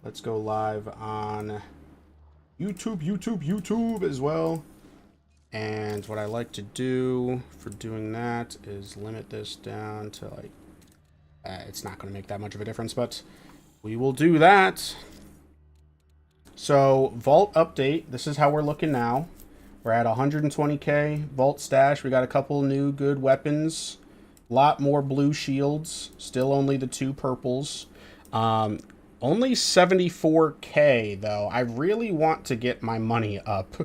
Let's go live on YouTube as well. And what I like to do for doing that is limit this down to like, it's not going to make that much of a difference, but we will do that. So vault update, this is how we're looking now. We're at 120k vault stash. We got a couple new good weapons, a lot more blue shields, still only the 2 purples. Only 74k though. I really want to get my money up.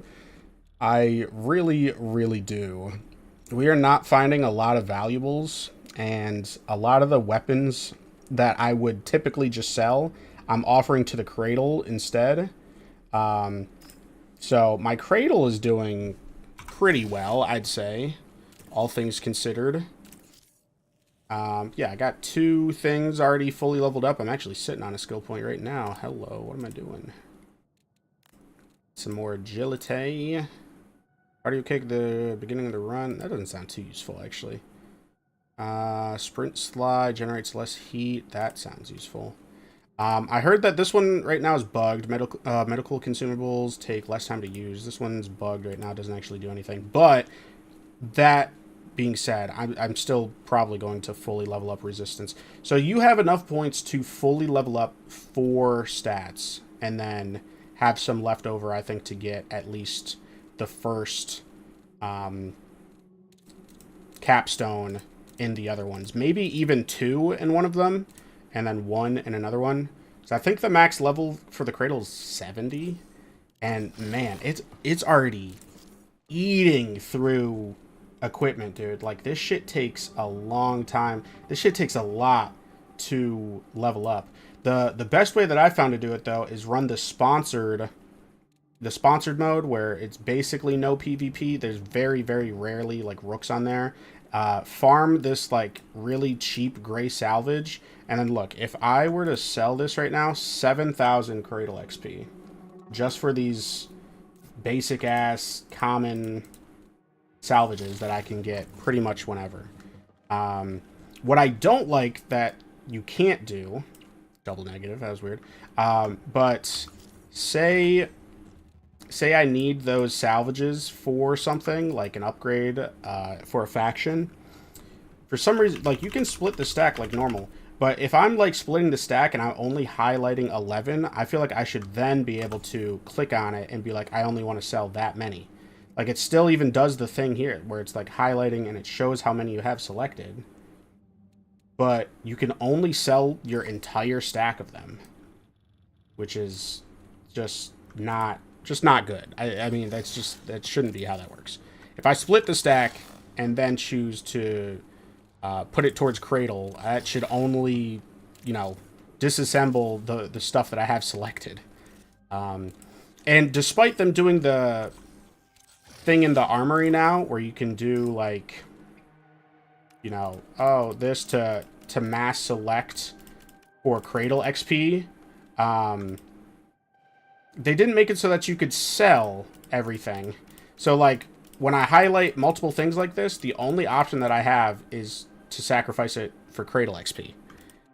I really do. We are not finding a lot of valuables, and a lot of the weapons that I would typically just sell, I'm offering to the Cradle instead. So my Cradle is doing pretty well, I'd say, all things considered. Yeah, I got 2 things already fully leveled up. I'm actually sitting on a skill point right now. Hello, what am I doing? Some more agility. Cardio kick the beginning of the run. That doesn't sound too useful, actually. Sprint slide generates less heat. That sounds useful. I heard that this one right now is bugged. Medical consumables take less time to use. This one's bugged right now. It doesn't actually do anything. But that being said, I'm still probably going to fully level up resistance. So you have enough points to fully level up 4 stats. And then have some left over, I think, to get at least the first capstone in the other ones. Maybe even 2 in one of them, and then 1 in another one. So I think the max level for the Cradle is 70. And man, it's already eating through equipment, dude. Like, this shit takes a long time. This shit takes a lot to level up. The best way that I found to do it, though, is run the sponsored mode, where it's basically no PvP. There's very rarely like rooks on there. Farm this like really cheap gray salvage, and then look, if I were to sell this right now, 7,000 Cradle XP just for these basic ass common salvages that I can get pretty much whenever. What I don't like that you can't do, double negative, that was weird, but say I need those salvages for something, like an upgrade for a faction. For some reason, like, you can split the stack like normal. But if I'm, like, splitting the stack and I'm only highlighting 11, I feel like I should then be able to click on it and be like, I only want to sell that many. Like, it still even does the thing here, where it's, like, highlighting and it shows how many you have selected. But you can only sell your entire stack of them. Which is just not good. I mean, that shouldn't be how that works. If I split the stack and then choose to put it towards Cradle, that should only, you know, disassemble the stuff that I have selected. And despite them doing the thing in the armory now, where you can do, like, you know, oh, this to mass select for Cradle XP, they didn't make it so that you could sell everything. So, like, when I highlight multiple things like this, the only option that I have is to sacrifice it for Cradle XP.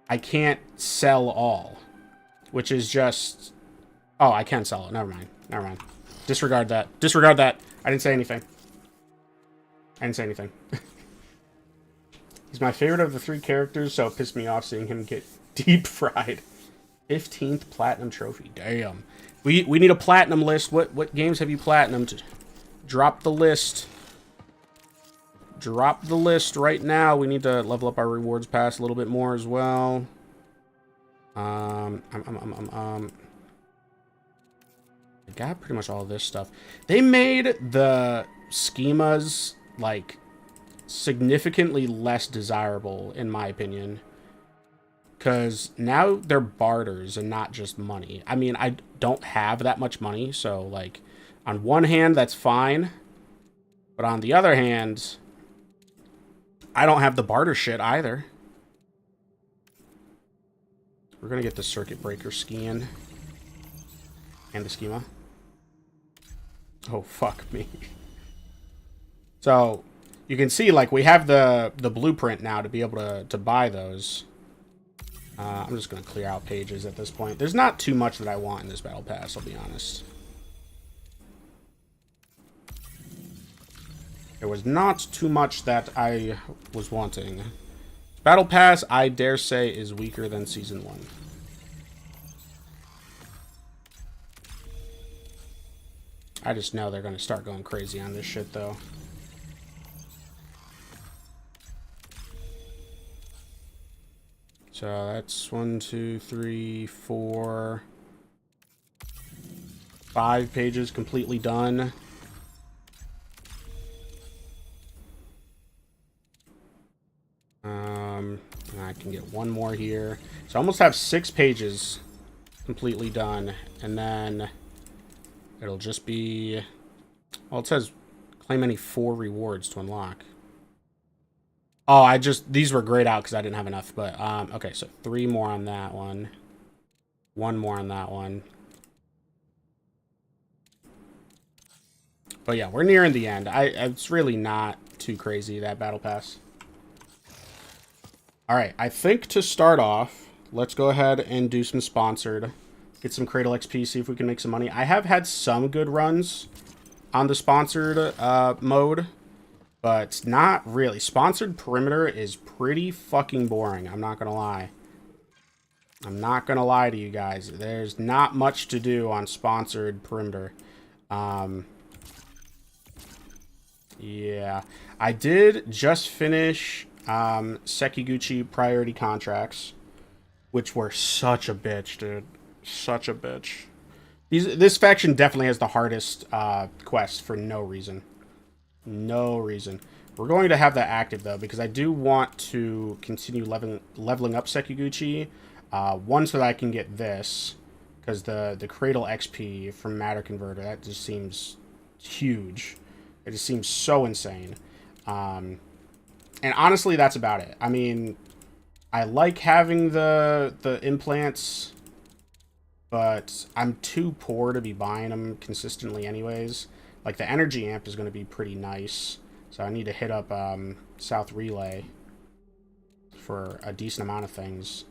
I can't sell all, which is just... Oh, I can sell it. Never mind. Disregard that. I didn't say anything. He's my favorite of the 3 characters, so it pissed me off seeing him get deep fried. 15th platinum trophy. Damn. We need a platinum list. What games have you platinumed? Drop the list. Drop the list right now. We need to level up our rewards pass a little bit more as well. I got pretty much all of this stuff. They made the schemas, like, significantly less desirable, in my opinion. Because now they're barters and not just money. I mean, I don't have that much money, so, like, on one hand, that's fine. But on the other hand, I don't have the barter shit either. We're going to get the circuit breaker skiing. And the schema. Oh, fuck me. So, you can see, like, we have the blueprint now to be able to buy those. I'm just going to clear out pages at this point. There's not too much that I want in this battle pass, I'll be honest. There was not too much that I was wanting. Battle pass, I dare say, is weaker than Season 1. I just know they're going to start going crazy on this shit, though. So that's 1, 2, 3, 4, 5 pages completely done. And I can get one more here. So I almost have 6 pages completely done. And then it'll just be... Well, it says claim any 4 rewards to unlock. Oh, these were grayed out because I didn't have enough. But, okay, so 3 more on that one. 1 more on that one. But yeah, we're nearing the end. It's really not too crazy, that battle pass. Alright, I think to start off, let's go ahead and do some sponsored. Get some Cradle XP, see if we can make some money. I have had some good runs on the sponsored mode, but not really. Sponsored Perimeter is pretty fucking boring, I'm not gonna lie. I'm not gonna lie to you guys. There's not much to do on Sponsored Perimeter. Yeah. I did just finish... Sekiguchi priority contracts, which were such a bitch, dude. Such a bitch. This faction definitely has the hardest quest for no reason. No reason. We're going to have that active, though, because I do want to continue leveling up Sekiguchi. One, so that I can get this, because the Cradle XP from Matter Converter, that just seems huge. It just seems so insane. And honestly, that's about it. I mean, I like having the implants, but I'm too poor to be buying them consistently anyways. Like, the energy amp is going to be pretty nice, so I need to hit up South Relay for a decent amount of things.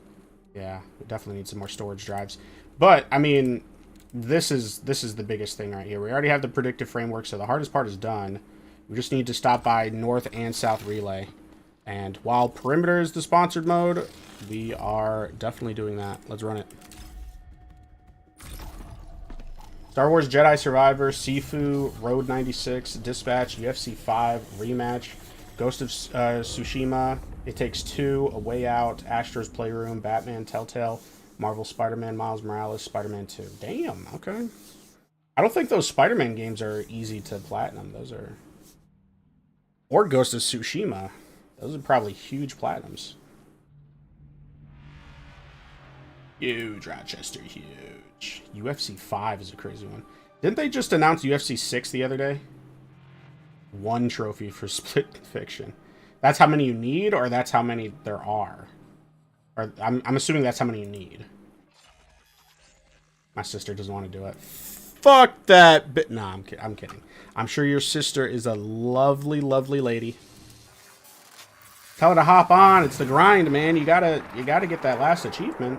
Yeah, we definitely need some more storage drives. But, I mean, this is the biggest thing right here. We already have the predictive framework, so the hardest part is done. We just need to stop by North and South Relay. And while Perimeter is the sponsored mode, we are definitely doing that. Let's run it. Star Wars Jedi Survivor, Sifu, Road 96, Dispatch, UFC 5, Rematch, Ghost of Tsushima, It Takes Two, A Way Out, Astro's Playroom, Batman, Telltale, Marvel Spider-Man, Miles Morales, Spider-Man 2. Damn, okay. I don't think those Spider-Man games are easy to platinum. Those are... Or Ghost of Tsushima. Those are probably huge platinums. Huge, Rochester, huge. UFC 5 is a crazy one. Didn't they just announce UFC 6 the other day? 1 trophy for Split Fiction. That's how many you need, or that's how many there are? Or I'm assuming that's how many you need. My sister doesn't want to do it. Fuck that bit. Nah, I'm kidding. I'm sure your sister is a lovely, lovely lady. Tell her to hop on. It's the grind, man. You gotta get that last achievement.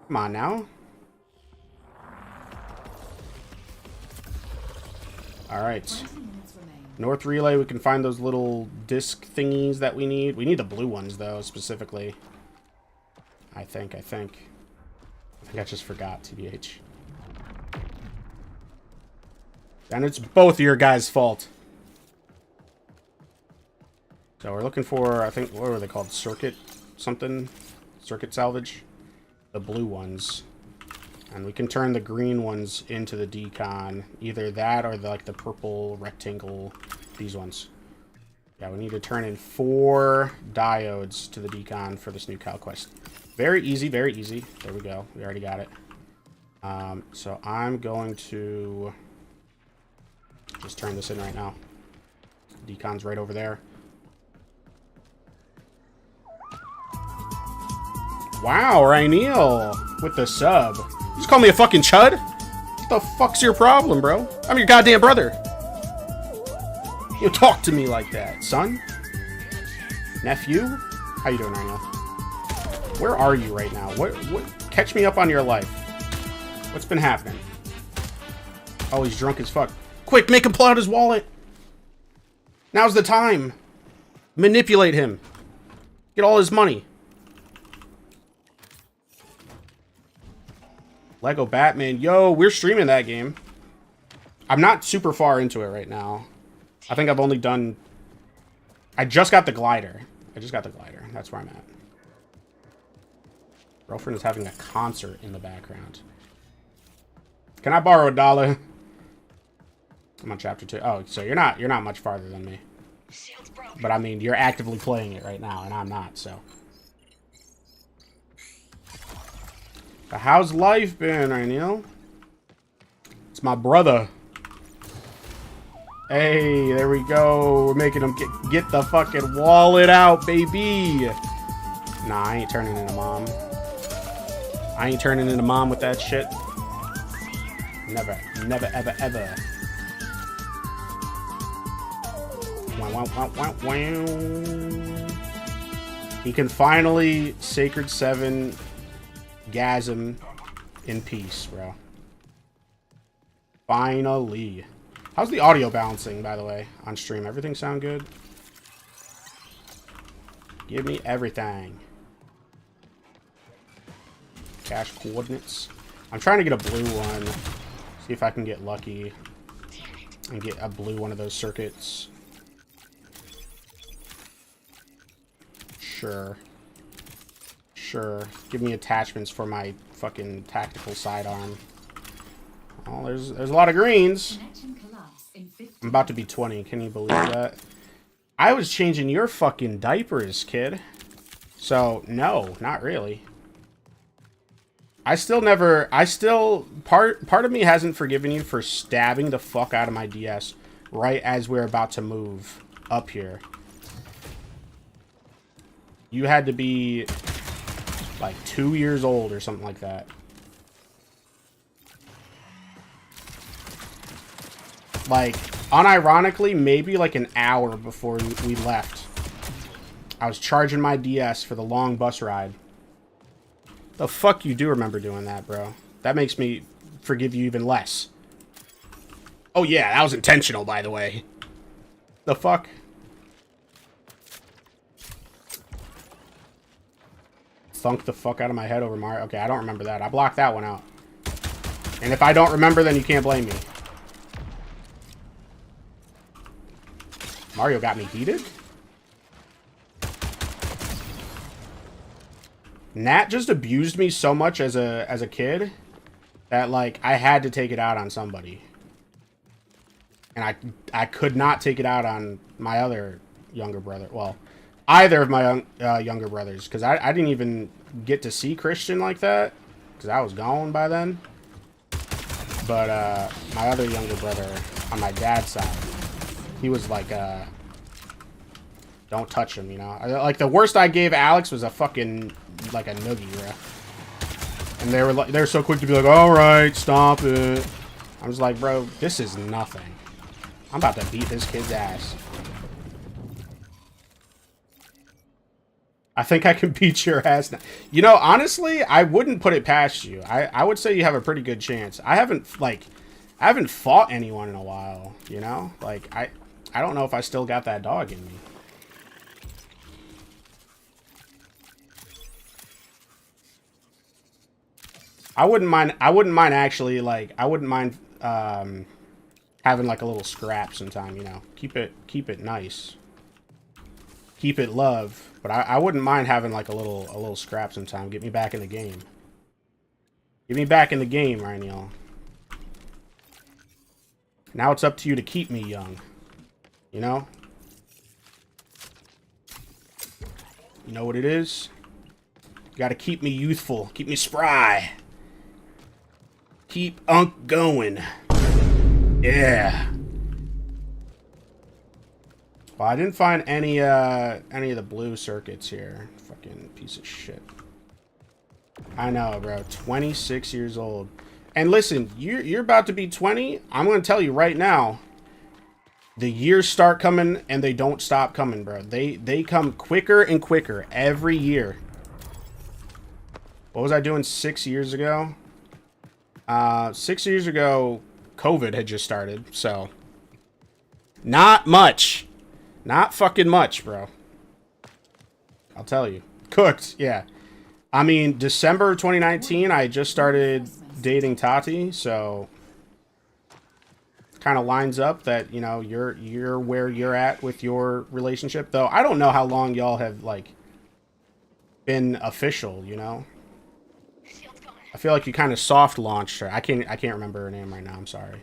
Come on now. Alright. North Relay, we can find those little disc thingies that we need. We need the blue ones, though, specifically. I think I just forgot, TBH. And it's both your guys' fault. So we're looking for, I think, what were they called? Circuit something? Circuit salvage? The blue ones. And we can turn the green ones into the decon. Either that or like the purple rectangle, these ones. Yeah, we need to turn in 4 diodes to the decon for this new Cal quest. Very easy, very easy. There we go. We already got it. So I'm going to just turn this in right now. Decon's right over there. Wow, Raineal with the sub. You just call me a fucking chud? What the fuck's your problem, bro? I'm your goddamn brother. You talk to me like that, son. Nephew? How you doing, Raineal? Where are you right now? What? Catch me up on your life. What's been happening? Oh, he's drunk as fuck. Quick, make him pull out his wallet. Now's the time. Manipulate him. Get all his money. Lego Batman. Yo, we're streaming that game. I'm not super far into it right now. I think I've only done... I just got the glider. That's where I'm at. Girlfriend is having a concert in the background. Can I borrow $1? I'm on chapter 2. Oh, so you're not much farther than me. But I mean, you're actively playing it right now, and I'm not, so. But how's life been, Raniel? It's my brother. Hey, there we go. We're making him get the fucking wallet out, baby. Nah, I ain't turning into mom. I ain't turning into mom with that shit. Never, never, ever, ever. Wow, wow, wow, wow. He can finally Sacred 7 gasm in peace, bro. Finally. How's the audio balancing, by the way, on stream? Everything sound good? Give me everything. Cache coordinates. I'm trying to get a blue one. See if I can get lucky and get a blue one of those circuits. Sure. Sure. Give me attachments for my fucking tactical sidearm. Oh, there's a lot of greens. I'm about to be 20. Can you believe that? I was changing your fucking diapers, kid. So, no, not really. Part of me hasn't forgiven you for stabbing the fuck out of my DS right as we're about to move up here. You had to be like 2 years old or something like that. Like, unironically, maybe like an hour before we left, I was charging my DS for the long bus ride. The fuck you do remember doing that, bro? That makes me forgive you even less. Oh yeah, that was intentional, by the way. The fuck? Thunk the fuck out of my head over Mario. Okay, I don't remember that. I blocked that one out. And if I don't remember, then you can't blame me. Mario got me heated? Nat just abused me so much as a kid that, like, I had to take it out on somebody. And I could not take it out on my other younger brother. Well, either of my younger brothers. Because I didn't even get to see Christian like that. Because I was gone by then. But my other younger brother on my dad's side, he was like, don't touch him, you know? Like, the worst I gave Alex was a fucking, like, a noogie, bro. And they were so quick to be like, alright, stop it. I was like, bro, this is nothing. I'm about to beat this kid's ass. I think I can beat your ass now. You know, honestly, I wouldn't put it past you. I would say you have a pretty good chance. I haven't fought anyone in a while, you know? Like, I don't know if I still got that dog in me. I wouldn't mind actually, like, I wouldn't mind having like a little scrap sometime, you know. Keep it nice. Keep it love. But I wouldn't mind having like a little scrap sometime. Get me back in the game. Get me back in the game, Raniel. Now it's up to you to keep me young. You know? You know what it is? You gotta keep me youthful. Keep me spry. Keep Unk going. Yeah. Well, I didn't find any of the blue circuits here. Fucking piece of shit. I know, bro. 26 years old. And listen, you're about to be 20. I'm gonna tell you right now. The years start coming and they don't stop coming, bro. They come quicker and quicker every year. What was I doing 6 years ago? 6 years ago, COVID had just started, so not much. Not fucking much, bro. I'll tell you. Cooked, yeah. I mean, December 2019, I just started dating Tati, so kind of lines up that, you know, you're where you're at with your relationship. Though I don't know how long y'all have like been official, you know? I feel like you kind of soft launched her. I can't remember her name right now. I'm sorry.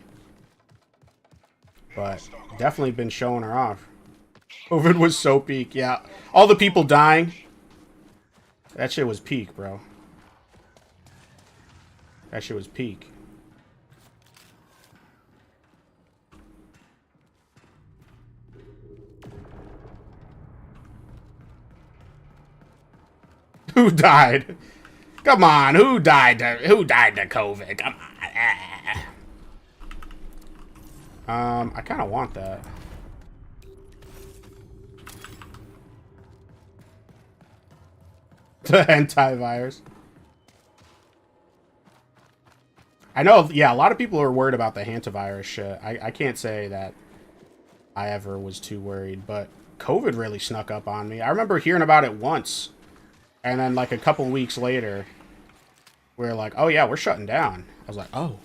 But definitely been showing her off. COVID was so peak. Yeah. All the people dying. That shit was peak, bro. That shit was peak. Who died? Come on, who died to COVID? Come on. I kind of want that. The hentai virus. I know, yeah, a lot of people are worried about the hantavirus shit. I can't say that I ever was too worried, but COVID really snuck up on me. I remember hearing about it once, and then like a couple weeks later, we were like, oh yeah, we're shutting down. I was like, oh.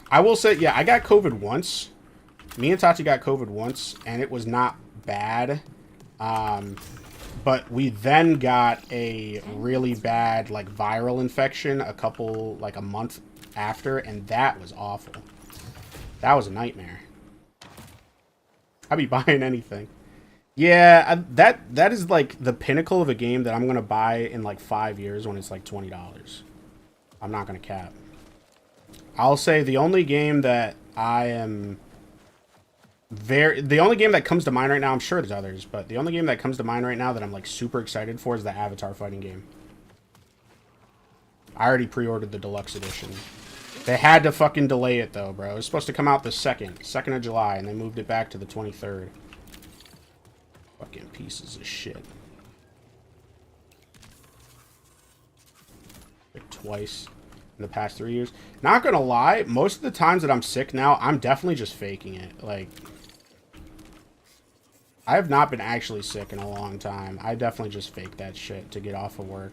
I will say, yeah, I got COVID once. Me and Tati got COVID once, and it was not bad. But we then got a really bad, like, viral infection a month after, and that was awful. That was a nightmare. I'd be buying anything. Yeah, that is, like, the pinnacle of a game that I'm going to buy in, like, 5 years when it's, like, $20. I'm not going to cap. I'll say the only game that I am... the only game that comes to mind right now, I'm sure there's others, but the only game that comes to mind right now that I'm like super excited for is the Avatar fighting game. I already pre-ordered the deluxe edition. They had to fucking delay it though, bro. It was supposed to come out the 2nd of July, and they moved it back to the 23rd. Fucking pieces of shit. Like twice in the past 3 years. Not gonna lie, most of the times that I'm sick now, I'm definitely just faking it. Like, I have not been actually sick in a long time. I definitely just fake that shit to get off of work.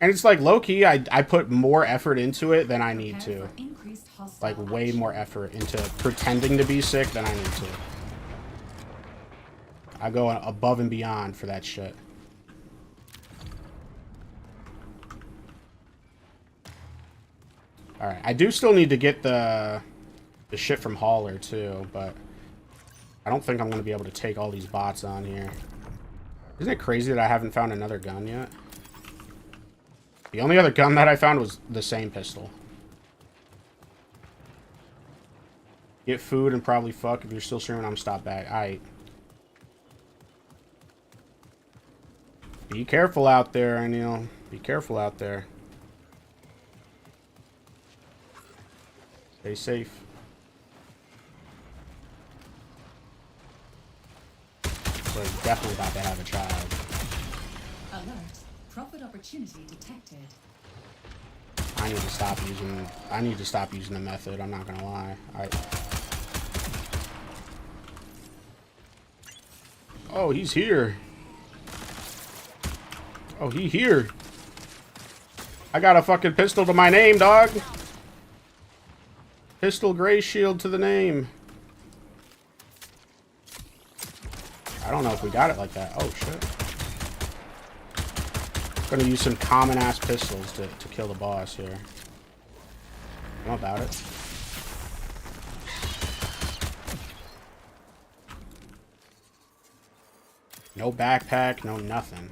And it's like, low-key, I put more effort into it than I need to. Like, way more effort into pretending to be sick than I need to. I go above and beyond for that shit. Alright, I do still need to get the shit from Hauler, too, but... I don't think I'm going to be able to take all these bots on here. Isn't it crazy that I haven't found another gun yet? The only other gun that I found was the same pistol. Get food and probably fuck. If you're still streaming, I'm stop back. Alright. Be careful out there, Anil. Be careful out there. Stay safe. So he's definitely about to have a child. Alert. Profit opportunity detected. I need to stop using the method, I'm not gonna lie. Alright. Oh, he's here. Oh, he here. I got a fucking pistol to my name, dog. Pistol gray shield to the name. I don't know if we got it like that. Oh, shit. Gonna use some common-ass pistols to kill the boss here. How about it? No backpack, no nothing.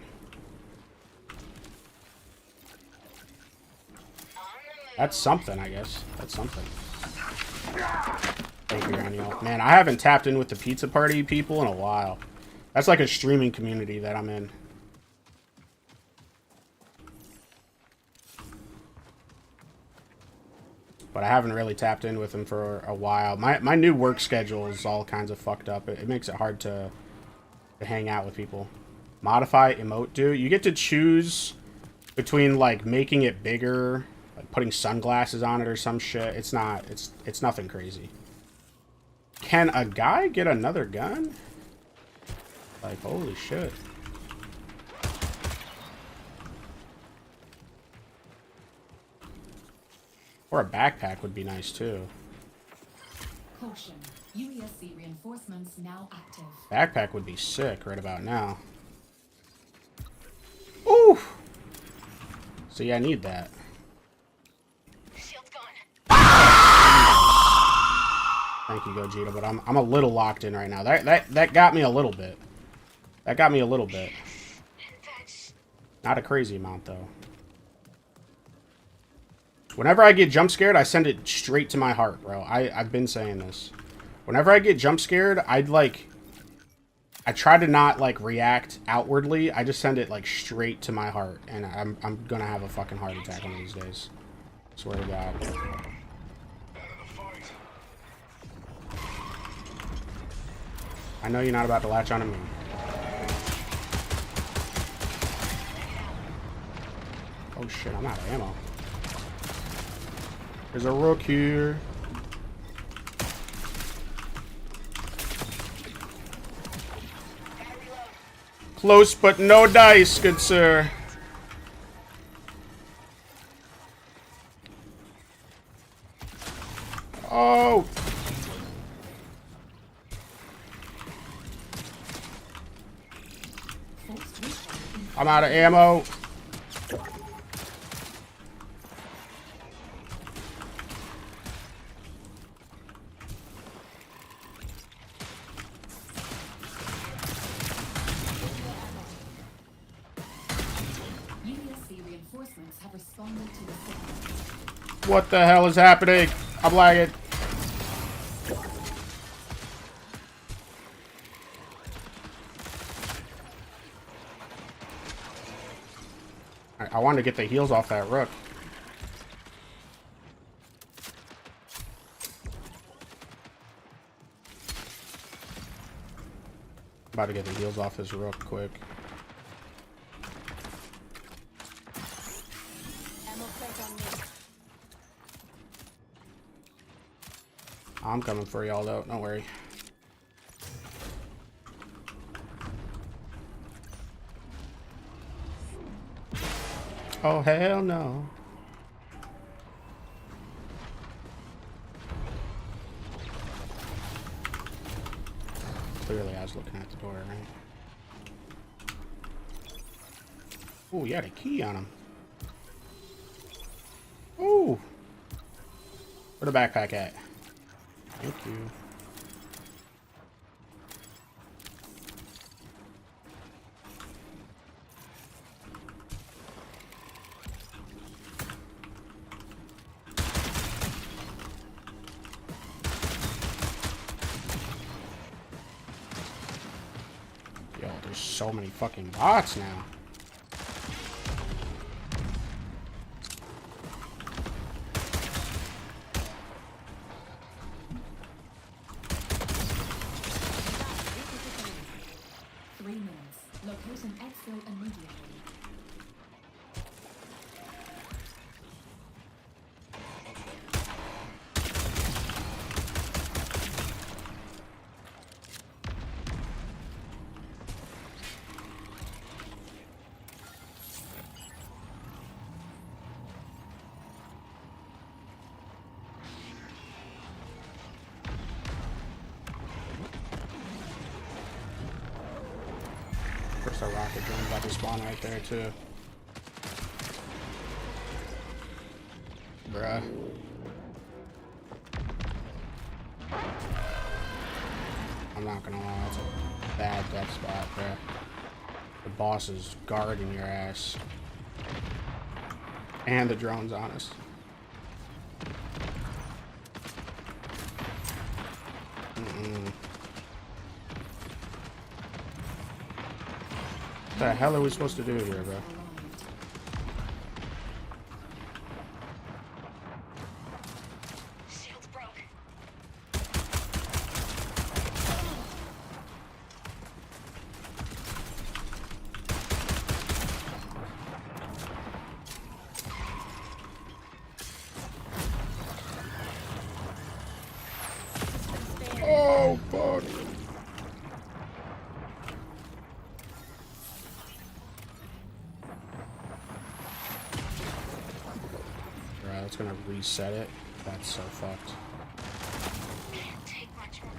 That's something, I guess. That's something. Thank you, Raniel. Man, I haven't tapped in with the pizza party people in a while. That's like a streaming community that I'm in. But I haven't really tapped in with them for a while. My new work schedule is all kinds of fucked up. It makes it hard to hang out with people. modify emote do? You get to choose between, like, making it bigger, like putting sunglasses on it or some shit. It's not, it's nothing crazy. Can a guy get another gun? Like, holy shit. Or a backpack would be nice, too. Caution. UESC reinforcements now active. Backpack would be sick right about now. Ooh! So yeah, I need that. Shield's gone. Thank you, Gogeta, but I'm a little locked in right now. That got me a little bit. That got me a little bit. That's Not a crazy amount, though. Whenever I get jump scared, I send it straight to my heart, bro. I've been saying this. Whenever I get jump scared, I try to not, like, react outwardly. I just send it, like, straight to my heart. And I'm gonna have a fucking heart attack one of these days. Swear to God. I know you're not about to latch onto me. Oh shit, I'm out of ammo. There's a rook here. Close but no dice, good sir. Oh! I'm out of ammo. UESC reinforcements have responded to the signal. What the hell is happening? I'm lagging. I wanted to get the heals off that rook. About to get the heals off this rook quick. I'm coming for y'all though, don't worry. Oh hell no. Clearly I was looking at the door, right? Oh, you had a key on him. Ooh. Where the backpack at? Thank you. Yo, there's so many fucking bots now. Locate an exfil immediately. There's a rocket drone about to spawn right there too. Bruh. I'm not gonna lie, it's a bad death spot, bruh. The boss is guarding your ass. And the drone's on us. What the hell are we supposed to do here, bro? shield's broke. it's gonna reset it. That's so fucked. Can't take much more.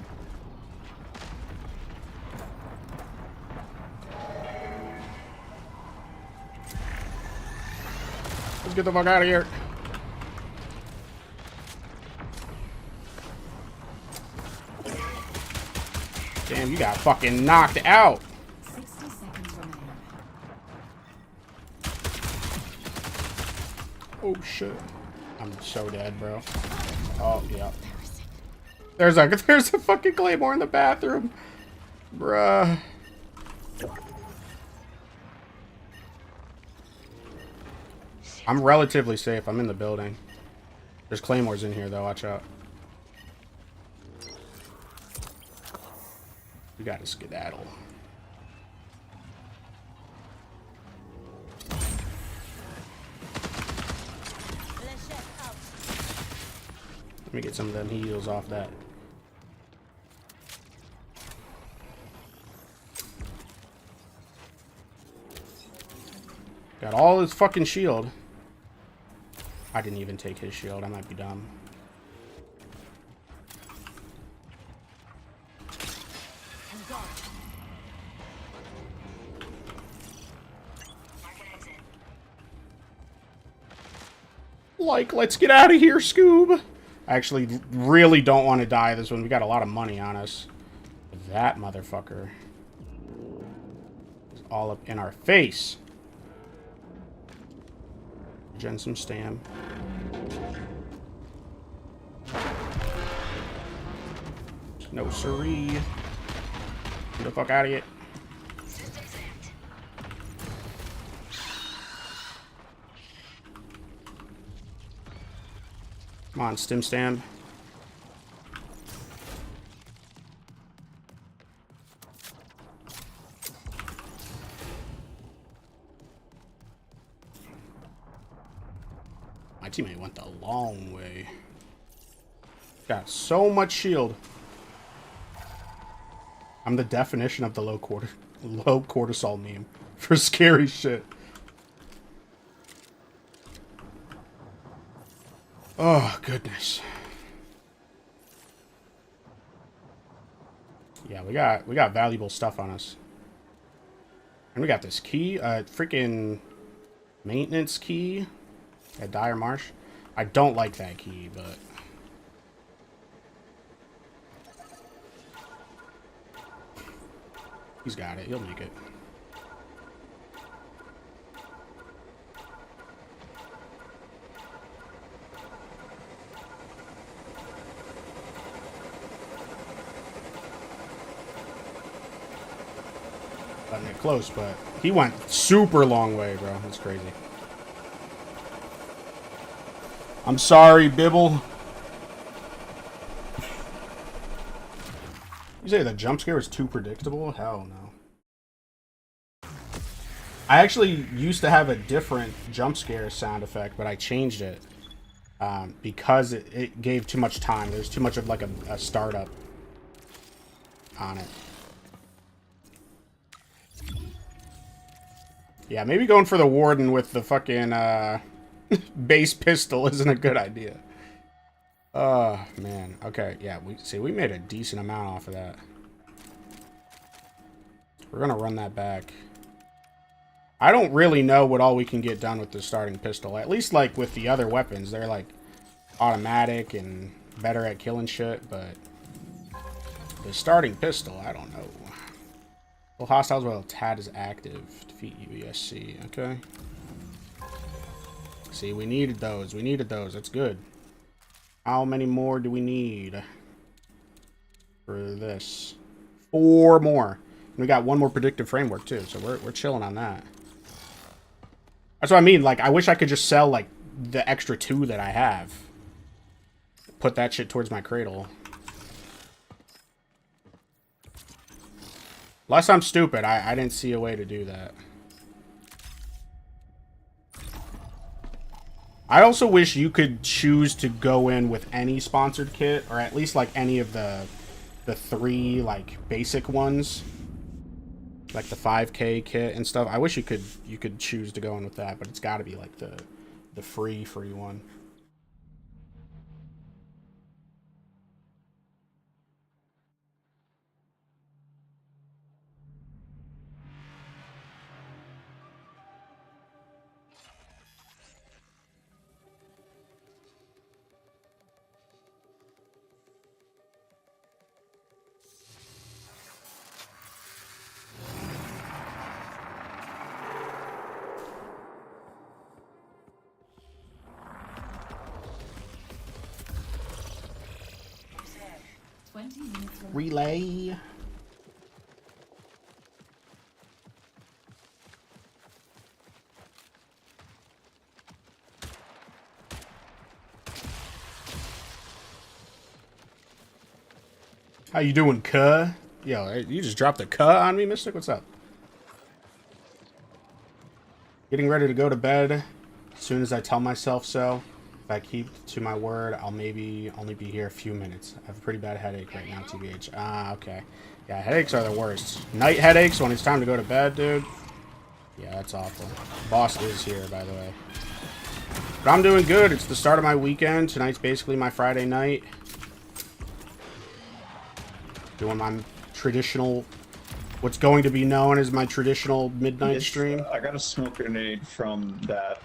Let's get the fuck out of here. Damn, you got fucking knocked out. 60 seconds remaining. Oh shit. I'm so dead, bro. Oh yeah. There's a fucking claymore in the bathroom. Bruh. I'm relatively safe. I'm in the building. There's claymores in here though, watch out. We gotta skedaddle. Let me get some of them heals off that. Got all his fucking shield. I didn't even take his shield. I might be dumb. Like, let's get out of here, Scoob. I actually really don't want to die this one. We got a lot of money on us. That motherfucker is all up in our face. Gen some stam. No siree. Get the fuck out of here. Come on, stim stand. My teammate went the long way. Got so much shield. I'm the definition of the low cortisol meme for scary shit. Oh, goodness. Yeah, we got valuable stuff on us. And we got this key, freaking maintenance key at Dire Marsh. I don't like that key, but he's got it. He'll make it. Letting it close, but he went super long way, bro. That's crazy. I'm sorry, Bibble. You say the jump scare is too predictable? Hell no. I actually used to have a different jump scare sound effect, but I changed it because it gave too much time. There's too much of like a startup on it. Yeah, maybe going for the warden with the fucking base pistol isn't a good idea. Oh, man. Okay, yeah, we made a decent amount off of that. We're gonna run that back. I don't really know what all we can get done with the starting pistol. At least, like, with the other weapons. They're, like, automatic and better at killing shit, but the starting pistol, I don't know. Well, hostiles while TAD is active. Defeat UESC. Okay. See, we needed those. We needed those. That's good. How many more do we need for this? 4 more. And we got 1 more predictive framework, too. So we're chilling on that. That's what I mean. Like, I wish I could just sell, like, the extra 2 that I have. Put that shit towards my cradle. Unless I'm stupid, I didn't see a way to do that. I also wish you could choose to go in with any sponsored kit, or at least like any of the 3 like basic ones, like the 5K kit and stuff. I wish you could choose to go in with that, but it's got to be like the free one. 20 minutes remaining. Relay. How you doing, cuh? Yo, you just dropped a cuh on me, Mystic? What's up? Getting ready to go to bed as soon as I tell myself so. If I keep to my word, I'll maybe only be here a few minutes. I have a pretty bad headache right now, TBH. Ah, okay. Yeah, headaches are the worst. Night headaches when it's time to go to bed, dude. Yeah, that's awful. Boss is here, by the way. But I'm doing good. It's the start of my weekend. Tonight's basically my Friday night. Doing my traditional, what's going to be known as my traditional midnight stream. I got a smoke grenade from that.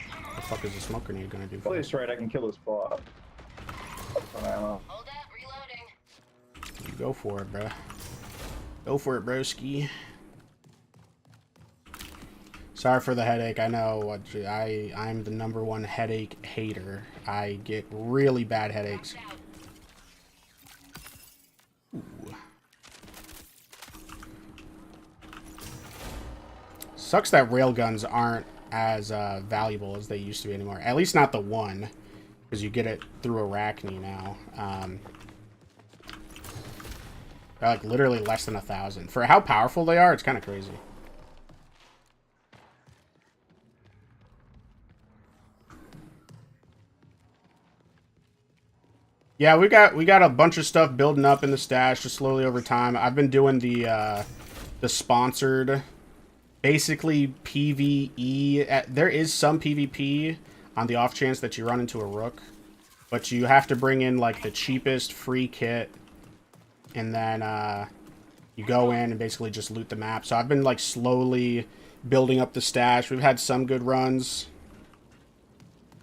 What the fuck is a smoke grenade gonna do for Place right, I can kill this bot. Hold up, reloading. you? Go for it, bruh. Go for it, broski. Sorry for the headache. I know I'm the #1 headache hater. I get really bad headaches. Ooh. Sucks that railguns aren't as valuable as they used to be anymore. At least not the one, because you get it through Arachne now. They're like literally less than 1,000. For how powerful they are, it's kind of crazy. Yeah, we got a bunch of stuff building up in the stash just slowly over time. I've been doing the sponsored, basically PvE. There is some PvP on the off chance that you run into a rook, but you have to bring in like the cheapest free kit, and then you go in and basically just loot the map. So I've been like slowly building up the stash. We've had some good runs.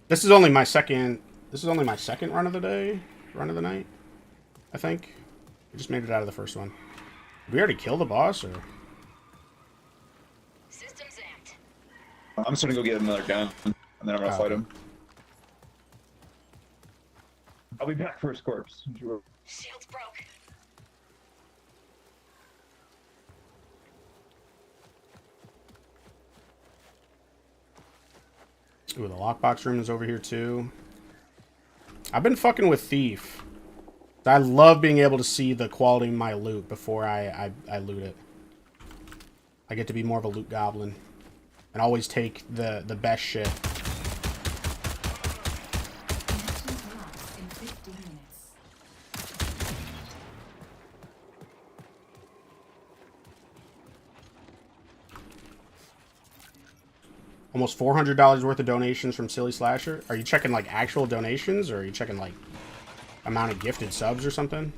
This is only my second run of the day. Run of the night, I think. We just made it out of the first one. Did we already kill the boss, or? Systems amped. I'm just gonna go get another gun, and then I'm gonna fight him. I'll be back for his corpse. Shields broke. Ooh, the lockbox room is over here too. I've been fucking with Thief. I love being able to see the quality of my loot before I loot it. I get to be more of a loot goblin. And always take the best shit. Connections lost in 15 minutes. Almost $400 worth of donations from Silly Slasher. Are you checking like actual donations, or are you checking like amount of gifted subs or something?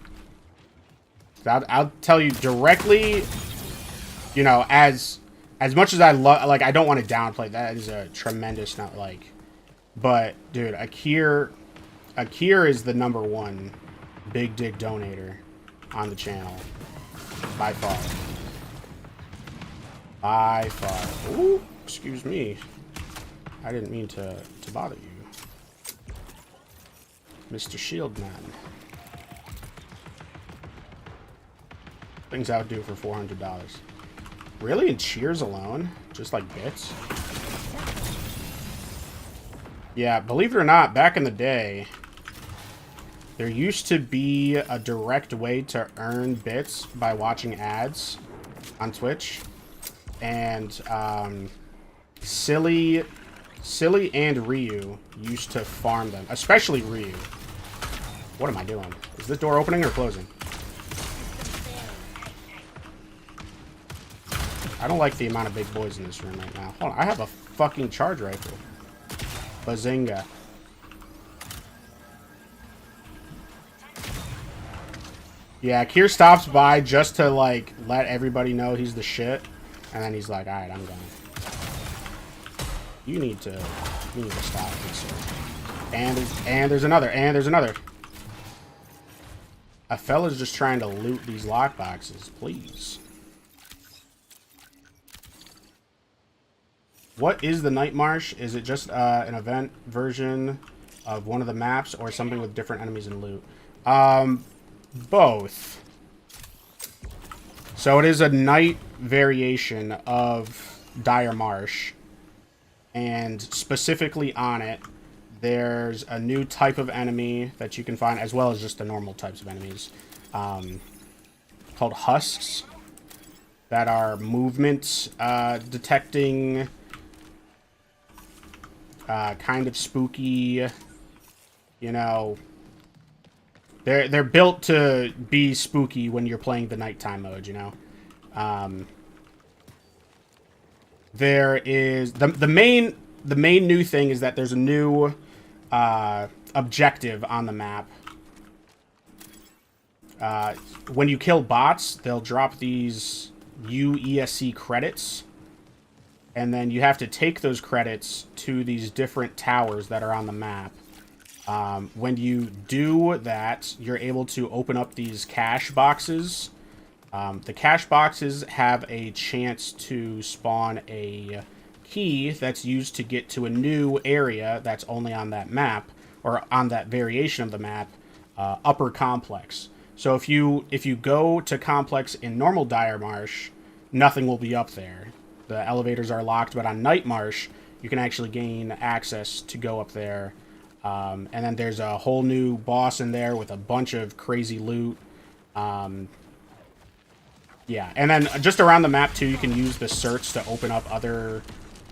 I'll tell you directly, you know, as much as I love, like, I don't want to downplay, that is a tremendous, not like, but dude, Akir is the #1 big dig donator on the channel by far. By far. Ooh, excuse me. I didn't mean to bother you, Mr. Shieldman. Things I would do for $400. Really? In cheers alone? Just like bits? Yeah, believe it or not, back in the day, there used to be a direct way to earn bits by watching ads on Twitch. And Silly and Ryu used to farm them, especially Ryu. What am I doing? Is this door opening or closing? I don't like the amount of big boys in this room right now. Hold on, I have a fucking charge rifle. Bazinga. Yeah, Kier stops by just to, like, let everybody know he's the shit. And then he's like, alright, I'm going. You need to stop this, sir. And there's another. A fella's just trying to loot these lockboxes, please. What is the Night Marsh? Is it just an event version of one of the maps, or something with different enemies and loot? Both. So it is a night variation of Dire Marsh. And specifically on it, there's a new type of enemy that you can find, as well as just the normal types of enemies, called husks, that are movement detecting, kind of spooky, you know. They're built to be spooky when you're playing the nighttime mode, you know. There is the main new thing is that there's a new objective on the map. When you kill bots, they'll drop these UESC credits, and then you have to take those credits to these different towers that are on the map. When you do that, you're able to open up these cache boxes. The cache boxes have a chance to spawn a key that's used to get to a new area that's only on that map, or on that variation of the map, Upper Complex. So if you go to Complex in normal Dire Marsh, nothing will be up there. The elevators are locked, but on Night Marsh, you can actually gain access to go up there. And then there's a whole new boss in there with a bunch of crazy loot. Yeah, and then just around the map, too, you can use the search to open up other,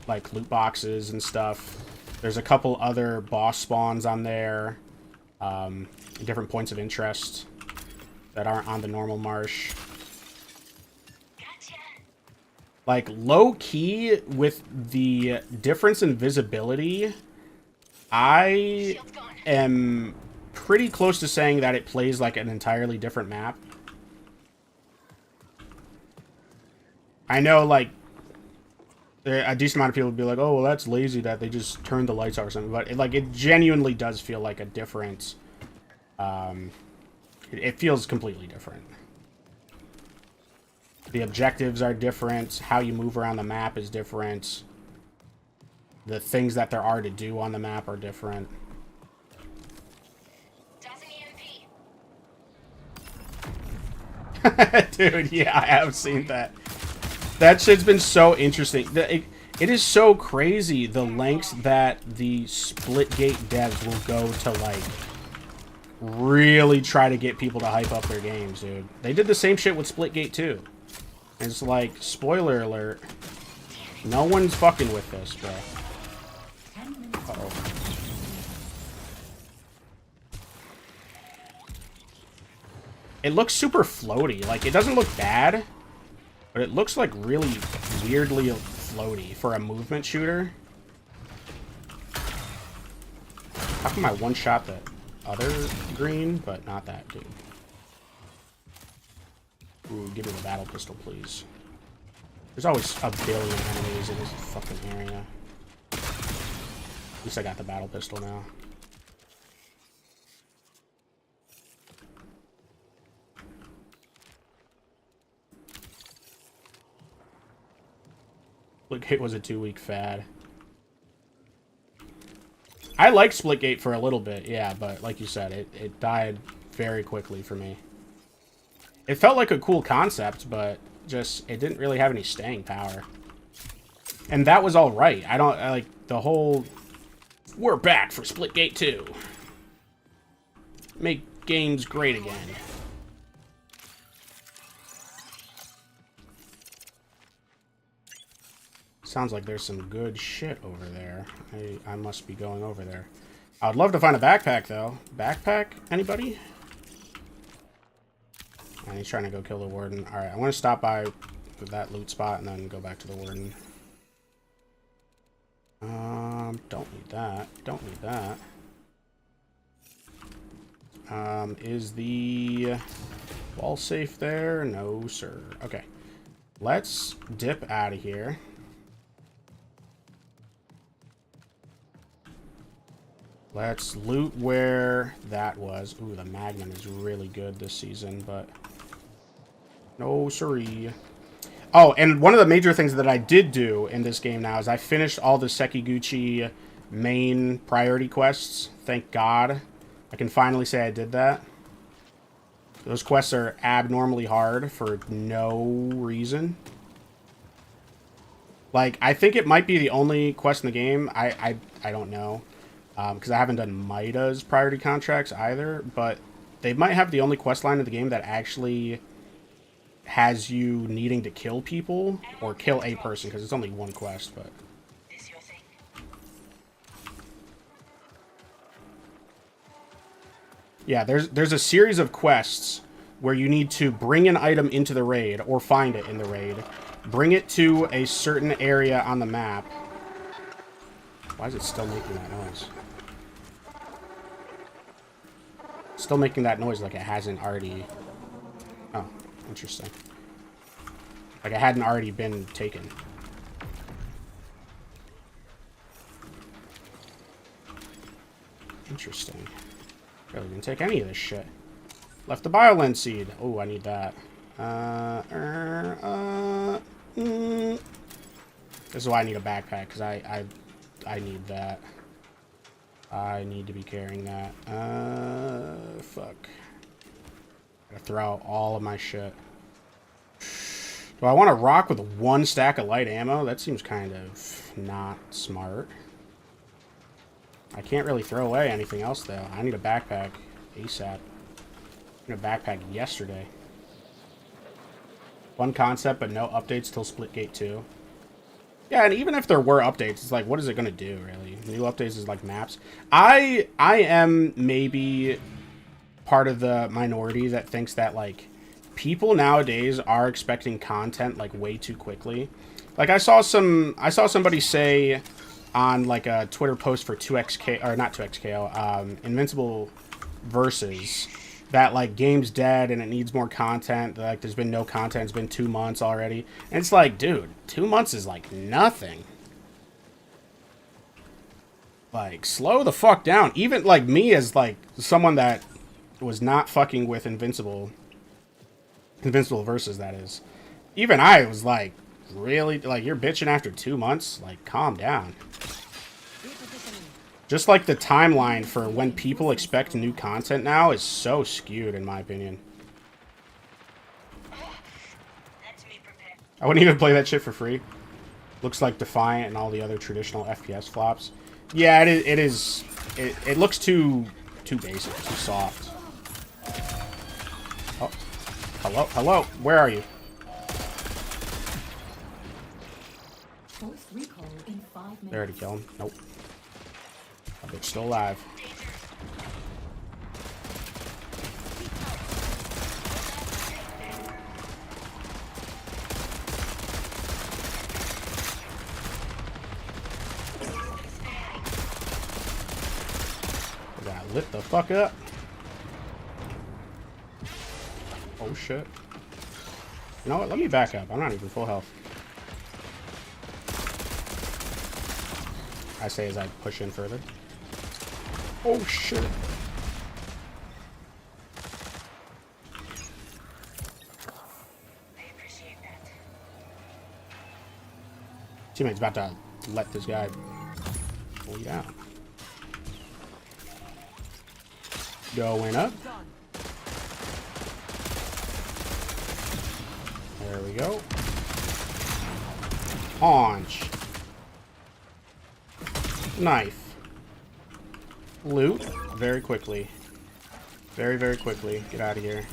like, loot boxes and stuff. There's a couple other boss spawns on there, different points of interest that aren't on the normal Marsh. Gotcha. Like, low-key, with the difference in visibility, I Shield's gone. am pretty close to saying that it plays like an entirely different map. I know, like, a decent amount of people would be like, oh, well, that's lazy that they just turned the lights off or something. But, it genuinely does feel like a different... it feels completely different. The objectives are different. How you move around the map is different. The things that there are to do on the map are different. Doesn't EMP. Dude, yeah, I have seen that. That shit's been so interesting. It is so crazy the lengths that the Splitgate devs will go to, like, really try to get people to hype up their games, dude. They did the same shit with Splitgate 2. And it's like, spoiler alert, no one's fucking with this, bro. 10 minutes. Uh-oh. It looks super floaty. Like, it doesn't look bad, but it looks like really weirdly floaty for a movement shooter. How come I one-shot the other green, but not that dude? Ooh, give me the battle pistol, please. There's always a billion enemies in this fucking area. At least I got the battle pistol now. Splitgate was a 2-week fad. I liked Splitgate for a little bit, yeah, but like you said, it died very quickly for me. It felt like a cool concept, but just, it didn't really have any staying power. And that was alright. I like, the whole, we're back for Splitgate 2. Make games great again. Sounds like there's some good shit over there. I must be going over there. I would love to find a backpack, though. Backpack? Anybody? And he's trying to go kill the warden. Alright, I want to stop by that loot spot and then go back to the warden. Don't need that. Don't need that. Is the wall safe there? No, sir. Okay. Let's dip out of here. Let's loot where that was. Ooh, the Magnum is really good this season, but... no, siree. Oh, and one of the major things that I did do in this game now is I finished all the Sekiguchi main priority quests. Thank God. I can finally say I did that. Those quests are abnormally hard for no reason. Like, I think it might be the only quest in the game. I don't know. Because I haven't done Mida's priority contracts either. But they might have the only quest line in the game that actually has you needing to kill people. Or kill a person, because it's only one quest, but... Yeah, there's a series of quests where you need to bring an item into the raid, or find it in the raid. Bring it to a certain area on the map. Why is it still making that noise? Still making that noise like it hasn't already... Oh, interesting. Like it hadn't already been taken. Interesting. Really didn't take any of this shit. Left the biolin seed. Oh, I need that. This is why I need a backpack, because I need that. I need to be carrying that. Fuck. Gotta throw out all of my shit. Do I want to rock with one stack of light ammo? That seems kind of not smart. I can't really throw away anything else, though. I need a backpack ASAP. I need a backpack yesterday. Fun concept, but no updates till Splitgate 2. Yeah, and even if there were updates, it's like, what is it going to do, really? New updates is like maps. I am maybe part of the minority that thinks that, like, people nowadays are expecting content, like, way too quickly. Like, I saw somebody say on, like, a Twitter post for 2XK, or not 2XKO, Invincible Versus, that, like, game's dead and it needs more content. Like, there's been no content. It's been 2 months already. And it's like, dude, 2 months is, like, nothing. Like, slow the fuck down. Even, like, me as, like, someone that was not fucking with Invincible Versus, that is. Even I was, like, really? Like, you're bitching after 2 months? Like, calm down. Just like the timeline for when people expect new content now is so skewed, in my opinion. I wouldn't even play that shit for free. Looks like Defiant and all the other traditional FPS flops. Yeah, it is. It looks too basic, too soft. Oh, hello. Where are you? Forced recall in 5 minutes. They already killed him. Nope. That bitch still alive. We got lit the fuck up. Oh shit. You know what? Let me back up. I'm not even full health. I say as I push in further. Oh shit. Teammate's about to let this guy pull you out. Going up. There we go. Haunch. Knife. Loot. Very quickly. Very, very quickly. Get out of here.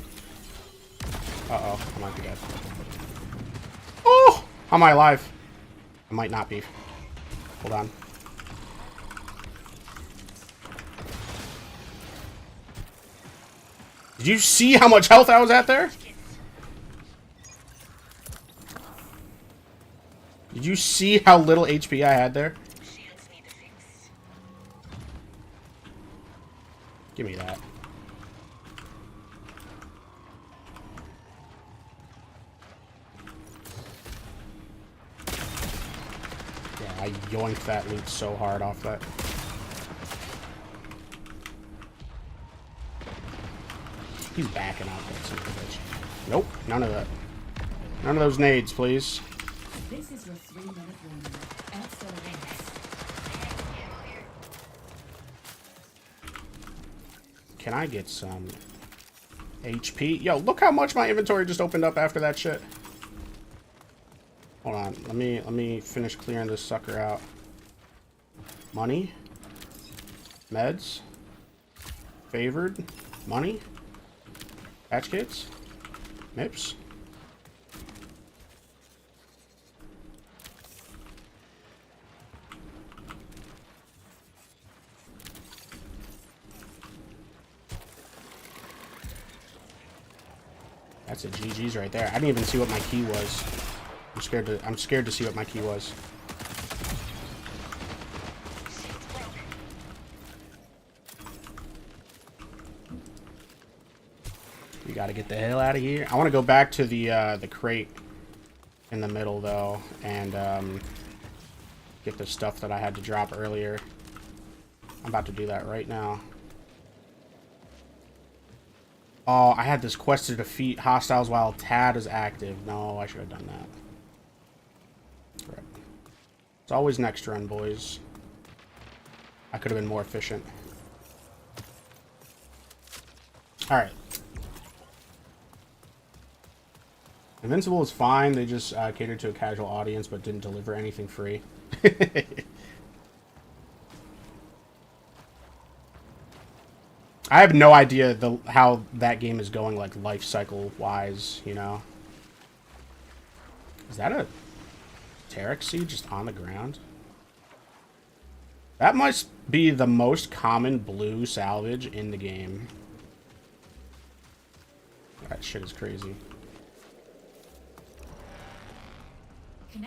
Uh-oh. I might be dead. Oh! How am I alive? I might not be. Hold on. Did you see how much health I was at there? Did you see how little HP I had there? Give me that. Yeah, I yoinked that loot so hard off that. He's backing out that son of a bitch. Nope, none of that. None of those nades, please. This is your 3-minute warning. Accelerators. Can I get some HP. Yo, look how much my inventory just opened up after that shit. Hold on. Let me finish clearing this sucker out. Money. Meds. Favored. Money. Patch kits. MIPS. That's a GG's right there. I didn't even see what my key was. I'm scared to see what my key was. We gotta get the hell out of here. I want to go back to the crate in the middle though, and get the stuff that I had to drop earlier. I'm about to do that right now. Oh, I had this quest to defeat hostiles while Tad is active. No, I should have done that. Right. It's always next run, boys. I could have been more efficient. Alright. Invincible is fine. They just catered to a casual audience but didn't deliver anything free. I have no idea how that game is going, like, life cycle wise, you know. Is that a Terex seed just on the ground? That must be the most common blue salvage in the game. That shit is crazy.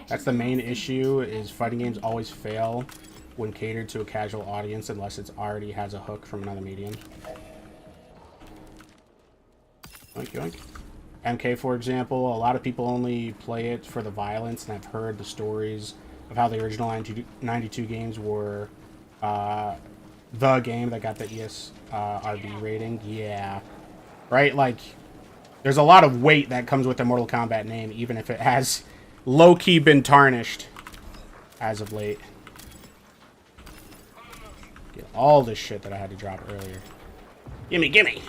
That's the main issue, is fighting games always fail when catered to a casual audience unless it already has a hook from another medium. Yoink, yoink. MK, for example, a lot of people only play it for the violence, and I've heard the stories of how the original 92 games were the game that got the ESRB rating. Yeah. Right? Like, there's a lot of weight that comes with the Mortal Kombat name, even if it has low-key been tarnished as of late. Get all this shit that I had to drop earlier. Gimme, gimme!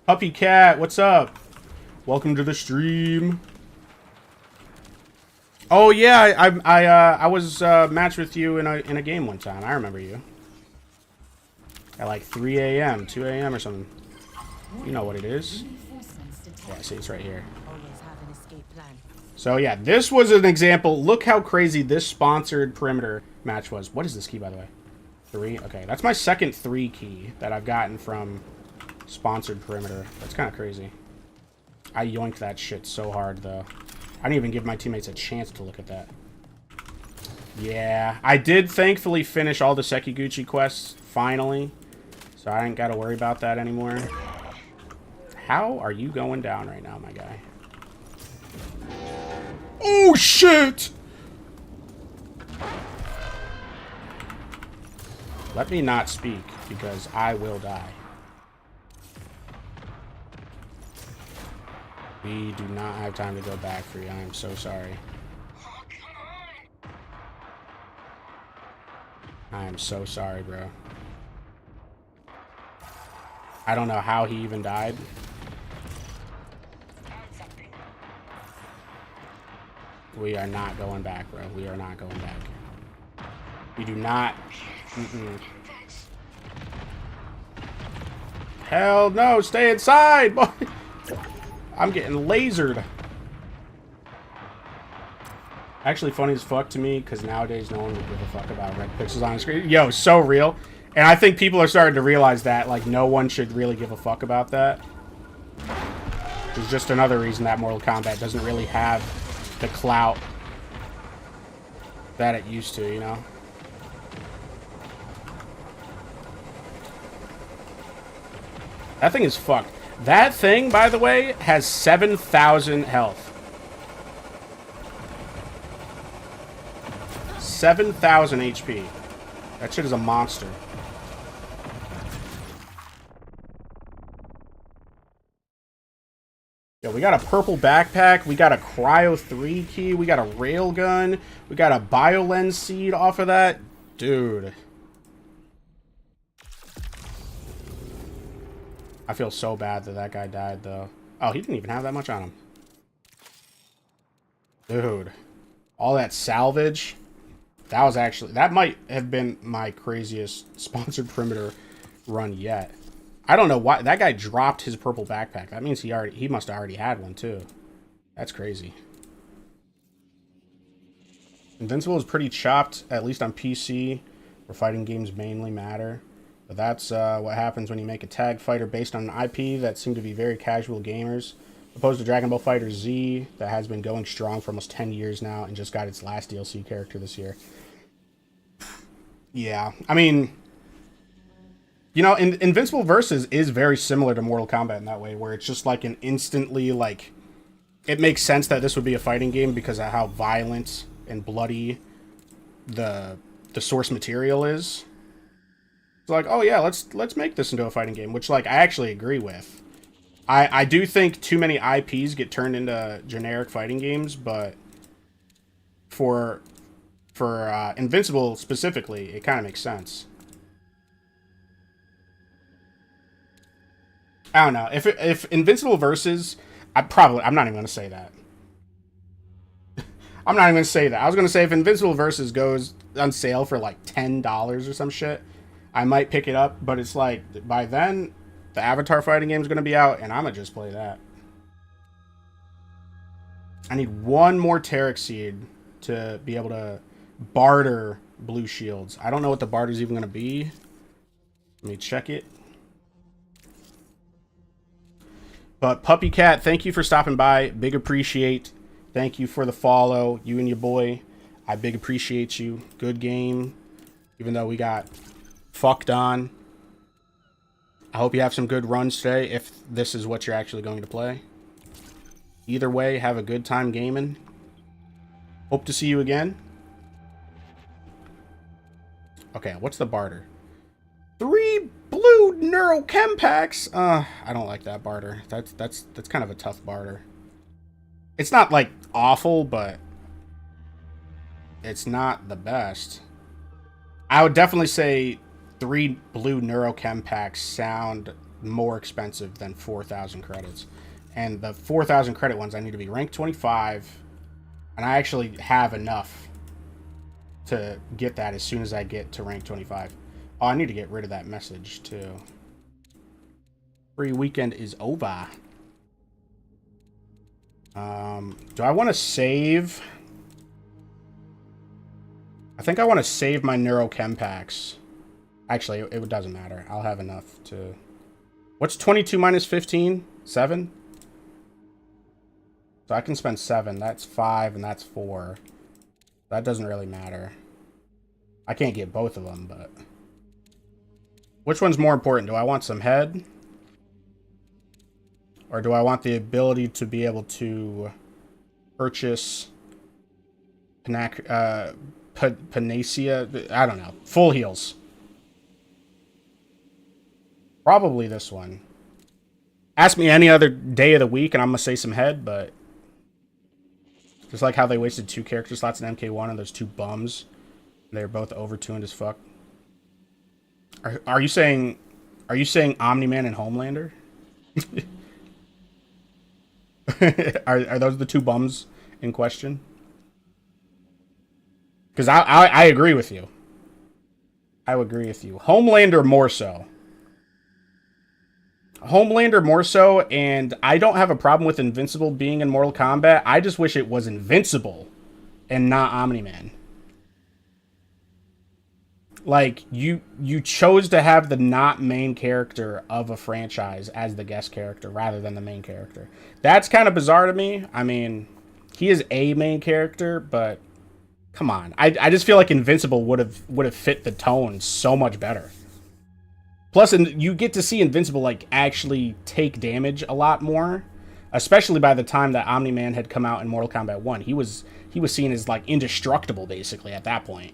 Puppy Cat, what's up? Welcome to the stream. Oh yeah, I was matched with you in a game one time. I remember you. At like 3 a.m., 2 a.m. or something. You know what it is. Yeah, see, it's right here. So yeah, this was an example. Look how crazy this sponsored perimeter match was. What is this key, by the way? 3? Okay, that's my second 3 key that I've gotten from sponsored perimeter. That's kind of crazy. I yoinked that shit so hard, though. I didn't even give my teammates a chance to look at that. Yeah, I did thankfully finish all the Sekiguchi quests, finally. So I ain't got to worry about that anymore. How are you going down right now, my guy? Oh, shit! Let me not speak, because I will die. We do not have time to go back for you. I am so sorry. I am so sorry, bro. I don't know how he even died. We are not going back, bro. We are not going back. We do not. Hell no, stay inside, boy. I'm getting lasered. Actually funny as fuck to me, because nowadays no one would give a fuck about red pixels on the screen. Yo, so real. And I think people are starting to realize that, like, no one should really give a fuck about that. It's just another reason that Mortal Kombat doesn't really have the clout that it used to, you know? That thing is fucked. That thing, by the way, has 7,000 health. 7,000 HP. That shit is a monster. Yo, we got a purple backpack. We got a Cryo 3 key. We got a railgun. We got a BioLens seed off of that. Dude. I feel so bad that that guy died, though. Oh, he didn't even have that much on him. Dude. All that salvage. That was actually... That might have been my craziest sponsored perimeter run yet. I don't know why. That guy dropped his purple backpack. That means he must have already had one, too. That's crazy. Invincible is pretty chopped, at least on PC, where fighting games mainly matter. But that's what happens when you make a tag fighter based on an IP that seem to be very casual gamers, opposed to Dragon Ball Fighter Z, that has been going strong for almost 10 years now and just got its last DLC character this year. Yeah, I mean, you know, Invincible Versus is very similar to Mortal Kombat in that way, where it's just like an instantly, like, it makes sense that this would be a fighting game because of how violent and bloody the source material is. It's like, oh yeah, let's make this into a fighting game, which, like, I actually agree with. I do think too many IPs get turned into generic fighting games, but for Invincible specifically, it kind of makes sense. I don't know. If Invincible Versus, I'm not even going to say that. I'm not even going to say that. I was going to say if Invincible Versus goes on sale for like $10 or some shit, I might pick it up, but it's like, by then, the Avatar fighting game is going to be out, and I'm going to just play that. I need one more Terek Seed to be able to barter blue shields. I don't know what the barter's even going to be. Let me check it. But Puppy Cat, thank you for stopping by. Big appreciate. Thank you for the follow. You and your boy. I big appreciate you. Good game. Even though we got fucked on. I hope you have some good runs today, if this is what you're actually going to play. Either way, have a good time gaming. Hope to see you again. Okay, what's the barter? 3 blue neurochem packs. I don't like that barter. That's kind of a tough barter. It's not like awful, but it's not the best. I would definitely say 3 blue neurochem packs sound more expensive than 4,000 credits. And the 4,000 credit ones, I need to be rank 25. And I actually have enough to get that as soon as I get to rank 25. Oh, I need to get rid of that message, too. Free weekend is over. Do I want to save? I think I want to save my neurochem packs. Actually, it doesn't matter. I'll have enough to... What's 22 minus 15? 7? So I can spend 7. That's 5, and that's 4. That doesn't really matter. I can't get both of them, but... Which one's more important? Do I want some head? Or do I want the ability to be able to purchase Panacea? I don't know. Full heals. Probably this one. Ask me any other day of the week and I'm going to say some head, but... Just like how they wasted 2 character slots in MK1 and those 2 bums. They're both overtuned as fuck. Are you saying Omni-Man and Homelander? are those the 2 bums in question? Because I agree with you. I would agree with you. Homelander more so. Homelander more so, and I don't have a problem with Invincible being in Mortal Kombat. I just wish it was Invincible and not Omni-Man. Like, you chose to have the not main character of a franchise as the guest character rather than the main character. That's kind of bizarre to me. I mean, he is a main character, but come on. I just feel like Invincible would have fit the tone so much better. Plus, you get to see Invincible, like, actually take damage a lot more. Especially by the time that Omni-Man had come out in Mortal Kombat 1. He was seen as, like, indestructible, basically, at that point.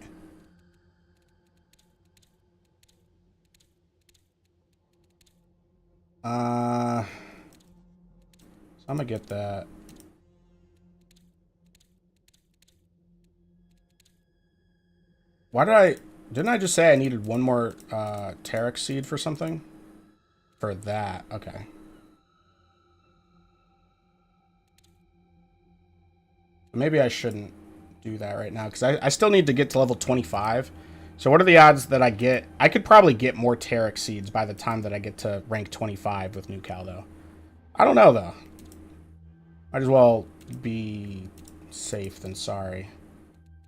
So I'm gonna get that. Didn't I just say I needed one more Terek seed for something? For that, okay. Maybe I shouldn't do that right now, because I still need to get to level 25. So what are the odds that I get... I could probably get more Terek Seeds by the time that I get to rank 25 with New Cal, though. I don't know, though. Might as well be safe than sorry.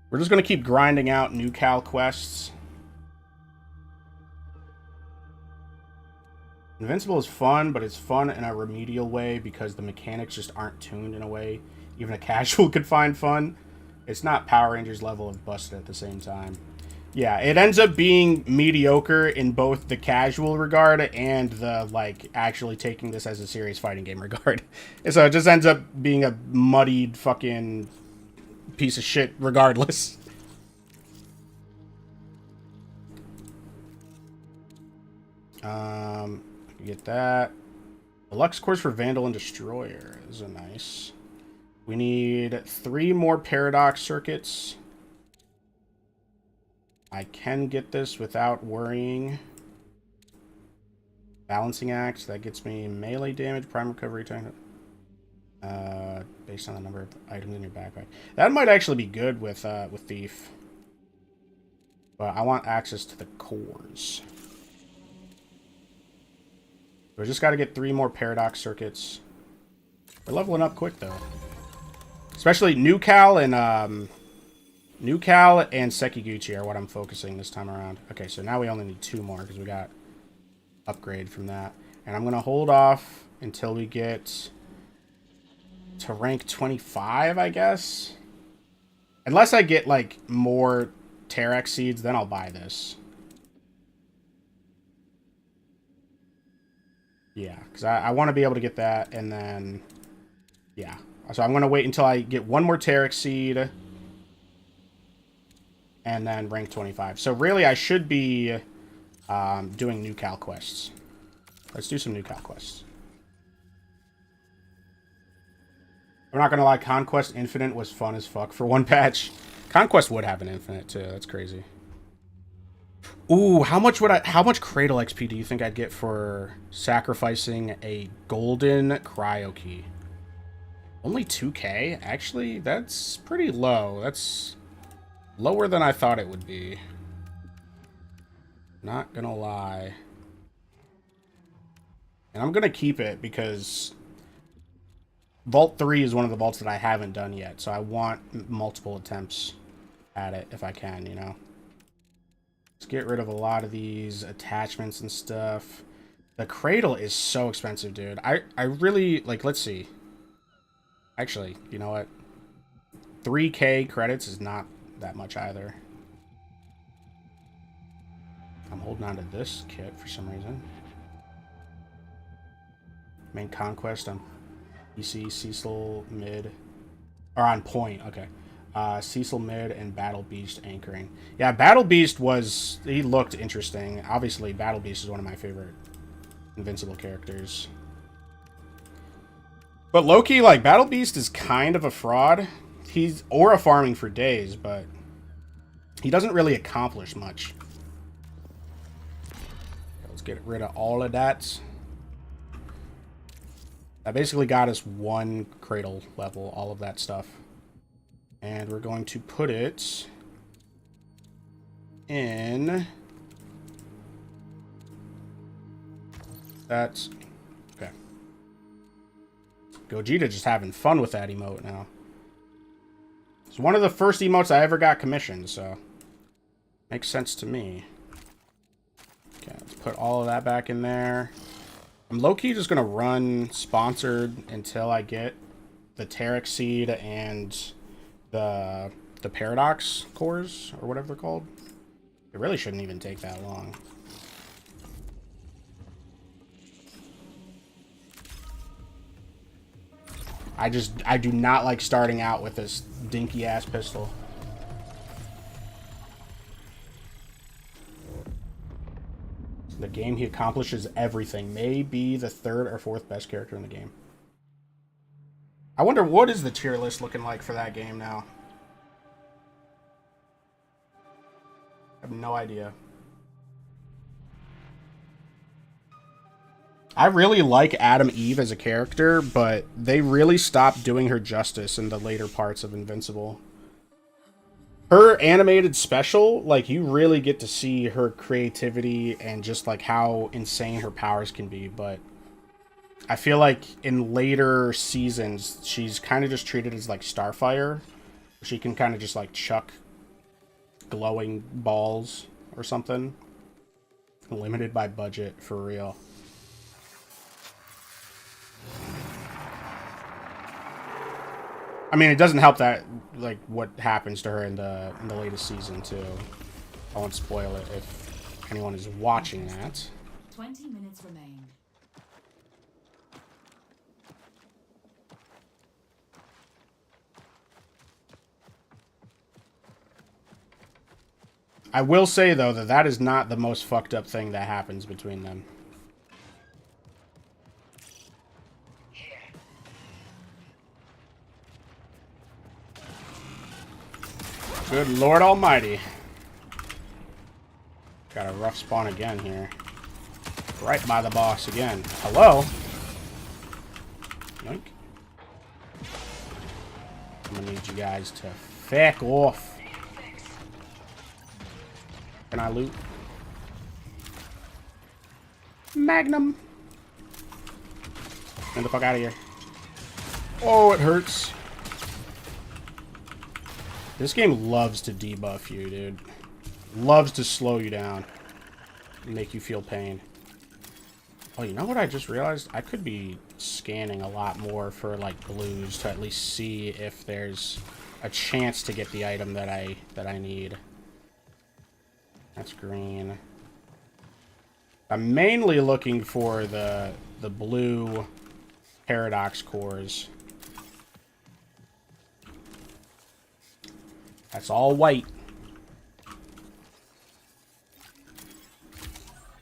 We're just going to keep grinding out New Cal quests. Invincible is fun, but it's fun in a remedial way because the mechanics just aren't tuned in a way even a casual could find fun. It's not Power Rangers level of busted at the same time. Yeah, it ends up being mediocre in both the casual regard and the, like, actually taking this as a serious fighting game regard. And so it just ends up being a muddied fucking piece of shit regardless. Get that. Deluxe course for Vandal and Destroyer. Those are nice. We need 3 more Paradox circuits. I can get this without worrying. Balancing Axe, that gets me melee damage, prime recovery time. Based on the number of items in your backpack. That might actually be good with Thief. But I want access to the cores. We just got to get 3 more Paradox circuits. We're leveling up quick, though. Especially New Cal and Sekiguchi are what I'm focusing this time around. Okay, so now we only need 2 more because we got upgrade from that. And I'm going to hold off until we get to rank 25, I guess. Unless I get, like, more Terek Seeds, then I'll buy this. Yeah, because I want to be able to get that, and then, yeah. So I'm going to wait until I get 1 more Terek Seed, and then rank 25. So really, I should be doing New Cal quests. Let's do some New Cal quests. I'm not going to lie, Conquest Infinite was fun as fuck for 1 patch. Conquest would have an Infinite, too. That's crazy. Ooh, how much Cradle XP do you think I'd get for sacrificing a golden cryo key? Only 2k? Actually, that's pretty low. That's lower than I thought it would be. Not gonna lie. And I'm gonna keep it because Vault 3 is one of the vaults that I haven't done yet, so I want multiple attempts at it if I can, you know? Let's get rid of a lot of these attachments and stuff. The Cradle is so expensive, dude. I really, like, let's see. Actually, you know what? 3k credits is not that much either. I'm holding on to this kit for some reason. Main Conquest on PC, Cecil, Mid. Or on Point, okay. Cecil Mid and Battle Beast anchoring. Yeah, Battle Beast he looked interesting. Obviously, Battle Beast is one of my favorite Invincible characters. But low-key, like, Battle Beast is kind of a fraud. He's aura farming for days, but he doesn't really accomplish much. Let's get rid of all of that. That basically got us 1 Cradle level, all of that stuff. And we're going to put it in... That's... Okay. Gogeta just having fun with that emote now. It's one of the first emotes I ever got commissioned, so... Makes sense to me. Okay, let's put all of that back in there. I'm low-key just going to run Sponsored until I get the Terek Seed and the Paradox cores, or whatever they're called. It really shouldn't even take that long. I do not like starting out with this dinky-ass pistol. The game, he accomplishes everything. May be the 3rd or 4th best character in the game. I wonder what is the tier list looking like for that game now. I have no idea. I really like Adam Eve as a character, but they really stopped doing her justice in the later parts of Invincible. Her animated special, like, you really get to see her creativity and just, like, how insane her powers can be, but I feel like in later seasons, she's kind of just treated as, like, Starfire. She can kind of just, like, chuck glowing balls or something. Limited by budget, for real. I mean, it doesn't help that, like, what happens to her in the latest season, too. I won't spoil it if anyone is watching that. 20 minutes remain. I will say, though, that that is not the most fucked up thing that happens between them. Good Lord Almighty. Got a rough spawn again here. Right by the boss again. Hello? Yoink. I'm gonna need you guys to feck off. Can I loot? Magnum. Get the fuck out of here. Oh, it hurts. This game loves to debuff you, dude. Loves to slow you down. Make you feel pain. Oh, you know what I just realized? I could be scanning a lot more for, like, blues to at least see if there's a chance to get the item that I need. That's green. I'm mainly looking for the blue paradox cores. That's all white.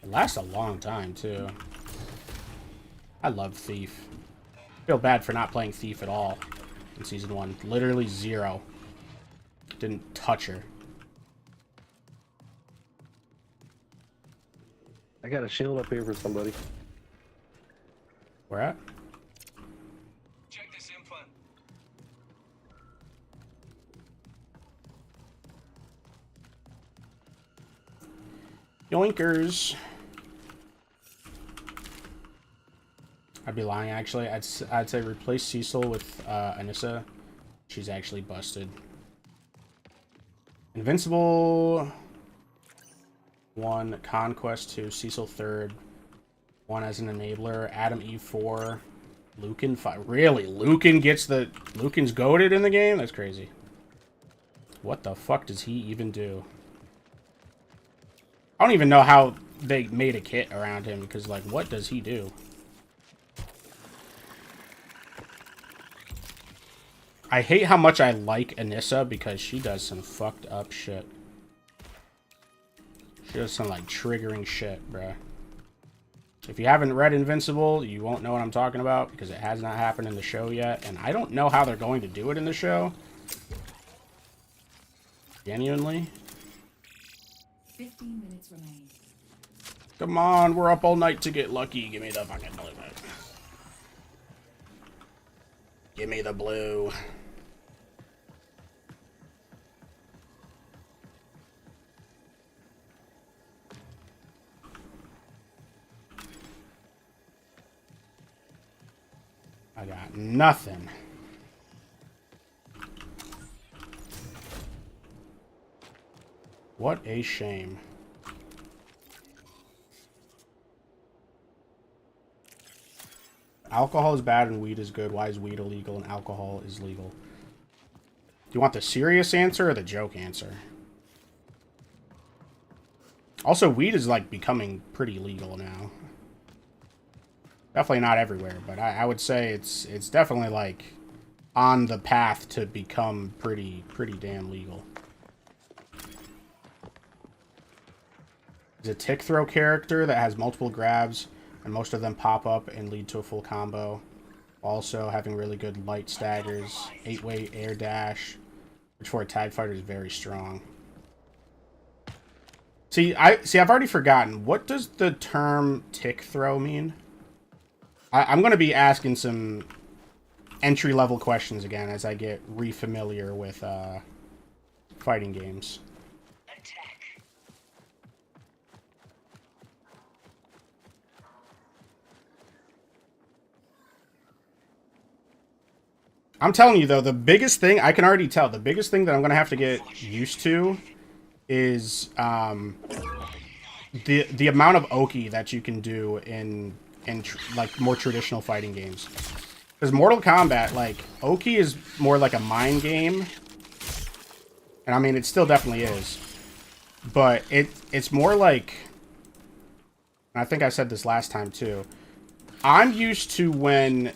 It lasts a long time, too. I love Thief. I feel bad for not playing Thief at all in Season 1. Literally 0. Didn't touch her. I got a shield up here for somebody. Where at? Check this implant. Yoinkers. I'd be lying, actually. I'd say replace Cecil with Anissa. She's actually busted. Invincible 1, Conquest 2, Cecil 3rd, 1 as an enabler, Adam E4, Lucan 5. Really? Lucan's goated in the game? That's crazy. What the fuck does he even do? I don't even know how they made a kit around him, because, like, what does he do? I hate how much I like Anissa, because she does some fucked up shit. She does some, like, triggering shit, bruh. If you haven't read Invincible, you won't know what I'm talking about, because it has not happened in the show yet, and I don't know how they're going to do it in the show. Genuinely. 15 minutes remain. Come on, we're up all night to get lucky. Give me the fucking blue. Give me the blue. I got nothing. What a shame. Alcohol is bad and weed is good. Why is weed illegal and alcohol is legal? Do you want the serious answer or the joke answer? Also, weed is, like, becoming pretty legal now. Definitely not everywhere, but I would say it's definitely, like, on the path to become pretty damn legal. He's a tick throw character that has multiple grabs, and most of them pop up and lead to a full combo. Also having really good light staggers, 8-way air dash, which for a tag fighter is very strong. See, I've already forgotten. What does the term tick throw mean? I'm going to be asking some entry-level questions again as I get re-familiar with fighting games. Attack. I'm telling you, though, the biggest thing, I can already tell, the biggest thing that I'm going to have to get used to is the amount of Oki that you can do in like, more traditional fighting games. Because Mortal Kombat, like, Oki is more like a mind game. And, I mean, it still definitely is. But it's more like... I think I said this last time, too. I'm used to when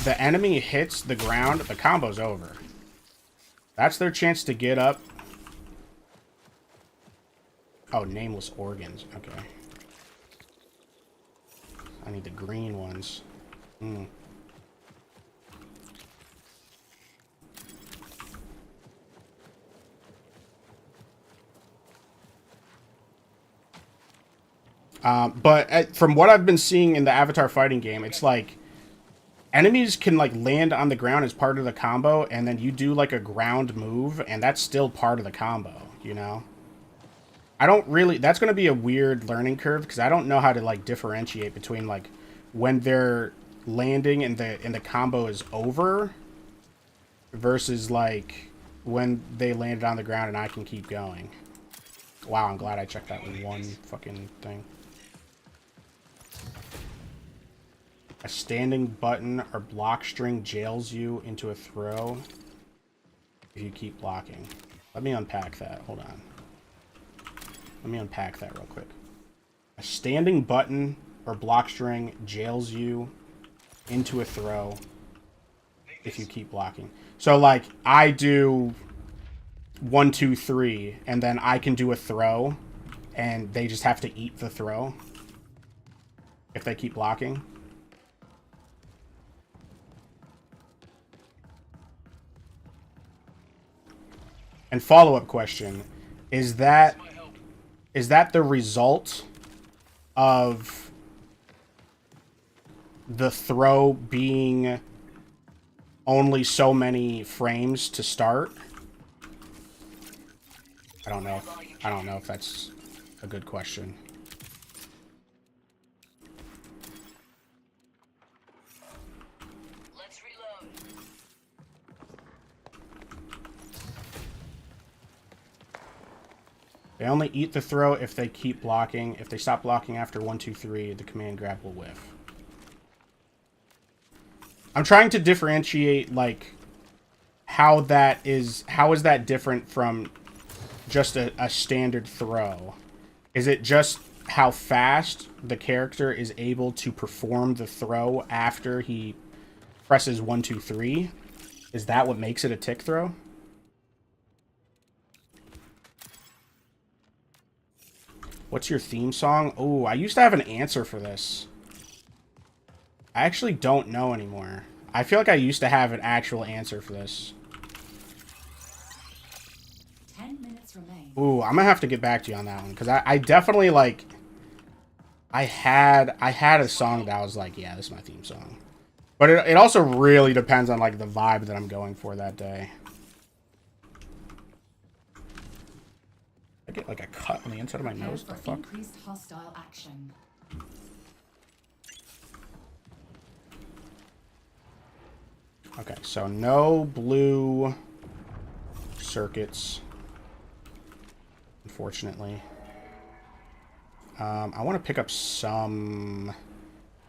the enemy hits the ground, the combo's over. That's their chance to get up. Oh, nameless organs. Okay. I need the green ones. Hmm. But from what I've been seeing in the Avatar fighting game, it's like enemies can like land on the ground as part of the combo, and then you do like a ground move, and that's still part of the combo, you know? I don't really... That's going to be a weird learning curve, because I don't know how to like differentiate between like when they're landing and the combo is over versus like when they landed on the ground and I can keep going. Wow, I'm glad I checked that one fucking thing. A standing button or block string jails you into a throw if you keep blocking. Let me unpack that. Hold on. Let me unpack that real quick. A standing button or block string jails you into a throw if you keep blocking. So, like, I do 1, 2, 3, and then I can do a throw, and they just have to eat the throw if they keep blocking. And follow-up question, is that the result of the throw being only so many frames to start? I don't know if that's a good question. Let's reload. They only eat the throw if they keep blocking. If they stop blocking after 1, 2, 3, the command grab will whiff. I'm trying to differentiate, like, how is that different from just a standard throw? Is it just how fast the character is able to perform the throw after he presses 1, 2, 3? Is that what makes it a tick throw? What's your theme song? Oh, I used to have an answer for this. I actually don't know anymore. I feel like I used to have an actual answer for this. 10 minutes remain. Ooh, I'm gonna have to get back to you on that one, because I definitely, like, I had a song that I was like, yeah, this is my theme song. But it also really depends on, like, the vibe that I'm going for that day. I get, like, a cut on the inside of my Prepare nose? for The fuck? increased hostile action. Okay, so no blue circuits, unfortunately. I want to pick up some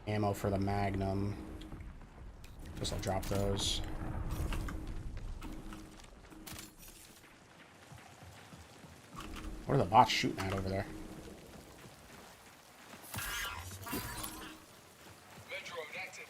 ammo for the Magnum. Guess I'll drop those. What are the bots shooting at over there? Metro active.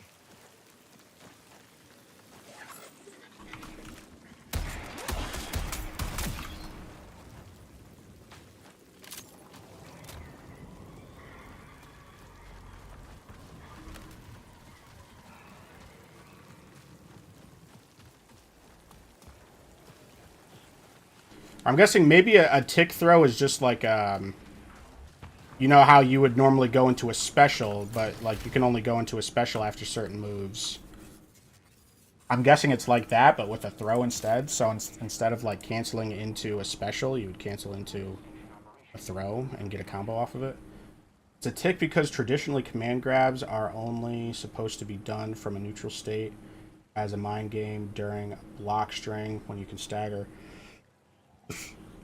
I'm guessing maybe a tick throw is just like You know how you would normally go into a special, but like you can only go into a special after certain moves. I'm guessing it's like that, but with a throw instead. So instead of like canceling into a special, you would cancel into a throw and get a combo off of it. It's a tick because traditionally command grabs are only supposed to be done from a neutral state as a mind game during a block string when you can stagger.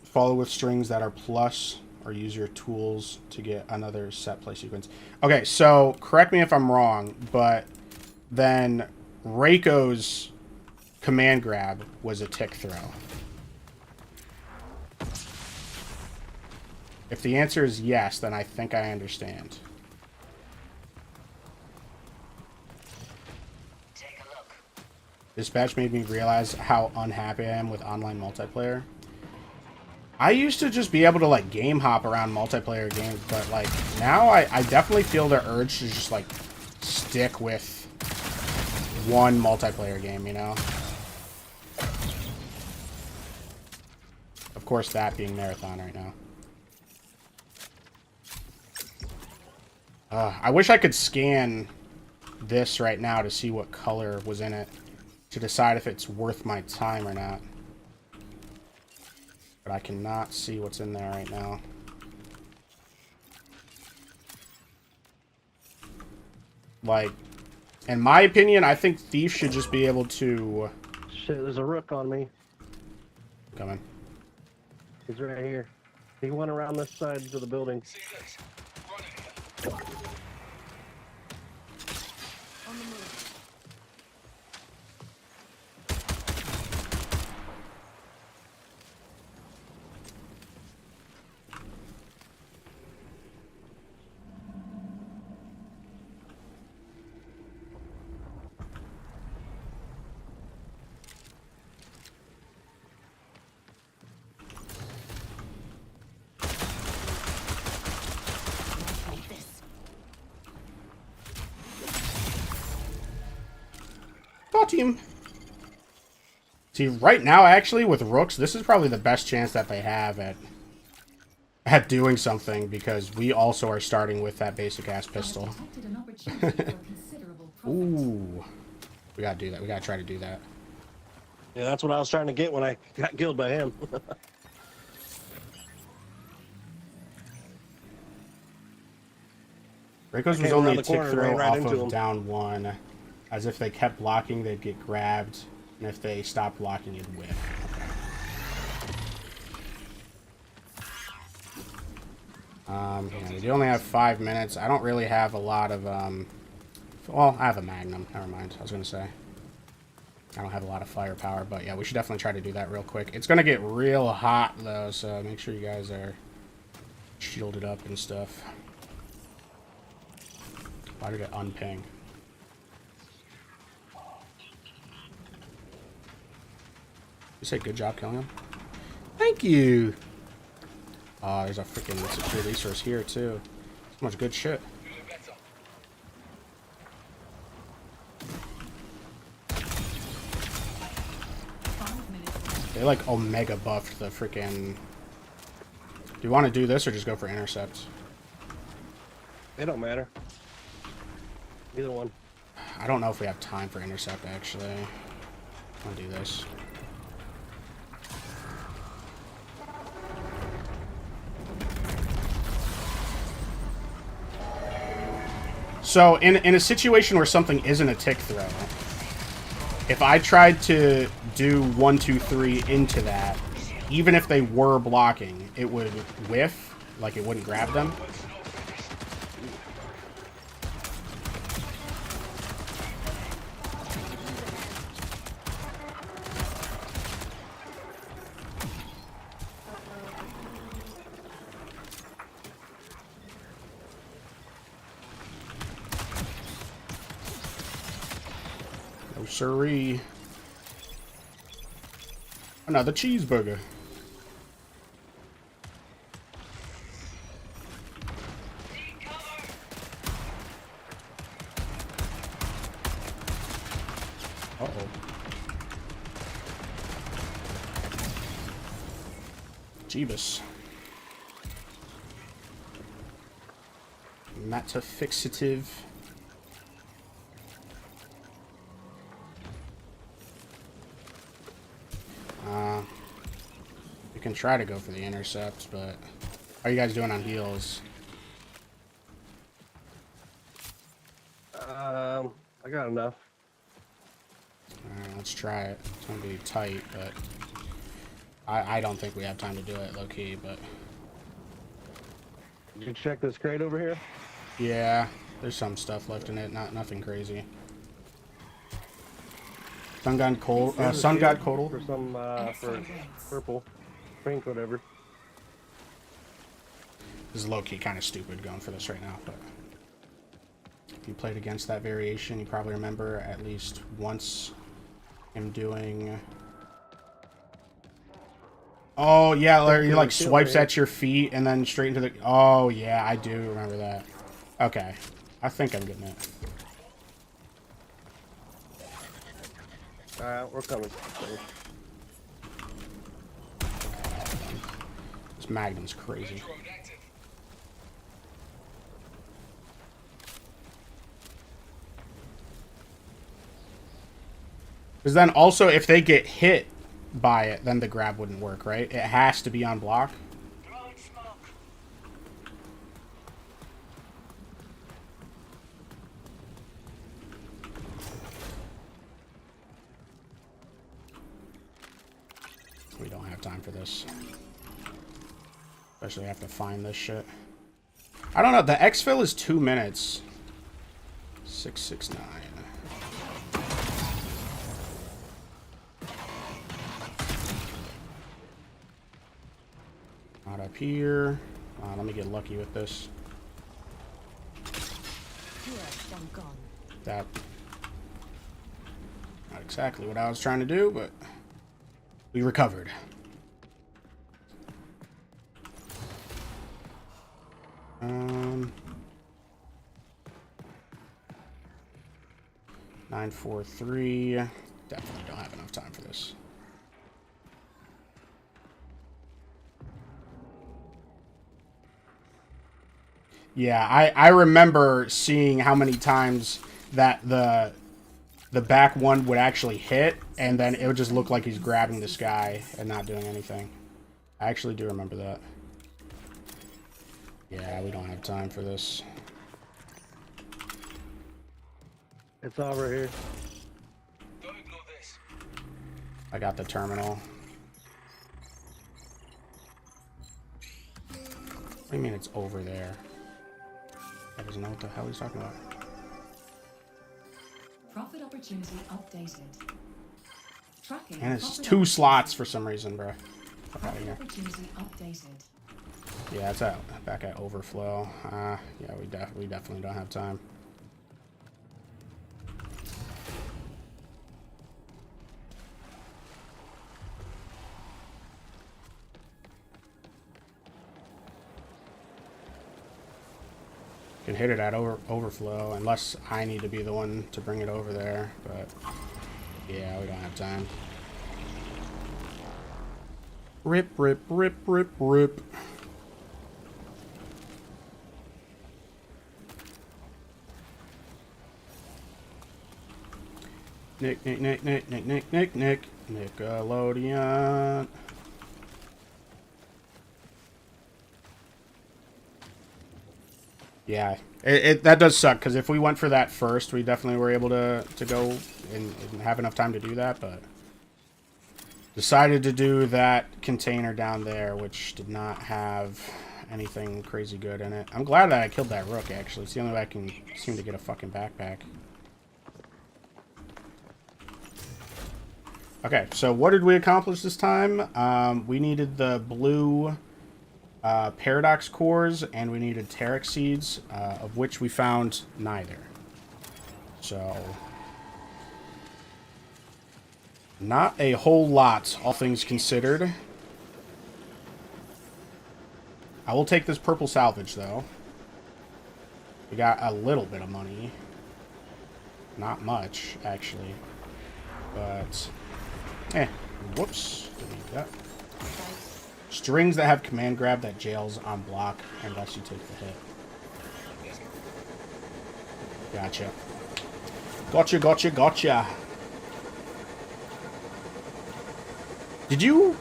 Follow with strings that are plus or use your tools to get another set play sequence. Okay, so correct me if I'm wrong, but then Reiko's command grab was a tick throw. If the answer is yes, then I think I understand. Take a look. This batch made me realize how unhappy I am with online multiplayer. I used to just be able to like game hop around multiplayer games, but like now I definitely feel the urge to just like stick with one multiplayer game, you know? Of course, that being Marathon right now. I wish I could scan this right now to see what color was in it to decide if it's worth my time or not. But I cannot see what's in there right now. Like, in my opinion, I think Thief should just be able to... Shit, there's a rook on me. Come in. He's right here. He went around this side of the building. See this? Running here. On the move. Like this. Got him. See, right now, actually, with Rooks, this is probably the best chance that they have at doing something, because we also are starting with that basic-ass pistol. Detected an opportunity for considerable profit. Ooh. We gotta do that. We gotta try to do that. Yeah, that's what I was trying to get when I got killed by him. Reiko's was came only around a the tick corner and throw ran right off into of him. down one. As if they kept blocking, they'd get grabbed. And if they stopped blocking, it'd whiff. Yeah, we do only have 5 minutes. I don't really have a lot of, well, I have a Magnum. Never mind. I was going to say. I don't have a lot of firepower, but yeah, we should definitely try to do that real quick. It's going to get real hot, though, so make sure you guys are shielded up and stuff. Why did it unping? You say good job killing him? Thank you! Oh, there's a freaking secure resource here, too. So much good shit. Doing better. They, like, omega buffed the freaking... Do you want to do this or just go for intercepts? It don't matter. Either one. I don't know if we have time for intercept, actually. I'll do this. So, in a situation where something isn't a tick throw, if I tried to do 1, 2, 3 into that, even if they were blocking, it would whiff, like it wouldn't grab them. No siree. Another cheeseburger. Uh-oh. Jeebus. metafixative. You can try to go for the intercepts, but how are you guys doing on heals? I got enough. Alright, let's try it. It's gonna be tight, but I don't think we have time to do it low key, but You check this crate over here. yeah, there's some stuff left in it, nothing crazy. Sun God Cold, Here's a Sun God shield Codal. for some for purple, pink, whatever. This is low key kind of stupid going for this right now, but if you played against that variation, you probably remember at least once him doing. Oh yeah, like, he like swipes at your feet and then straight into the. Oh yeah, I do remember that. Okay, I think I'm getting it. We're coming. This Magnum's crazy. Because then also, if they get hit by it, then the grab wouldn't work, right? It has to be on block. Throwing smoke. We don't have time for this. Especially have to find this shit. I don't know. The exfil is 2 minutes. 669. Not up here. Let me get lucky with this. That. Not exactly what I was trying to do, but we recovered. Um, 943. Definitely don't have enough time for this. Yeah, I remember seeing how many times that the back one would actually hit, and then it would just look like he's grabbing this guy and not doing anything. I actually do remember that. Yeah, we don't have time for this. It's over here. Don't ignore this. I got the terminal. What do you mean it's over there? I doesn't know what the hell he's talking about. Profit opportunity updated. Tracking. And it's profit 2 slots for some reason, bro. Fuck out of Profit here. opportunity updated. Yeah, it's back at overflow. Yeah, we definitely don't have time. Can hit it at overflow unless I need to be the one to bring it over there, but yeah, we don't have time. Rip, rip, rip, rip, rip. Nick, Nickelodeon. Yeah, that does suck, because if we went for that first, we definitely were able to go and have enough time to do that, but decided to do that container down there, which did not have anything crazy good in it. I'm glad that I killed that rook, actually. It's the only way I can seem to get a fucking backpack. Okay, so what did we accomplish this time? We needed the blue paradox cores, and we needed Terex seeds, of which we found neither. So, not a whole lot, all things considered. I will take this purple salvage, though. We got a little bit of money. Not much, actually. But, whoops. Didn't need that. Strings that have command grab that jails on block unless you take the hit. Gotcha. Gotcha. Did you...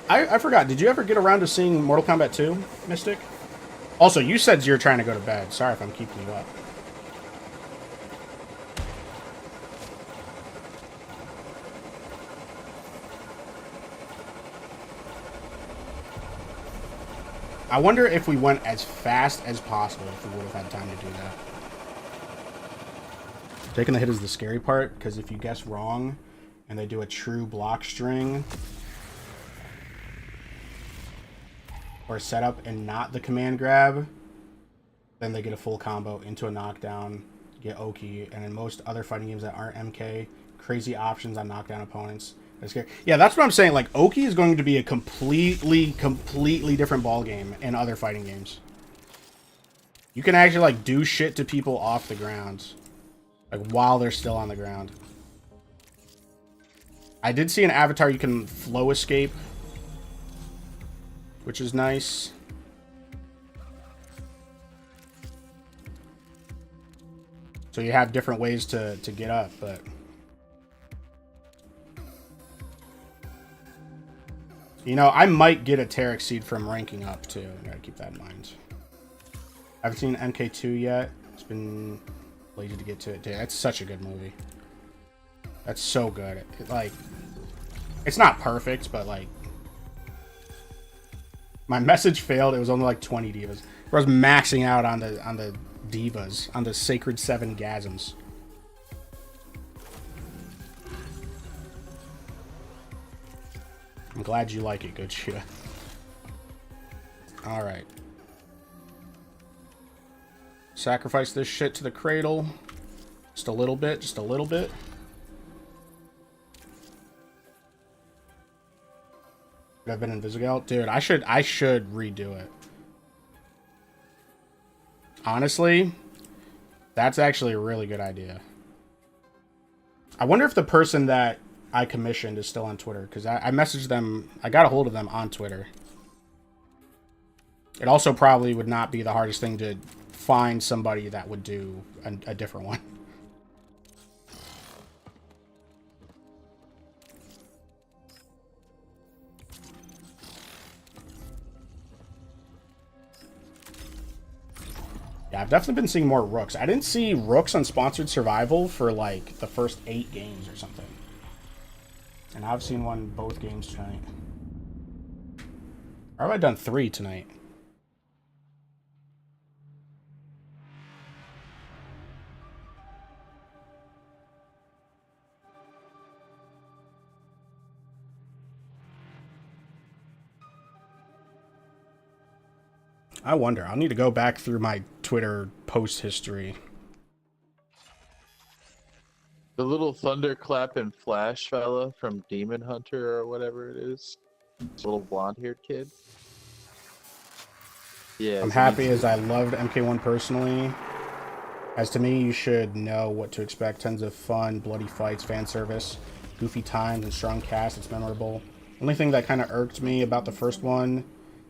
I forgot. Did you ever get around to seeing Mortal Kombat 2, Mystic? Also, you said you're trying to go to bed. Sorry if I'm keeping you up. I wonder if we went as fast as possible if we would have had time to do that. Taking the hit is the scary part, because if you guess wrong and they do a true block string or setup and not the command grab, then they get a full combo into a knockdown, get Oki, and in most other fighting games that aren't MK, crazy options on knockdown opponents. Yeah, that's what I'm saying. Like, Oki is going to be a completely different ball game in other fighting games. You can actually, like, do shit to people off the ground. Like, while they're still on the ground. I did see an avatar you can flow escape, which is nice. So you have different ways to get up, but... You know, I might get a Tarek seed from ranking up, too. I gotta keep that in mind. I haven't seen MK2 yet. It's been lazy to get to it. Dude, that's such a good movie. That's so good. Like, it's not perfect, but, like... My message failed. It was only, like, 20 divas. I was maxing out on the divas. On the Sacred 7 Gasms. I'm glad you like it, good shit. Alright. Sacrifice this shit to the cradle. Just a little bit, just a little bit. I've been Invisigal. Dude, I should redo it. Honestly, that's actually a really good idea. I wonder if the person that I commissioned is still on Twitter, because I messaged them, I got a hold of them on Twitter. It also probably would not be the hardest thing to find somebody that would do a different one. Yeah, I've definitely been seeing more Rooks. I didn't see Rooks on Sponsored Survival for like the first 8 games or something. And I've seen one both games tonight. Or have I done 3 tonight? I wonder. I'll need to go back through my Twitter post history. The little thunderclap and flash fella from Demon Hunter or whatever it is. This little blonde-haired kid. Yeah. I'm happy as I loved MK1 personally. As to me, you should know what to expect. Tons of fun, bloody fights, fan service, goofy times, and strong cast. It's memorable. Only thing that kind of irked me about the first one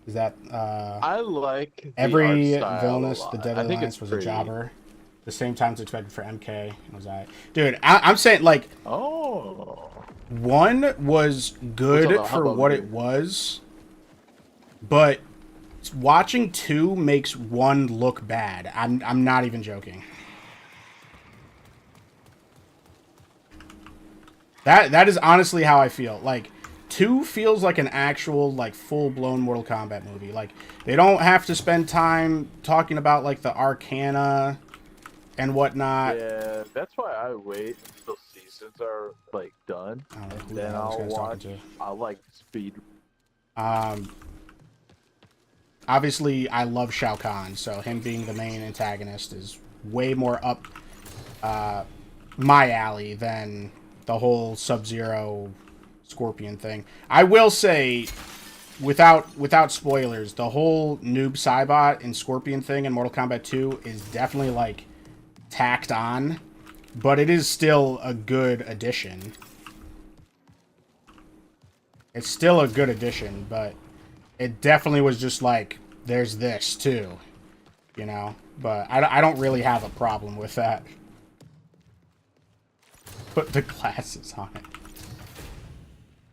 is that I like every the art style villainous, a the lot. Deadly I think Alliance it's was pretty. a jobber. The same times expected for MK was that. Dude, I'm saying, like, Oh. 1 was good How for about what you? it was, but watching 2 makes 1 look bad. I'm not even joking. That is honestly how I feel. Like, 2 feels like an actual, like, full-blown Mortal Kombat movie. Like, they don't have to spend time talking about, like, the arcana and whatnot. Yeah, that's why I wait until seasons are like done. I don't know who the Then hell this I'll guy's watch. talking I'll like speed. to. Obviously, I love Shao Kahn, so him being the main antagonist is way more up my alley than the whole Sub-Zero Scorpion thing. I will say, without spoilers, the whole Noob Saibot and Scorpion thing in Mortal Kombat 2 is definitely, like, tacked on, but it is still a good addition. It's still a good addition, but it definitely was just like, there's this too, you know? But I don't really have a problem with that. Put the glasses on it.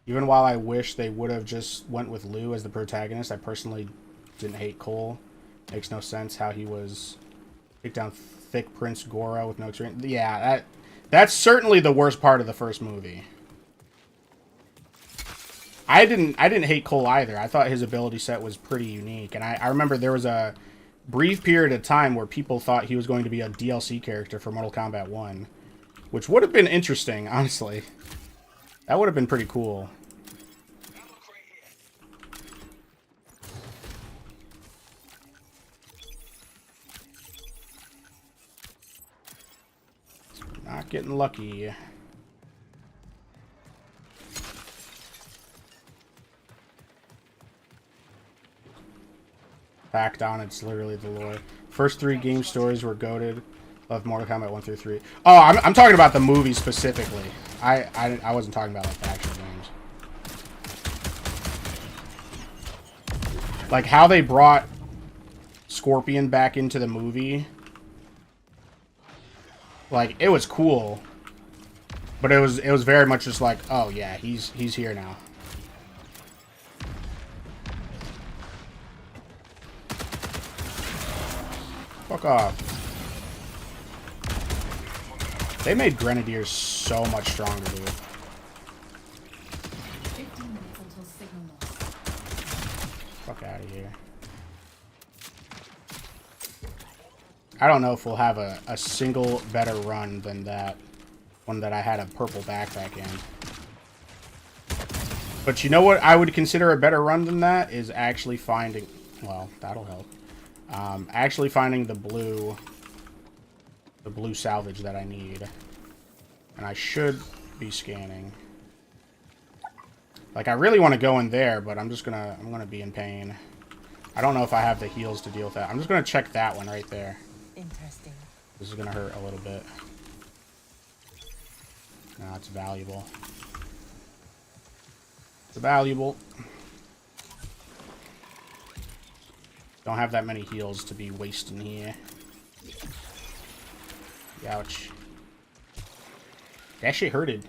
Even while I wish they would have just went with Lou as the protagonist, I personally didn't hate Cole. Makes no sense how he was kicked down thick Prince Goro with no experience. Yeah, that's certainly the worst part of the first movie. I didn't hate Cole either. I thought his ability set was pretty unique, and I remember there was a brief period of time where people thought he was going to be a DLC character for Mortal Kombat 1, which would have been interesting, honestly. That would have been pretty cool. Not getting lucky. Back down, it's literally the lore. First 3 game stories were goated. Love Mortal Kombat 1 through 3. Oh, I'm talking about the movie specifically. I wasn't talking about like the actual games. Like how they brought Scorpion back into the movie. Like it was cool, but it was very much just like, oh yeah, he's here now. Fuck off. They made Grenadiers so much stronger, dude. 15 minutes until signal loss. Fuck out of here. I don't know if we'll have a single better run than that one that I had a purple backpack in. But you know what I would consider a better run than that is actually finding... Well, that'll help. Actually finding the blue salvage that I need. And I should be scanning. Like, I really want to go in there, but I'm gonna be in pain. I don't know if I have the heals to deal with that. I'm just gonna check that one right there. Interesting. This is gonna hurt a little bit. No, it's valuable. It's valuable. Don't have that many heals to be wasting here. Ouch. That shit hurted.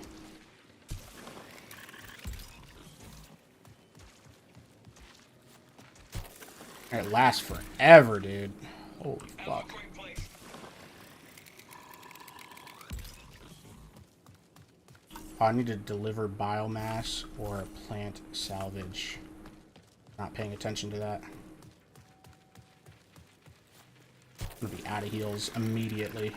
It lasts forever, dude. Holy fuck. Oh, I need to deliver biomass or plant salvage. Not paying attention to that. I'm gonna be out of heals immediately.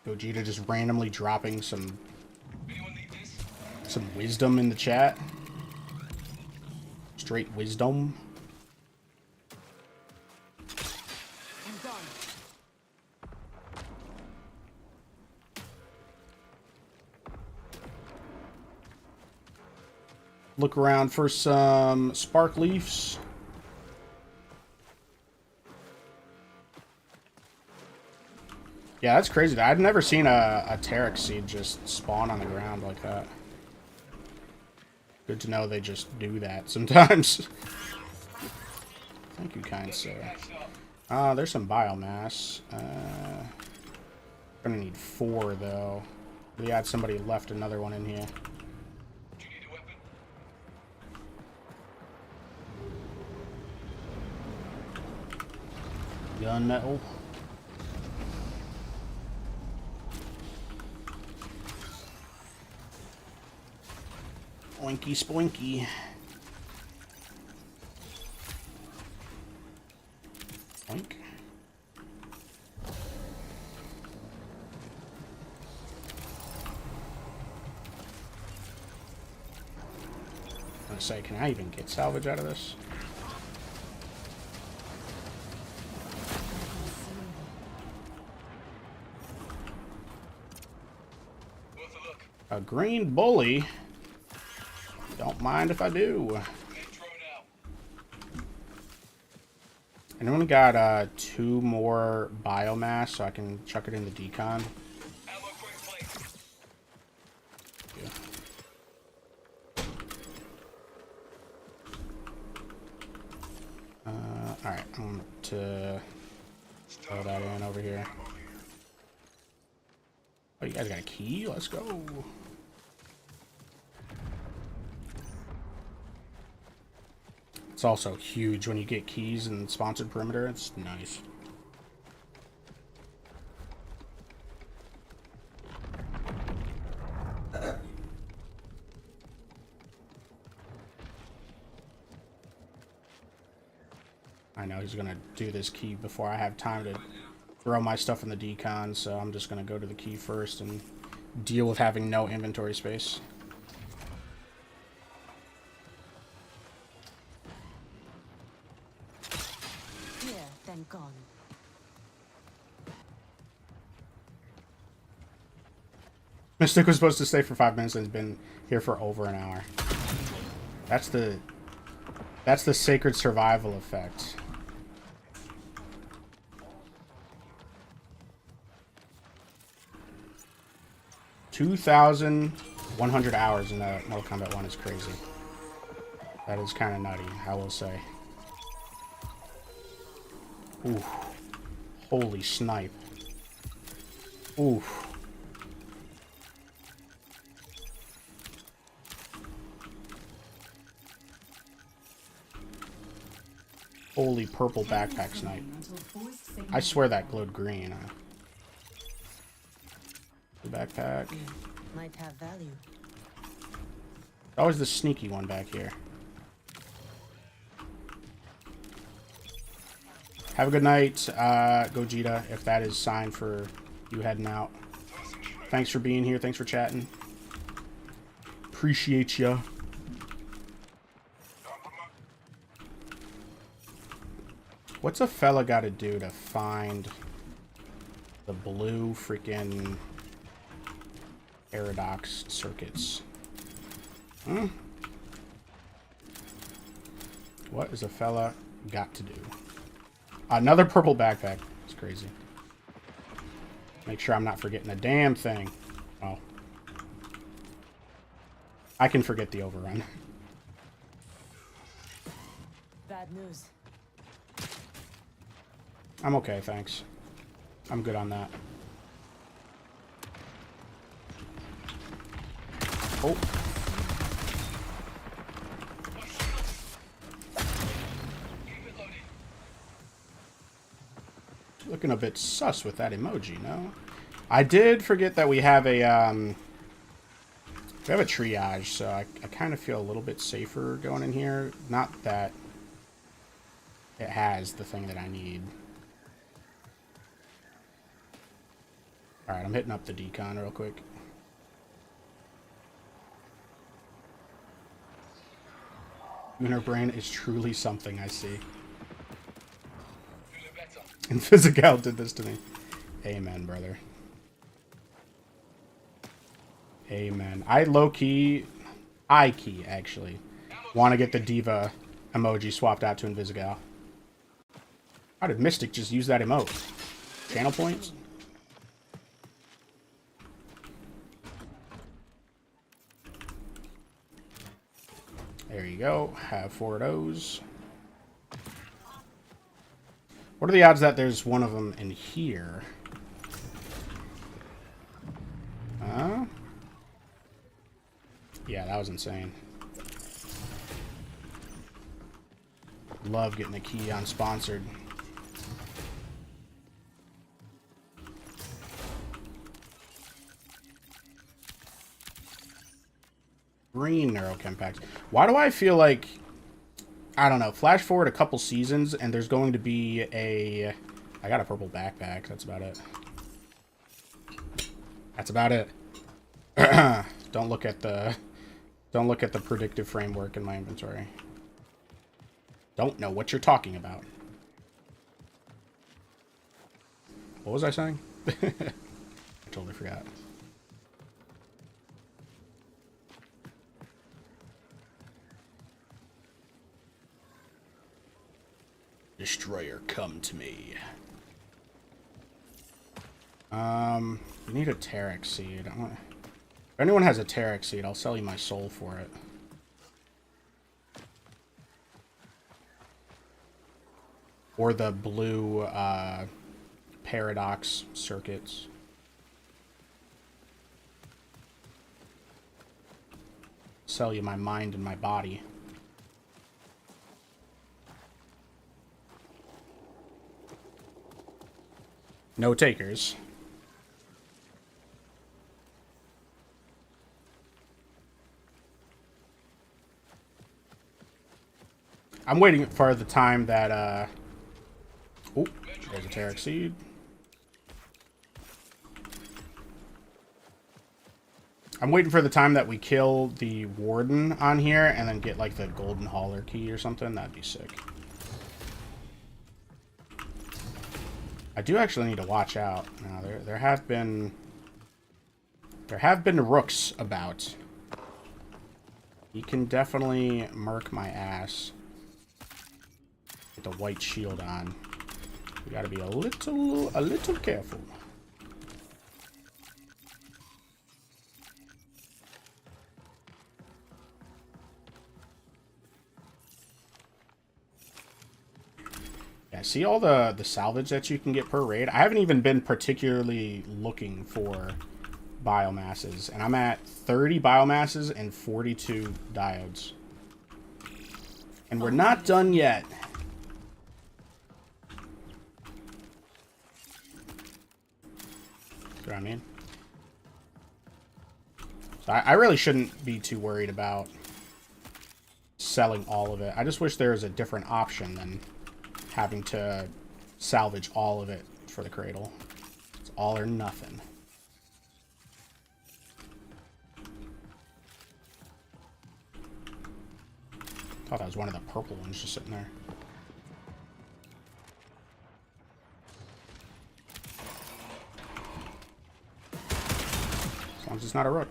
Gogeta just randomly dropping some wisdom in the chat. Straight wisdom. Look around for some spark leaves. Yeah, that's crazy. I've never seen a Terex seed just spawn on the ground like that. Good to know they just do that sometimes. Thank you, kind sir. There's some biomass. Gonna need 4 though. We had somebody left another one in here. Gunmetal. Oinky spoinky. Oink. I was gonna say, can I even get salvage out of this? A green bully? Don't mind if I do. Anyone got 2 more biomass so I can chuck it in the decon? Yeah. Alright, I'm going to throw that in over here. Oh, you guys got a key? Let's go. It's also huge when you get keys in sponsored perimeter. It's nice. I know he's gonna do this key before I have time to throw my stuff in the decon, so I'm just gonna go to the key first and deal with having no inventory space. Here, then gone. Mystic was supposed to stay for 5 minutes and has been here for over an hour. That's the sacred survival effect. $2,100 hours in Mortal Kombat 1 is crazy. That is kind of nutty, I will say. Ooh. Holy snipe. Ooh. Holy purple backpack snipe. I swear that glowed green. The backpack. Might have value. Always the sneaky one back here. Have a good night, Gogeta, if that is sign for you heading out. Thanks for being here. Thanks for chatting. Appreciate ya. What's a fella got to do to find the blue freaking paradox circuits? Hmm? What is a fella got to do? Another purple backpack. It's crazy. Make sure I'm not forgetting a damn thing. Oh. I can forget the overrun. Bad news. I'm okay, thanks. I'm good on that. Oh. Looking a bit sus with that emoji, no? I did forget that we have a triage, so I kind of feel a little bit safer going in here. Not that it has the thing that I need. Alright, I'm hitting up the decon real quick. Lunar Brain is truly something I see. And Physical did this to me. Amen, brother. Amen. I low-key, high-key, actually, want to get the Diva emoji swapped out to Invisigal. How did Mystic just use that emote? Channel points? There you go. Have 4 of those. What are the odds that there's one of them in here? Yeah, that was insane. Love getting a key unsponsored. Green neurochem packs. Why do I feel like, I don't know, flash forward a couple seasons and there's going to be a, I got a purple backpack, that's about it. That's about it. Don't look at the predictive framework in my inventory. Don't know what you're talking about. What was I saying? I totally forgot. Destroyer, come to me. You need a Tarek seed. If anyone has a Tarek seed, I'll sell you my soul for it. Or the blue paradox circuits. Sell you my mind and my body. No takers. I'm waiting for the time that, oh, there's a Terrax seed. I'm waiting for the time that we kill the warden on here and then get, like, the golden hauler key or something. That'd be sick. I do actually need to watch out. Now, there have been rooks about. He can definitely murk my ass. With the white shield on. We gotta be a little careful. Yeah, see all the salvage that you can get per raid? I haven't even been particularly looking for biomasses, and I'm at 30 biomasses and 42 diodes. And we're not done yet. See what I mean? So I really shouldn't be too worried about selling all of it. I just wish there was a different option than having to salvage all of it for the cradle. It's all or nothing. Thought that was one of the purple ones just sitting there. As long as it's not a rook.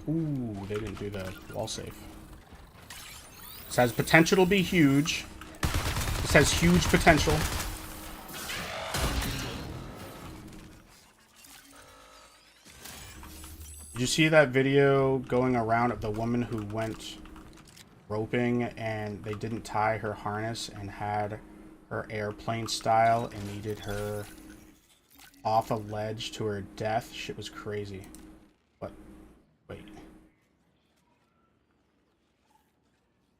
Ooh, they didn't do the wall safe. This has potential to be huge. This has huge potential. Did you see that video going around of the woman who went roping and they didn't tie her harness and had her airplane style and needed her off a ledge to her death? Shit was crazy. What? Wait.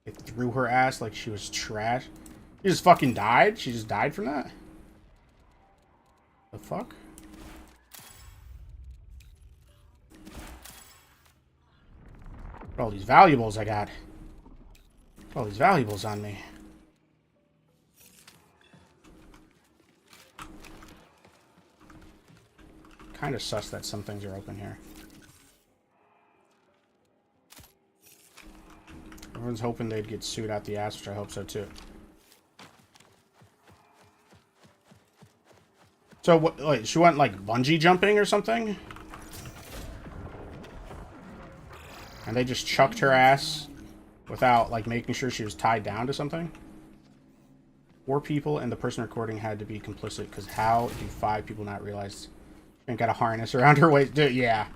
It threw her ass like she was trash. She just fucking died? She just died from that? The fuck? Look at all these valuables I got. Look at all these valuables on me. Kind of sus that some things are open here. Everyone's hoping they'd get sued out the ass, which I hope so too. So what? Wait, she went like bungee jumping or something, and they just chucked her ass without like making sure she was tied down to something. 4 people and the person recording had to be complicit because how do 5 people not realize and got a harness around her waist? Dude, yeah.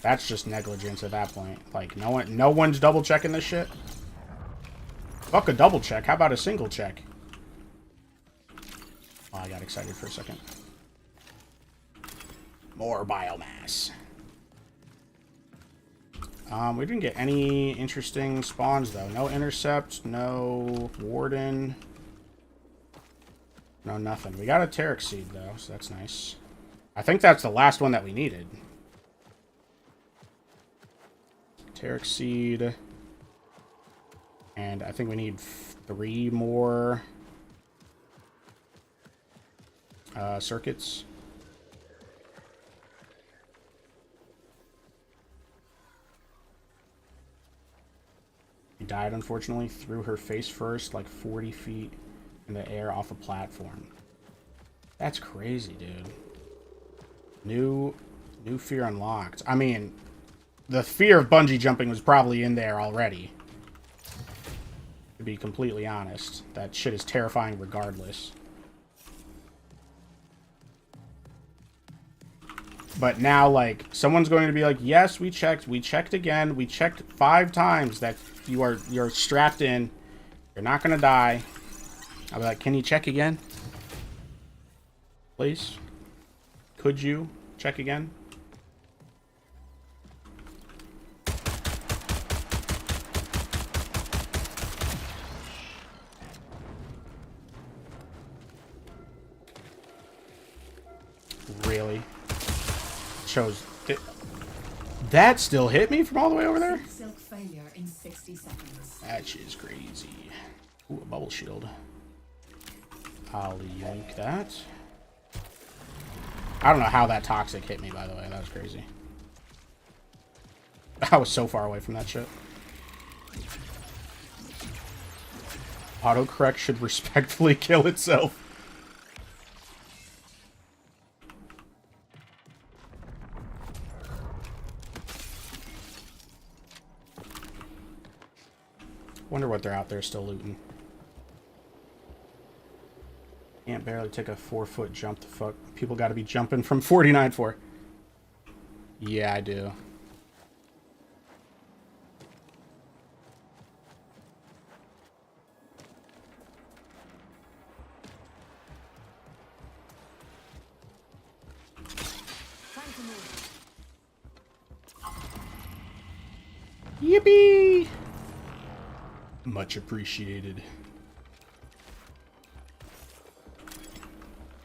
That's just negligence at that point. Like, no one's double checking this shit. Fuck a double check. How about a single check? Oh, I got excited for a second. More biomass. We didn't get any interesting spawns, though. No intercept, no warden. No nothing. We got a Terrax seed, though, so that's nice. I think that's the last one that we needed. Terrax seed. And I think we need 3 more circuits. She died, unfortunately. Threw her face first, like 40 feet in the air off a platform. That's crazy, dude. New fear unlocked. I mean, the fear of bungee jumping was probably in there already. To be completely honest. That shit is terrifying regardless. But now, like, someone's going to be like, yes, we checked again, we checked 5 times that you're strapped in, You're not gonna die. I'll be like, can you check again? Please? Could you check again? Really? Shows... That still hit me from all the way over there? Silk failure in 60 seconds. That shit is crazy. Ooh, a bubble shield. I'll yank that. I don't know how that toxic hit me, by the way. That was crazy. I was so far away from that shit. Autocorrect should respectfully kill itself. Wonder what they're out there still looting. Can't barely take a 4-foot jump. The fuck? People gotta be jumping from 49 for. Yeah, I do. Yippee! Much appreciated.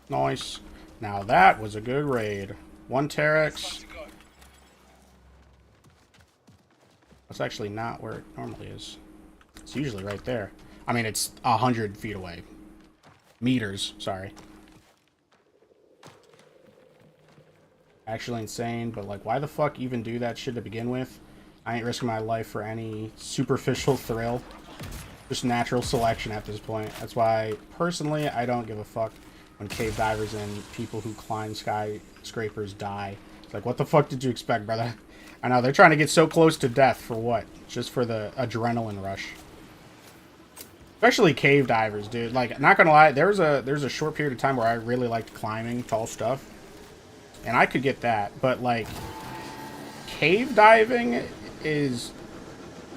Nice. Now that was a good raid. 1 Terex. That's actually not where it normally is. It's usually right there. I mean, it's 100 feet away. Meters, sorry. Actually insane, but like, why the fuck even do that shit to begin with? I ain't risking my life for any superficial thrill. Just natural selection at this point. That's why, personally, I don't give a fuck when cave divers and people who climb skyscrapers die. It's like, what the fuck did you expect, brother? I know, they're trying to get so close to death for what? Just for the adrenaline rush. Especially cave divers, dude. Like, not gonna lie, there's a short period of time where I really liked climbing tall stuff. And I could get that, but like, cave diving is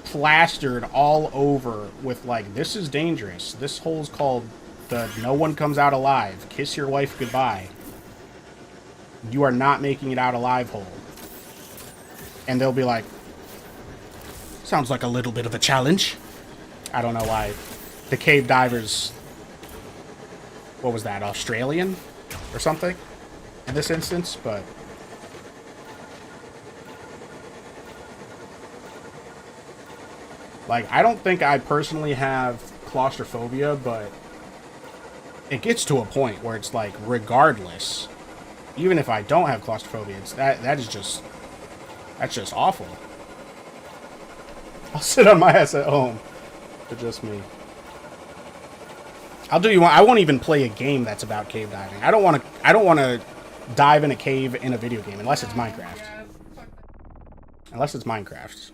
plastered all over with like, this is dangerous. This hole's called the no one comes out alive. Kiss your wife goodbye. You are not making it out alive hole. And they'll be like, sounds like a little bit of a challenge. I don't know why. The cave divers, what was that, Australian or something in this instance, but like, I don't think I personally have claustrophobia, but it gets to a point where it's like, regardless, even if I don't have claustrophobia, it's that's just awful. I'll sit on my ass at home. But just me. I'll do you one. I won't even play a game that's about cave diving. I don't want to dive in a cave in a video game unless it's Minecraft. Unless it's Minecraft,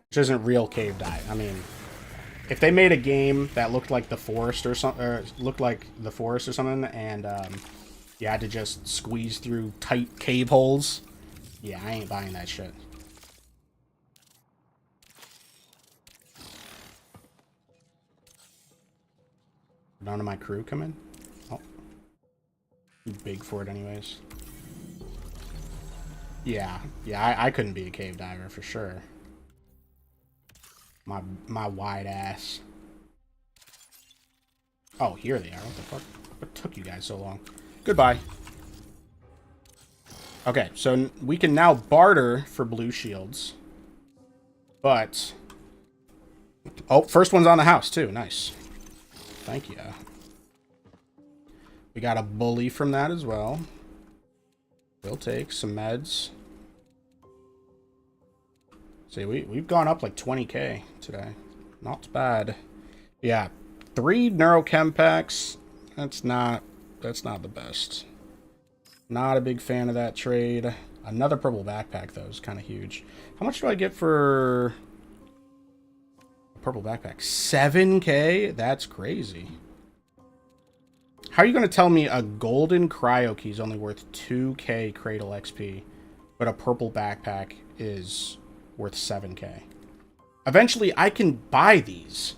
which isn't real cave dive. I mean, if they made a game that looked like the forest or something, and you had to just squeeze through tight cave holes, yeah, I ain't buying that shit. None of my crew come in? Oh. Too big for it anyways. Yeah, I couldn't be a cave diver for sure. My wide ass. Oh, here they are. What the fuck? What took you guys so long? Goodbye. Okay, so we can now barter for blue shields. But... oh, first one's on the house, too. Nice. Thank you. We got a bully from that as well. We'll take some meds. See, we've gone up like 20k today. Not bad. Yeah, 3 neurochem packs. That's not the best. Not a big fan of that trade. Another purple backpack though is kind of huge. How much do I get for a purple backpack? 7k? That's crazy. How are you going to tell me a golden cryo key is only worth 2k Cradle XP, but a purple backpack is worth 7k? Eventually, I can buy these.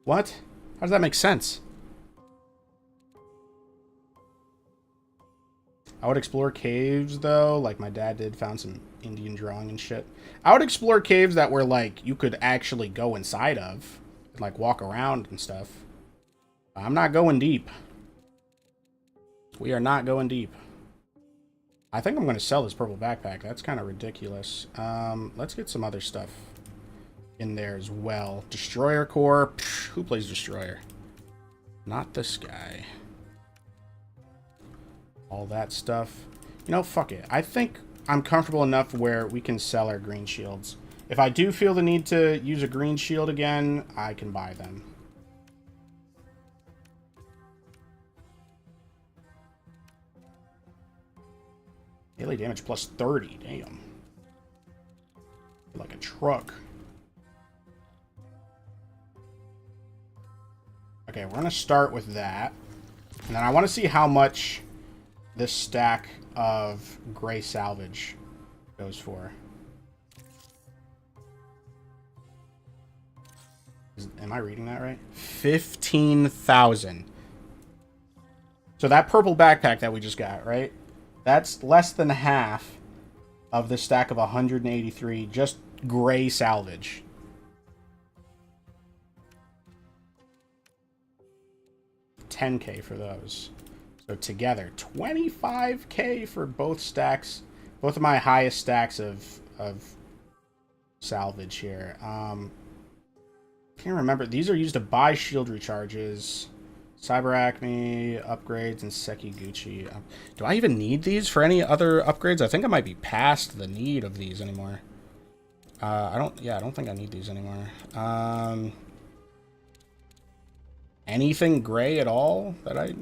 What? How does that make sense? I would explore caves, though, like my dad did, found some Indian drawing and shit. I would explore caves that were, like, you could actually go inside of, like, walk around and stuff. I'm not going deep. We are not going deep. I think I'm going to sell this purple backpack. That's kind of ridiculous. Let's get some other stuff in there as well. Destroyer core. Psh, who plays Destroyer? Not this guy. All that stuff. You know, fuck it. I think I'm comfortable enough where we can sell our green shields. If I do feel the need to use a green shield again, I can buy them. Daily damage plus 30. Damn. Like a truck. Okay, we're going to start with that. And then I want to see how much this stack of gray salvage goes for. Am I reading that right? 15,000. So that purple backpack that we just got, right? That's less than half of the stack of 183 just gray salvage. $10K for those. So together, $25K for both stacks. Both of my highest stacks of salvage here. Can't remember. These are used to buy shield recharges, Cyber Acme, upgrades, and Sekiguchi. Do I even need these for any other upgrades? I think I might be past the need of these anymore. I don't think I need these anymore. Anything gray at all that I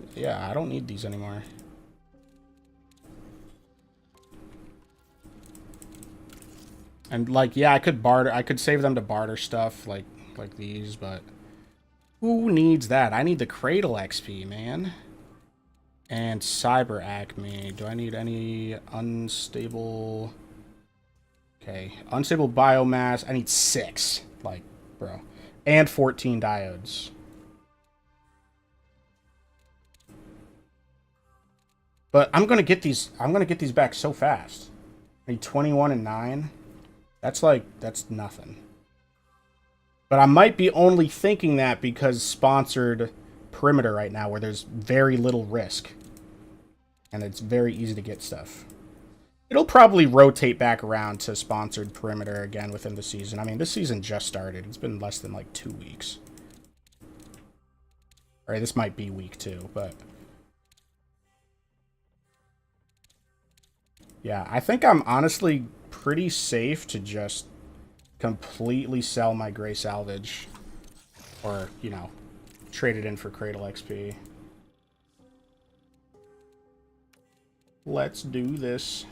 don't need these anymore. And like, yeah, I could save them to barter stuff like these, but who needs that? I need the Cradle XP, man. And Cyber Acme. Do I need any unstable? Okay, unstable biomass. I need 6, like, bro. And 14 diodes. But I'm gonna get these back so fast. I need 21 and 9. That's nothing. But I might be only thinking that because sponsored perimeter right now, where there's very little risk. And it's very easy to get stuff. It'll probably rotate back around to sponsored perimeter again within the season. I mean, this season just started. It's been less than like 2 weeks. Alright, this might be week 2, but yeah, I think I'm honestly pretty safe to just completely sell my gray salvage. Or, you know, trade it in for Cradle XP. Let's do this.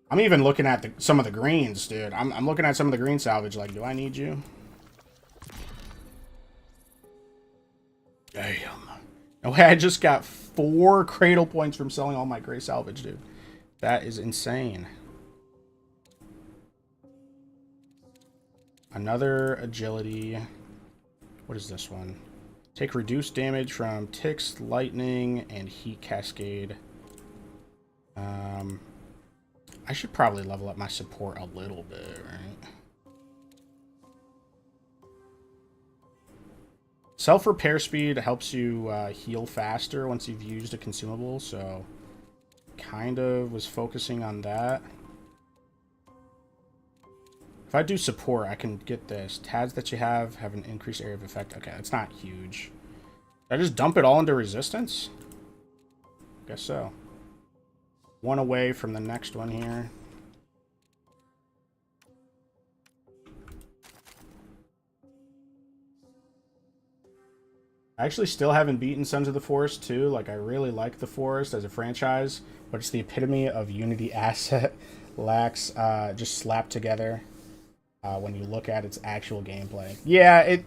I'm even looking at some of the greens, dude. I'm looking at some of the green salvage like, do I need you? Damn. No way, I just got 4 Cradle points from selling all my gray salvage, dude. That is insane. Another agility. What is this one? Take reduced damage from ticks, lightning, and heat cascade. I should probably level up my support a little bit, right? Self-repair speed helps you heal faster once you've used a consumable, so kind of was focusing on that. If I do support, I can get this. TADs that you have an increased area of effect. Okay, that's not huge. Did I just dump it all into resistance? Guess so. One away from the next one here. I actually still haven't beaten Sons of the Forest 2. Like, I really like the Forest as a franchise, but it's the epitome of Unity asset lacks just slapped together when you look at its actual gameplay. Yeah,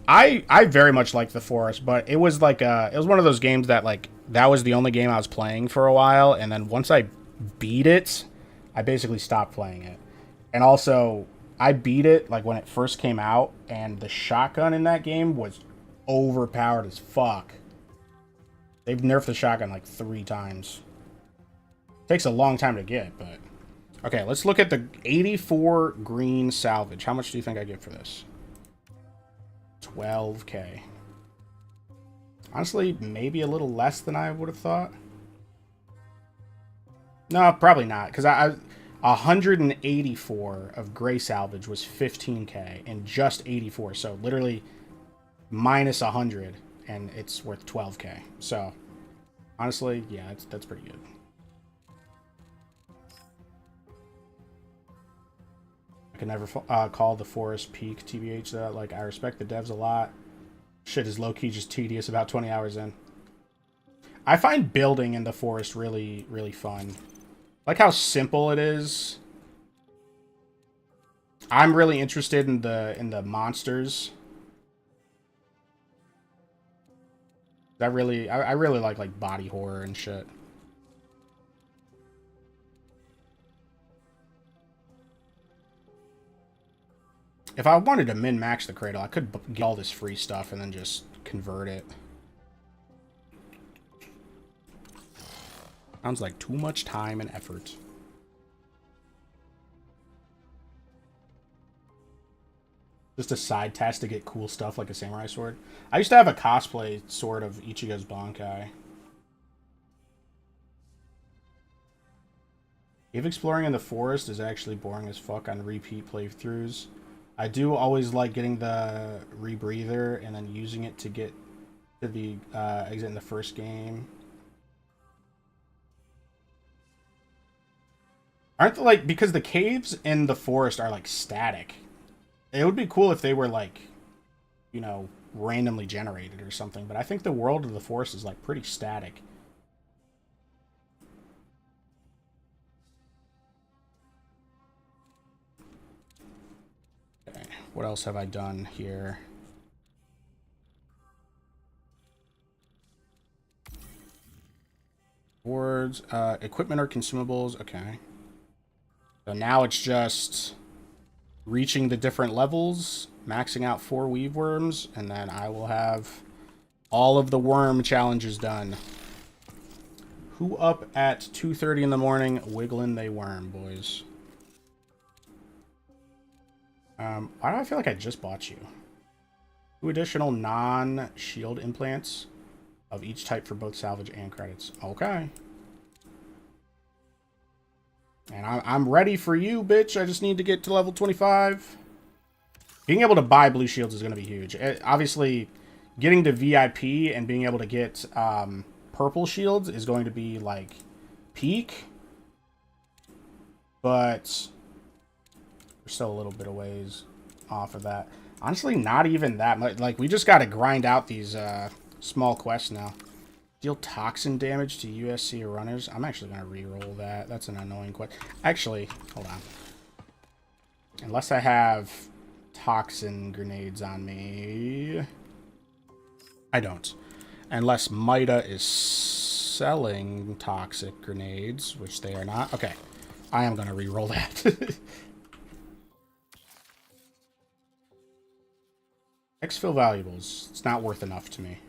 I very much liked the Forest, but it was like it was one of those games that like that was the only game I was playing for a while, and then once I beat it, I basically stopped playing it. And also, I beat it like when it first came out, and the shotgun in that game was overpowered as fuck. They've nerfed the shotgun like 3 times. Takes a long time to get, but... Okay, let's look at the 84 green salvage. How much do you think I get for this? 12k. Honestly, maybe a little less than I would have thought. No, probably not, because I 184 of gray salvage was 15k, and just 84, so literally minus 100, and it's worth 12k. So, honestly, yeah, that's pretty good. I can never call the forest peak, TBH, though. Like, I respect the devs a lot. Shit is low-key just tedious about 20 hours in. I find building in the forest really, really fun. Like how simple it is. I'm really interested in the monsters. I really like body horror and shit. If I wanted to min-max the Cradle, I could get all this free stuff and then just convert it. Sounds like too much time and effort. Just a side task to get cool stuff like a samurai sword. I used to have a cosplay sword of Ichigo's Bankai. Cave exploring in the forest is actually boring as fuck on repeat playthroughs. I do always like getting the rebreather and then using it to get to the exit in the first game. Aren't they like, because the caves in the forest are like static. It would be cool if they were like, you know, randomly generated or something, but I think the world of the forest is like pretty static. Okay, what else have I done here? Boards, equipment or consumables, okay. So now it's just reaching the different levels, maxing out 4 weave worms, and then I will have all of the worm challenges done. Who up at 2:30 in the morning wiggling they worm, boys? Why do I feel like I just bought you? 2 additional non-shield implants of each type for both salvage and credits. Okay. And I'm ready for you, bitch. I just need to get to level 25. Being able to buy blue shields is going to be huge. Obviously, getting to VIP and being able to get purple shields is going to be, like, peak. But we're still a little bit of ways off of that. Honestly, not even that much. Like, we just got to grind out these small quests now. Deal toxin damage to USC runners. I'm actually going to re-roll that. That's an annoying question. Actually, hold on. Unless I have toxin grenades on me. I don't. Unless Mida is selling toxic grenades, which they are not. Okay. I am going to re-roll that. Exfil valuables. It's not worth enough to me.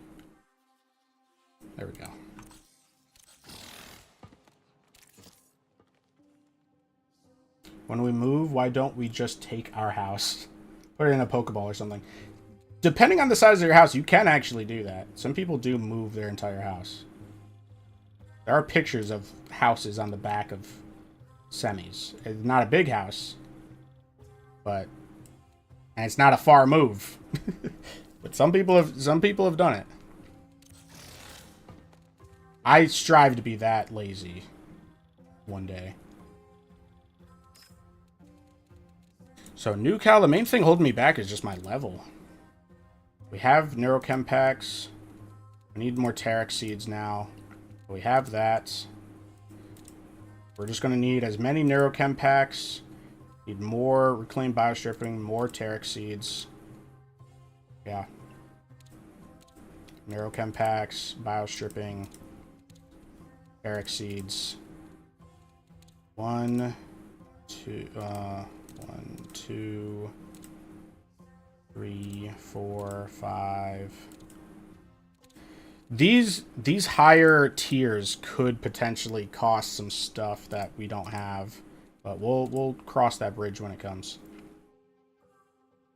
There we go. When we move, why don't we just take our house? Put it in a Pokeball or something. Depending on the size of your house, you can actually do that. Some people do move their entire house. There are pictures of houses on the back of semis. It's not a big house, but... And it's not a far move. But some people have done it. I strive to be that lazy one day. So, New Cal, the main thing holding me back is just my level. We have Neurochem packs. We need more Terex seeds now. We have that. We're just going to need as many Neurochem packs. Need more Reclaimed Biostripping, more Terex seeds. Yeah. Neurochem packs, Biostripping. Eric seeds. 1, 2, 1, 1, 2, 3, 4, 5. These higher tiers could potentially cost some stuff that we don't have, but we'll cross that bridge when it comes.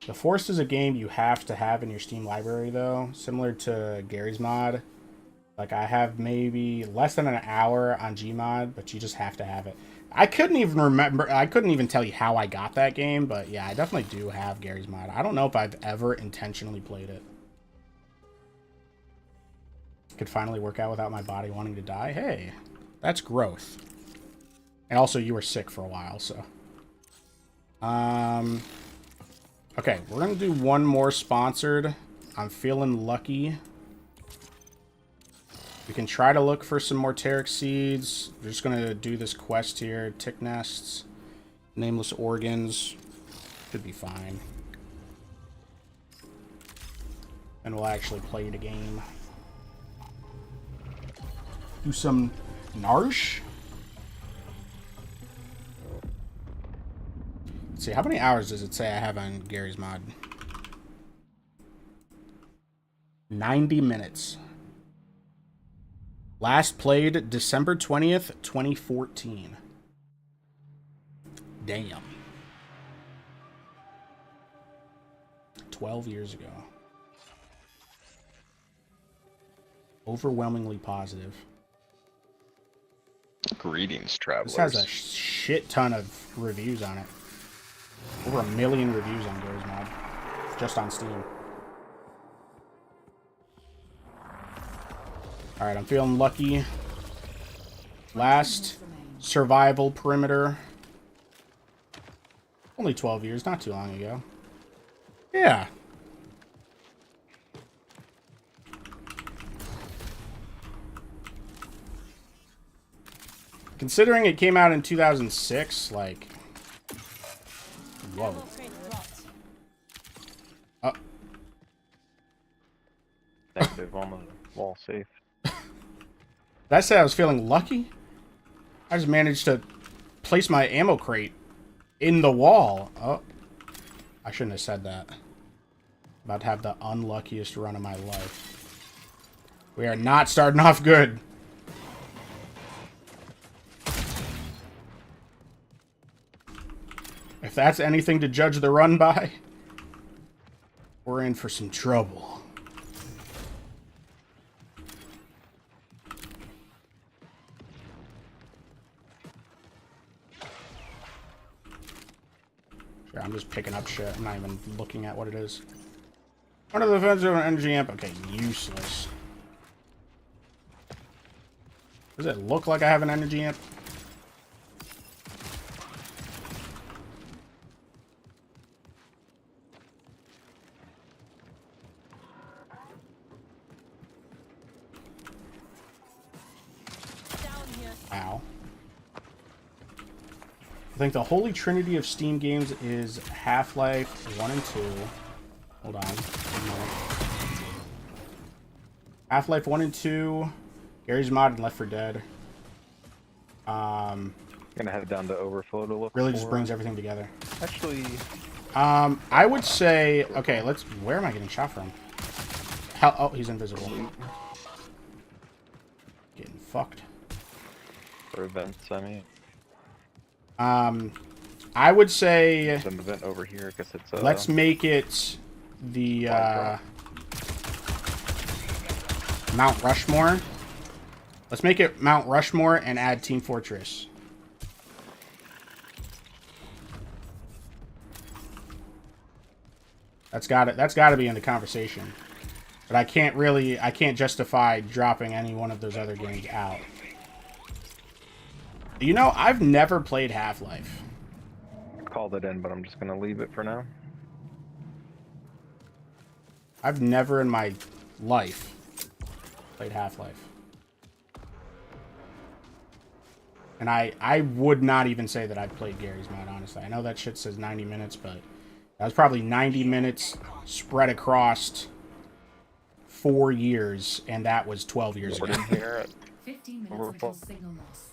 The Forest is a game you have to have in your Steam library, though, similar to Gary's mod. Like, I have maybe less than an hour on Gmod, but you just have to have it. I couldn't even remember, I couldn't even tell you how I got that game, but yeah, I definitely do have Gary's mod. I don't know if I've ever intentionally played it. Could finally work out without my body wanting to die. Hey, that's growth. And also, you were sick for a while, so. Okay, we're gonna do one more sponsored. I'm feeling lucky. We can try to look for some more Pteric seeds. We're just gonna do this quest here. Tick nests, nameless organs. Should be fine. And we'll actually play the game. Do some Marsh. Let's see, how many hours does it say I have on Gary's mod? 90 minutes. Last played December 20th, 2014. Damn. 12 years ago. Overwhelmingly positive. Greetings, travelers. This has a shit ton of reviews on it. Over 1 million reviews on Gary's mod. Just on Steam. Alright, I'm feeling lucky. Last survival perimeter. Only 12 years, not too long ago. Yeah. Considering it came out in 2006, like... Whoa. Negative on the wall safe. Did I say I was feeling lucky? I just managed to place my ammo crate in the wall. Oh. I shouldn't have said that. About to have the unluckiest run of my life. We are not starting off good. If that's anything to judge the run by, we're in for some trouble. Sure, I'm just picking up shit. I'm not even looking at what it is. One of the offensive energy amp. Okay, useless. Does it look like I have an energy amp? Ow. I think the holy trinity of Steam games is Half-Life 1 and 2. Hold on. Half-Life 1 and 2, Gary's mod, and Left 4 Dead. Gonna head down to Overflow to look Really for... just brings everything together. Actually... I would say... Okay, let's... Where am I getting shot from? How, oh, he's invisible. Getting fucked. For events, I mean. I would say... There's an event over here, I guess it's... let's make it the, Mount Rushmore. Let's make it Mount Rushmore and add Team Fortress. That's gotta be in the conversation. But I can't justify dropping any one of those other games out. You know, I've never played Half-Life. Called it in, but I'm just gonna leave it for now. I've never in my life played Half-Life. And I would not even say that I've played Gary's mod, honestly. I know that shit says 90 minutes, but that was probably 90 minutes spread across 4 years, and that was 12 years ago. We're in here at 15 minutes until signal loss.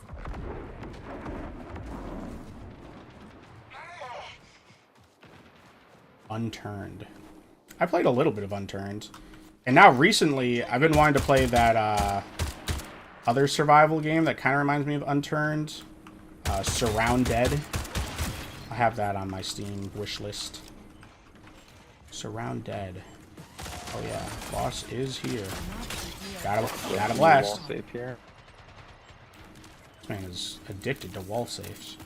Unturned. I played a little bit of Unturned. And now recently, I've been wanting to play that other survival game that kind of reminds me of Unturned. Surround Dead. I have that on my Steam wish list. Surround Dead. Oh yeah, boss is here. Gotta blast. Wall safe here. This man is addicted to wall safes.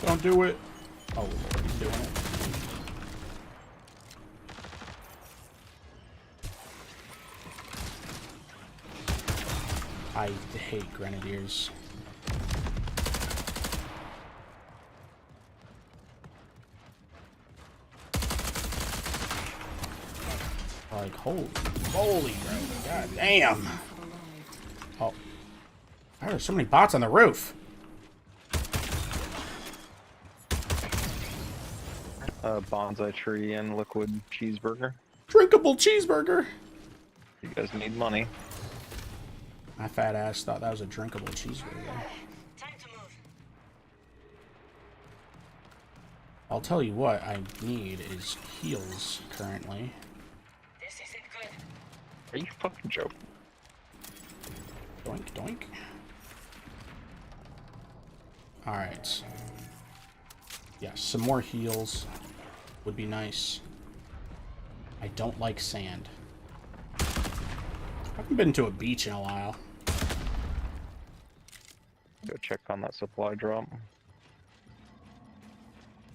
Don't do it. Oh Lord, he's doing it. I hate grenadiers. Like, holy moly, bro. God damn. Oh. Why are there so many bots on the roof? Bonsai tree and liquid cheeseburger. Drinkable cheeseburger. You guys need money. My fat ass thought that was a drinkable cheeseburger. Time to move. I'll tell you what I need is heals currently. This isn't good. Are you fucking joking? Doink, doink. Alright. Yeah, some more heals would be nice. I don't like sand. I haven't been to a beach in a while. Go check on that supply drop.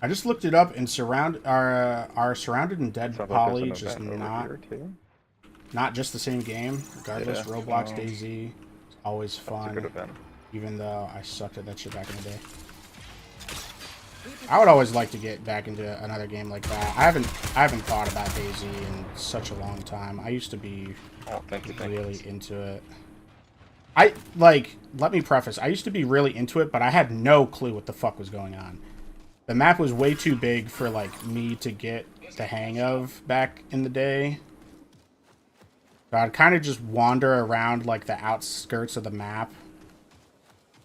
I just looked it up and our Surrounded and Dead Sounds like Poly there's an just event over not here, too. not just the same game. Regardless, Yeah. Roblox Oh. DayZ, it's always That's a good fun. event. Even though I sucked at that shit back in the day. I would always like to get back into another game like that. I haven't thought about DayZ in such a long time. I used to be Oh, thank you. really into it. Let me preface, I used to be really into it, but I had no clue what the fuck was going on. The map was way too big for, like, me to get the hang of back in the day. So I'd kind of just wander around, like, the outskirts of the map,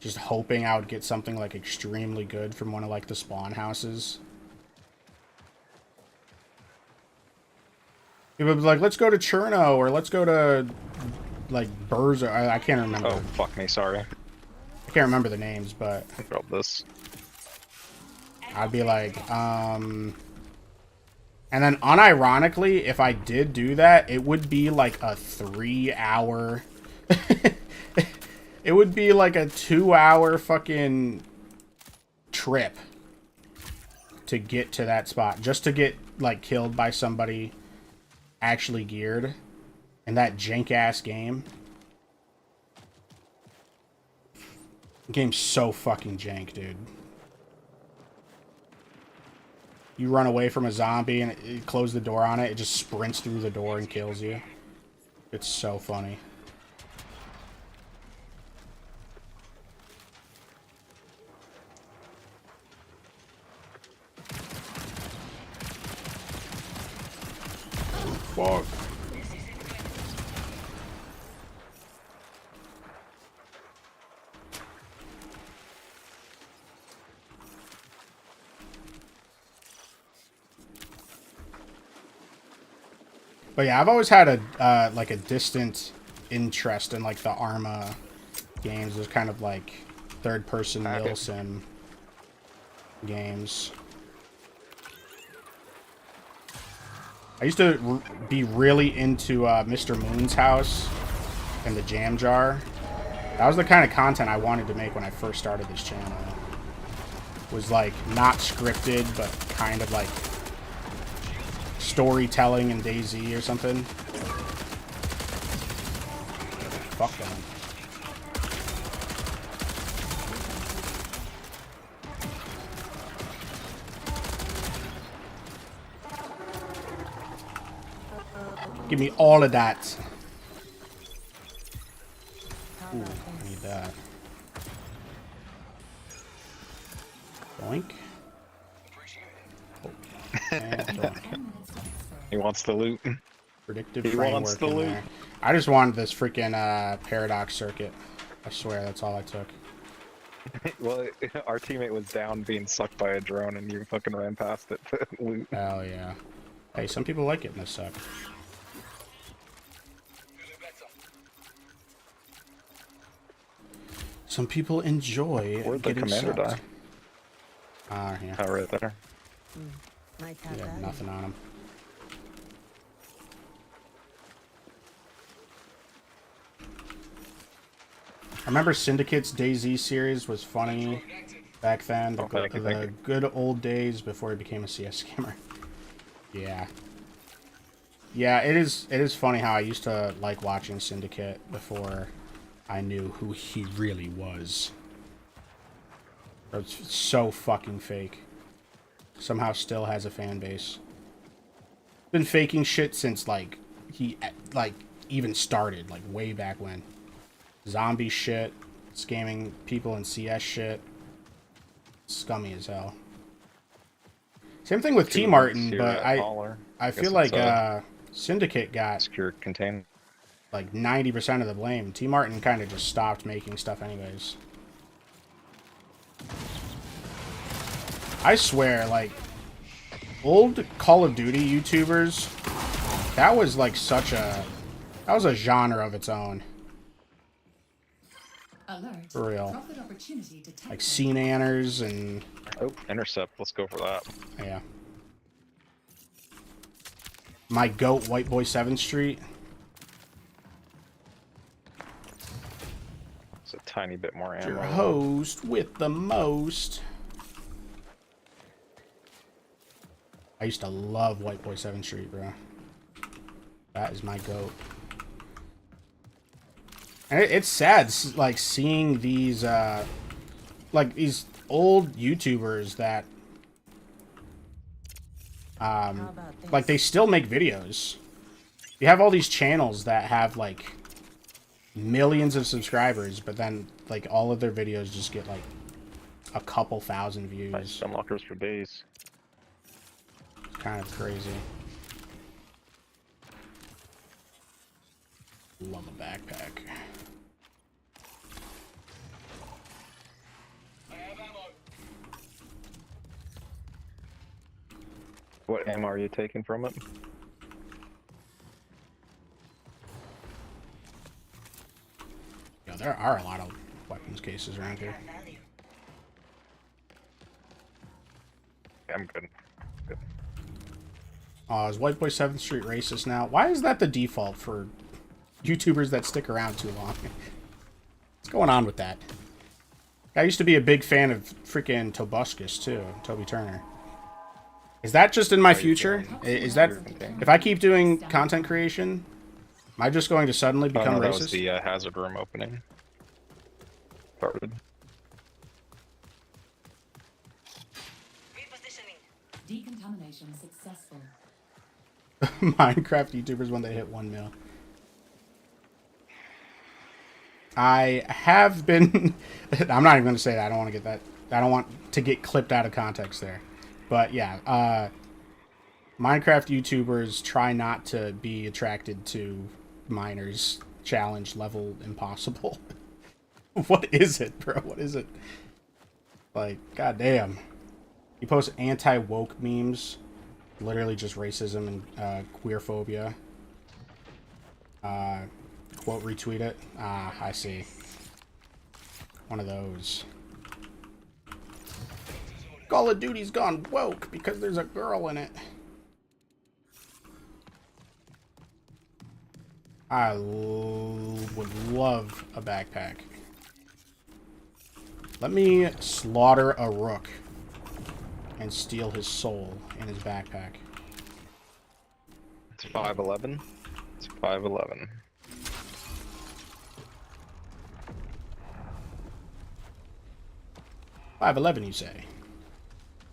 just hoping I would get something, like, extremely good from one of, like, the spawn houses. People would be like, let's go to Cherno, or let's go to, like, Burza. I can't remember. Oh, fuck me, sorry. I can't remember the names, but I dropped this. I'd be like, and then unironically, if I did do that, it would be like a 3-hour, it would be like a 2-hour fucking trip to get to that spot, just to get, like, killed by somebody actually geared in that jank-ass game. The game's so fucking jank, dude. You run away from a zombie and you close the door on it, it just sprints through the door and kills you. It's so funny. Fuck. But yeah, I've always had a like a distant interest in, like, the Arma games. There's kind of like third-person mil sim games. I used to be really into Mr. Moon's House and the Jam Jar. That was the kind of content I wanted to make when I first started this channel. Was like not scripted, but kind of like storytelling in DayZ or something. Fuck them. Give me all of that. Ooh, I need that. Boink. Oh, and doink. He wants the loot. Predictive He wants framework the in loot. there. I just wanted this freaking paradox circuit. I swear, that's all I took. Well, our teammate was down being sucked by a drone, and you fucking ran past it to loot. Hell yeah. Hey, some people like getting this suck. Some people enjoy Where'd the getting commander sucked. die? Yeah. Oh, right there. Might He have had that. nothing on him. I remember Syndicate's DayZ series was funny back then. The, Oh, thank you, thank you. good old days before he became a CS skimmer. Yeah. Yeah, it is funny how I used to like watching Syndicate before I knew who he really was. It's so fucking fake. Somehow still has a fan base. Been faking shit since like he even started, like way back when. Zombie shit, scamming people in CS shit. Scummy as hell. Same thing with T Martin, but I feel like Syndicate got Secure contained. like 90% of the blame. T Martin kind of just stopped making stuff anyways. I swear, like, old Call of Duty YouTubers, that was like that was a genre of its own. Alert. For real. Profit opportunity detected. Like Nanners and, Oh, intercept. Let's go for that. yeah. My goat, White Boy 7th Street. It's a tiny bit more ammo. Your host with the most. I used to love White Boy 7th Street, bro. That is my goat. And it's sad, like, seeing these, like, these old YouTubers that, How about this? like, they still make videos. You have all these channels that have, like, millions of subscribers, but then, like, all of their videos just get, like, a couple thousand views. Nice unlockers for days. It's kind of crazy. Love a backpack. What ammo are you taking from it? Yeah, there are a lot of weapons cases around here. Value. Yeah, I'm good. Good. Oh, is White Boy 7th Street racist now? Why is that the default for YouTubers that stick around too long? What's going on with that? I used to be a big fan of freaking Tobuscus too, Toby Turner. Is that just in my future? Is that, if I keep doing content creation, am I just going to suddenly Oh, become no, that racist? was the hazard room opening. Started. Repositioning. Decontamination successful. Minecraft YouTubers when they hit 1 mil. I have been... I'm not even going to say that. I don't want to get that... I don't want to get clipped out of context there. But yeah, Minecraft YouTubers try not to be attracted to miners. Challenge level impossible. What is it, bro? What is it? Like, goddamn. You post anti-woke memes. Literally just racism and queerphobia. Quote retweet it. Ah, I see. One of those. Call of Duty's gone woke because there's a girl in it. I would love a backpack. Let me slaughter a rook and steal his soul in his backpack. It's 511. It's 511. $5.11, you say?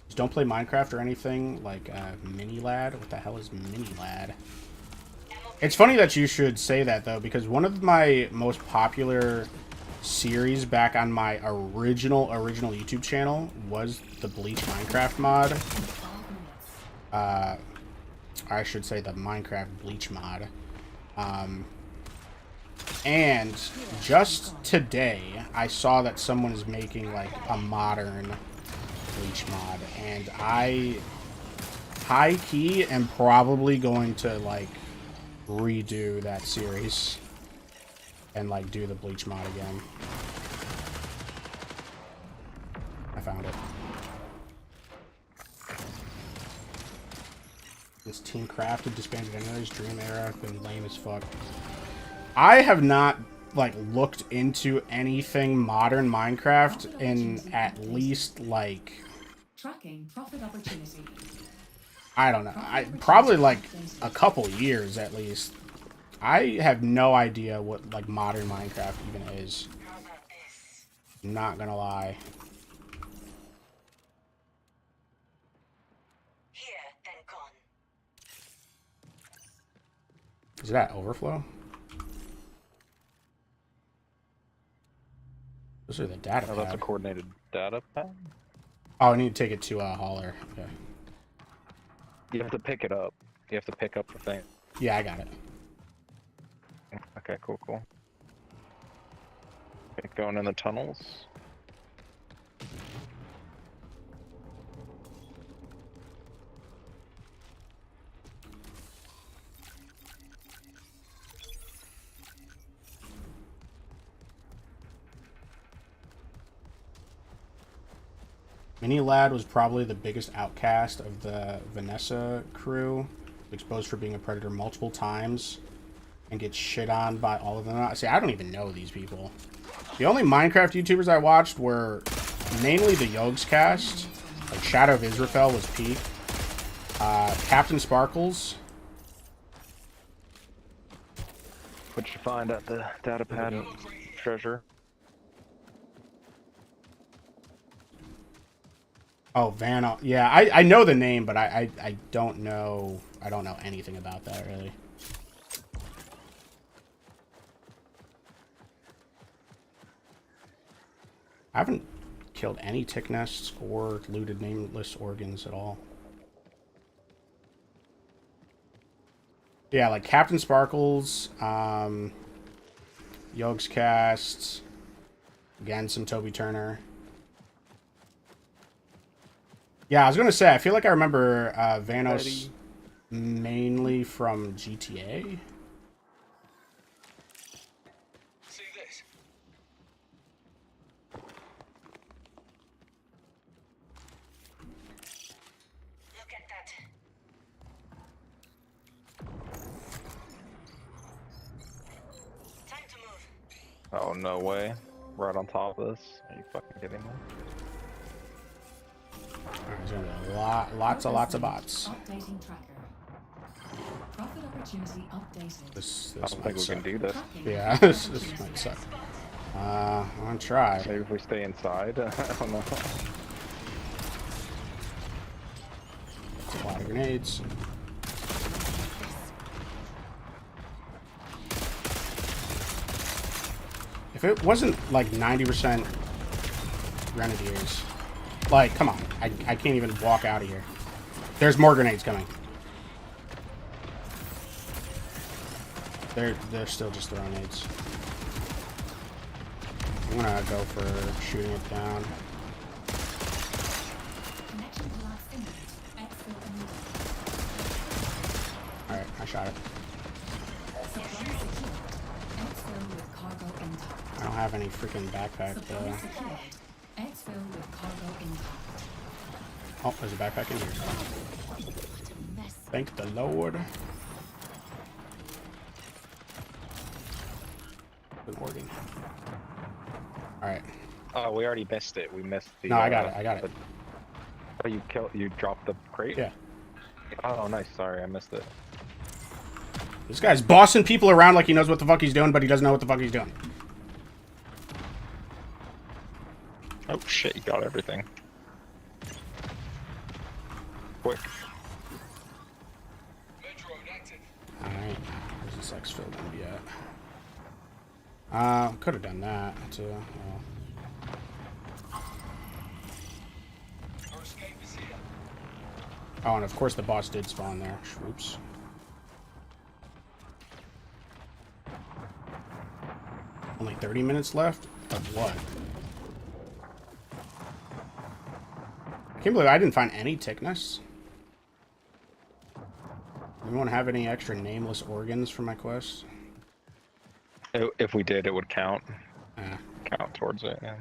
Just don't play Minecraft or anything like Mini Lad. What the hell is Mini Lad? It's funny that you should say that though, because one of my most popular series back on my original YouTube channel was the Bleach Minecraft mod. 5 minutes. I should say the Minecraft Bleach mod. And just today, I saw that someone is making like a modern Bleach mod, and I high key am probably going to like redo that series and like do the Bleach mod again. I found it. This Team Crafted disbanded anyways. Dream Era been lame as fuck. I have not like looked into anything modern Minecraft in at least like Tracking profit opportunity. I don't know. I probably like a couple years at least. I have no idea what like modern Minecraft even is. How about this? Not gonna lie. Here, then gone. Is that overflow? Those are the data Oh, that's a pad. coordinated data pad? Oh, I need to take it to a hauler. Okay. You have to pick it up. You have to pick up the thing. Yeah, I got it. Okay, cool. Okay, going in the tunnels. Mini Lad was probably the biggest outcast of the Vanessa crew, exposed for being a predator multiple times, and gets shit on by all of them. See, I don't even know these people. The only Minecraft YouTubers I watched were mainly the Yogs cast, like Shadow of Israfel was peak, Captain Sparkles. What'd you find at the data pad treasure? Oh, Vano. Yeah, I know the name, but I don't know. I don't know anything about that really. I haven't killed any tick nests or looted nameless organs at all. Yeah, like Captain Sparkles, Yogs Cast, again some Toby Turner. Yeah, I was gonna say I feel like I remember Vanos mainly from GTA. See this? Look at that. Time to move. Oh, no way. Right on top of this? Are you fucking kidding me? There's gonna be lots of bots. Updating tracker. Profit opportunity updated. This I don't think we can do this. Tracking Yeah, profit this opportunity. might suck. I'm gonna try. Maybe if we stay inside? I don't know. That's a lot of grenades. If it wasn't like 90% Grenadiers, like, come on, I can't even walk out of here. There's more grenades coming. They're still just throwing nades. I'm gonna go for shooting it down. Connection collapse imminent. Exfil immediate. Alright, I shot it. Supply secured. Exfil with cargo intact. I don't have any freaking backpack Supply though. secured. Exfil with cargo intact. Oh, there's a backpack in here. Mess. Thank the Lord. Good working. Alright. Oh, we already missed it. We missed the. No, I got it. the- Oh, you dropped the crate? Yeah. Oh, nice. Sorry, I missed it. This guy's bossing people around like he knows what the fuck he's doing, but he doesn't know what the fuck he's doing. Oh shit, you got everything. Quick. Alright. Where's this exfil gonna be at? Could have done that too. Well. Oh, and of course the boss did spawn there. Oops. Only 30 minutes left? Of what? I can't believe I didn't find any tickness. Anyone have any extra nameless organs for my quest? If we did, it would count. Eh. Count towards it, yeah.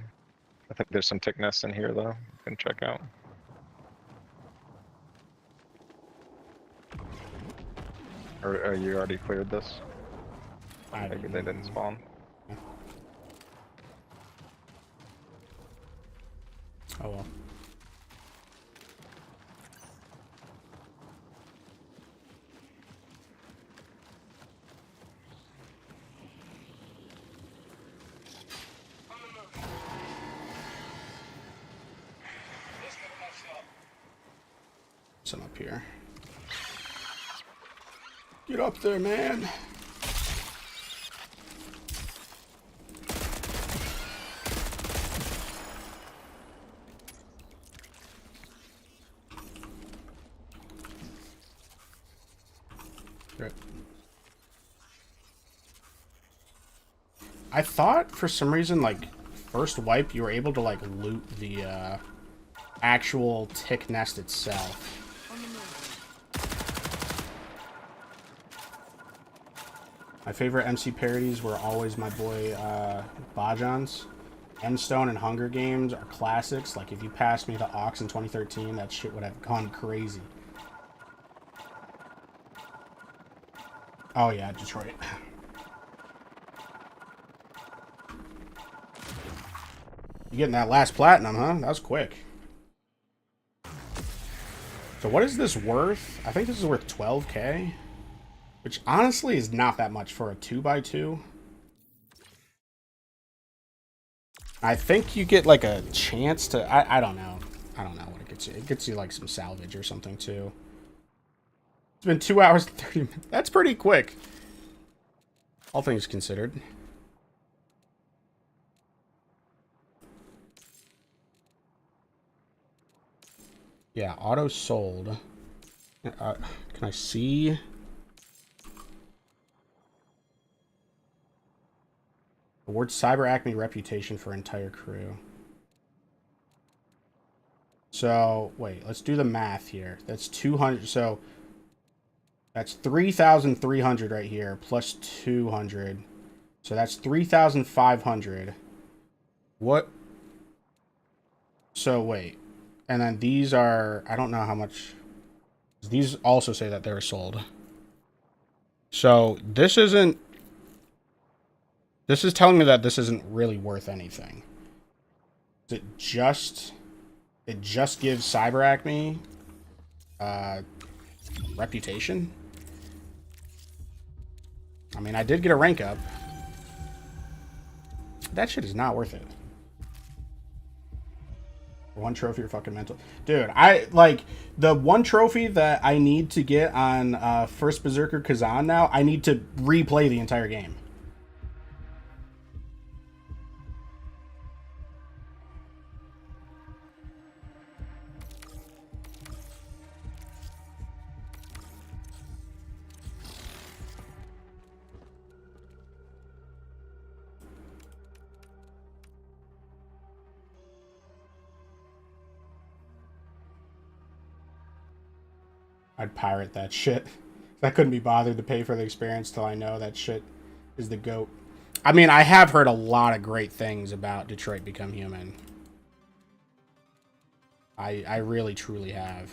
I think there's some tickness in here, though. You can check out. Or you already cleared this? Maybe they didn't spawn. Oh well. Some up here. Get up there, man. Good. I thought for some reason, like, first wipe, you were able to, like, loot the, actual tick nest itself. My favorite MC parodies were always my boy, Bajan's. Endstone and Hunger Games are classics. Like, if you passed me the Aux in 2013, that shit would have gone crazy. Oh, yeah, Detroit. You getting that last platinum, huh? That was quick. So what is this worth? I think this is worth 12k. Which honestly is not that much for a 2x2. I think you get like a chance to... I don't know. I don't know what it gets you. It gets you like some salvage or something too. It's been 2 hours and 30 minutes. That's pretty quick. All things considered. Yeah, auto sold. Can I see? Award Cyber Acme reputation for entire crew. So, wait, let's do the math here. That's 200. So, that's 3,300 right here, plus 200. So, that's 3,500. What? So, wait. And then these are, I don't know how much. These also say that they're sold. So, this isn't. This is telling me that this isn't really worth anything. It just gives Cyber Acme reputation. I mean, I did get a rank up. That shit is not worth it. One trophy or fucking mental. Dude, I like the one trophy that I need to get on First Berserker Kazan now. I need to replay the entire game. I'd pirate that shit. I couldn't be bothered to pay for the experience till I know that shit is the GOAT. I mean, I have heard a lot of great things about Detroit Become Human. I really, truly have.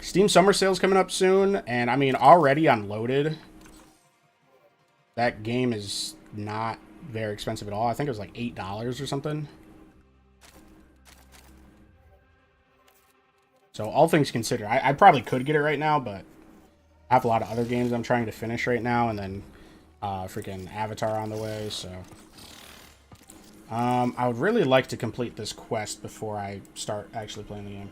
Steam Summer Sale's coming up soon, and I mean, already on Loaded, that game is not very expensive at all. I think it was like $8 or something. So all things considered, I probably could get it right now, but I have a lot of other games I'm trying to finish right now, and then freaking Avatar on the way, so... I would really like to complete this quest before I start actually playing the game.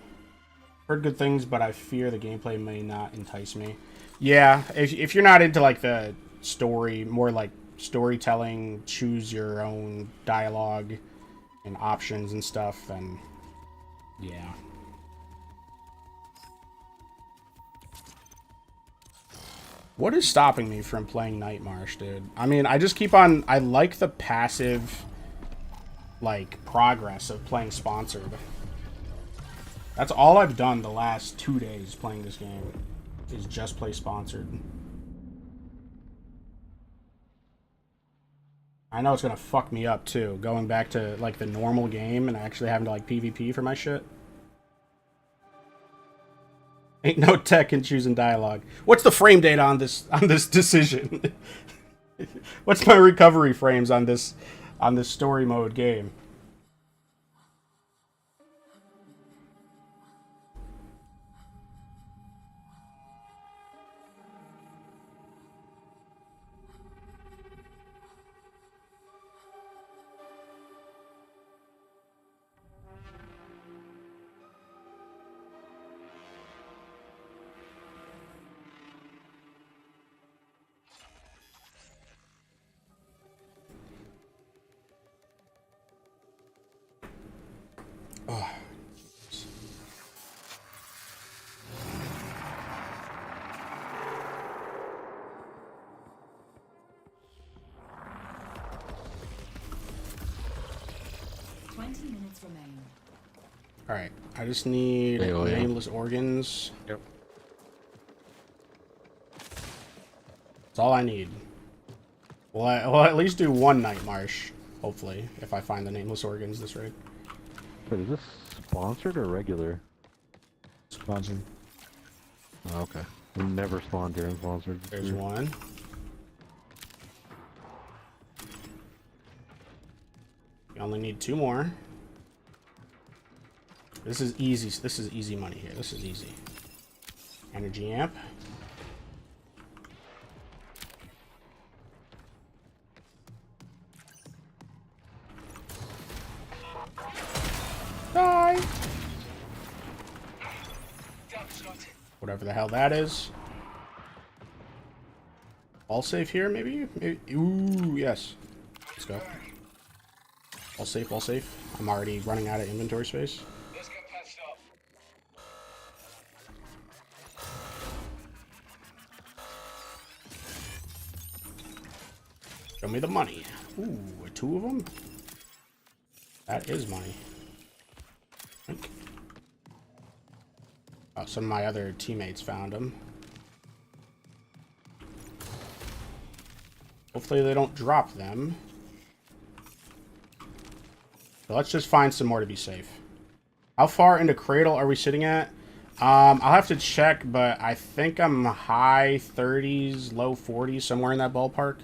Heard good things, but I fear the gameplay may not entice me. Yeah, if you're not into like the story, more like storytelling, choose your own dialogue and options and stuff, then yeah. What is stopping me from playing Night Marsh, dude? I mean, I just keep on... I like the passive, like, progress of playing Sponsored. That's all I've done the last 2 days playing this game, is just play Sponsored. I know it's gonna fuck me up, too, going back to, like, the normal game and actually having to, like, PvP for my shit. Ain't no tech in choosing dialogue. What's the frame data on this decision? What's my recovery frames on this story mode game? Oh. 20 minutes remain. Alright, I just need nameless organs. Yep. That's all I need. Well, I'll at least do one Night Marsh, hopefully, if I find the nameless organs this raid. Wait, is this sponsored or regular? Sponsored. Oh, okay. We never spawned during sponsored. There's one. You only need 2 more. This is easy. This is easy money here. This is easy. Energy amp. Die. Whatever the hell that is. All safe here, maybe? Ooh, yes. Let's go. All safe, all safe. I'm already running out of inventory space. Let's get patched up. Show me the money. Ooh, 2 of them? That is money. Oh, some of my other teammates found them. Hopefully they don't drop them. So let's just find some more to be safe. How far into Cradle are we sitting at? I'll have to check, but I think I'm high 30s, low 40s, somewhere in that ballpark.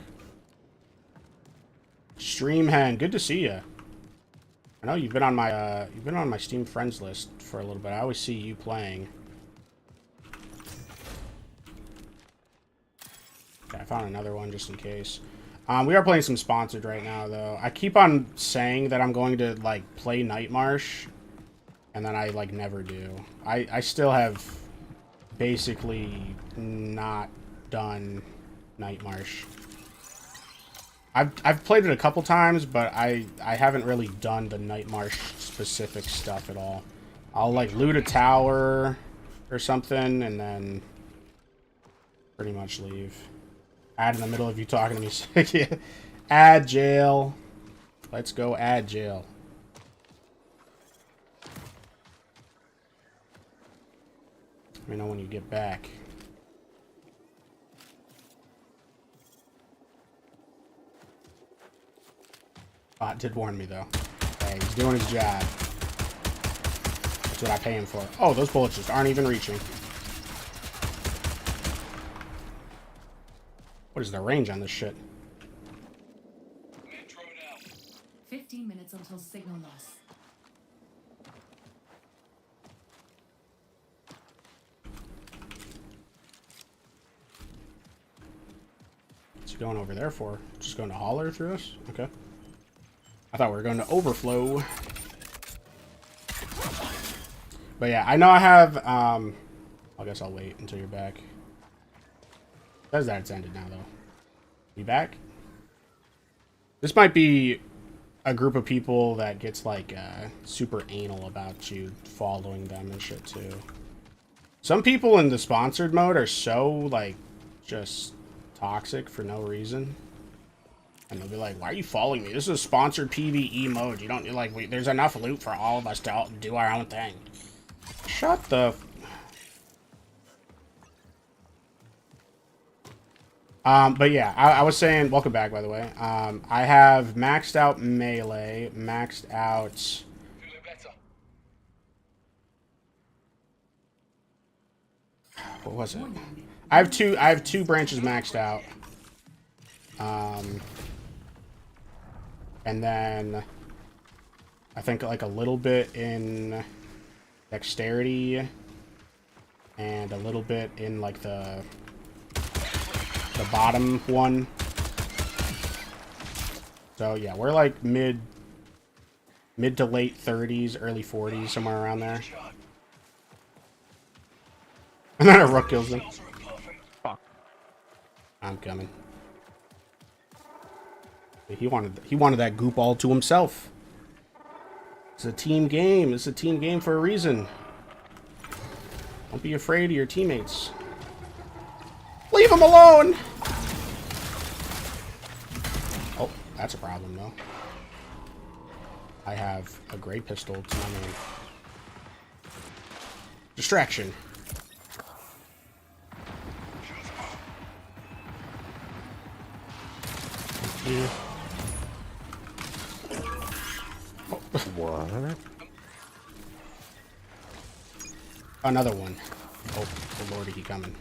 Streamhen, good to see you. I know you've been on my Steam friends list for a little bit. I always see you playing. Okay, I found another one just in case. We are playing some Sponsored right now, though. I keep on saying that I'm going to, like, play Night Marsh, and then I, like, never do. I still have basically not done Night Marsh. I've played it a couple times, but I haven't really done the Night Marsh specific stuff at all. I'll, like, loot a tower or something, and then pretty much leave. Add in the middle of you talking to me. Yeah. Add jail. Let's go add jail. Let me know when you get back. Bot did warn me, though. Hey, he's doing his job. That's what I pay him for. Oh, those bullets just aren't even reaching. What is the range on this shit? 15 minutes until signal loss. What's he going over there for? Just going to holler through us? Okay. I thought we were going to overflow. But yeah, I know I have, I guess I'll wait until you're back. Says that it's ended now, though. You back? This might be a group of people that gets, like, super anal about you following them and shit, too. Some people in the Sponsored mode are so, like, just toxic for no reason. And they'll be like, why are you following me? This is a sponsored PvE mode. You don't, like, there's enough loot for all of us to do our own thing. Shut the... But yeah, I was saying, welcome back, by the way. I have maxed out melee, maxed out... What was it? I have two branches maxed out. And then I think like a little bit in dexterity and a little bit in like the bottom one. So yeah, we're like mid to late 30s, early 40s, somewhere around there. And then a rook kills them. Fuck. I'm coming. He wanted that goop all to himself. It's a team game. It's a team game for a reason. Don't be afraid of your teammates. Leave him alone! Oh, that's a problem, though. I have a gray pistol to my name. Distraction. Yeah. What? Another one. Oh, the lordy, he coming.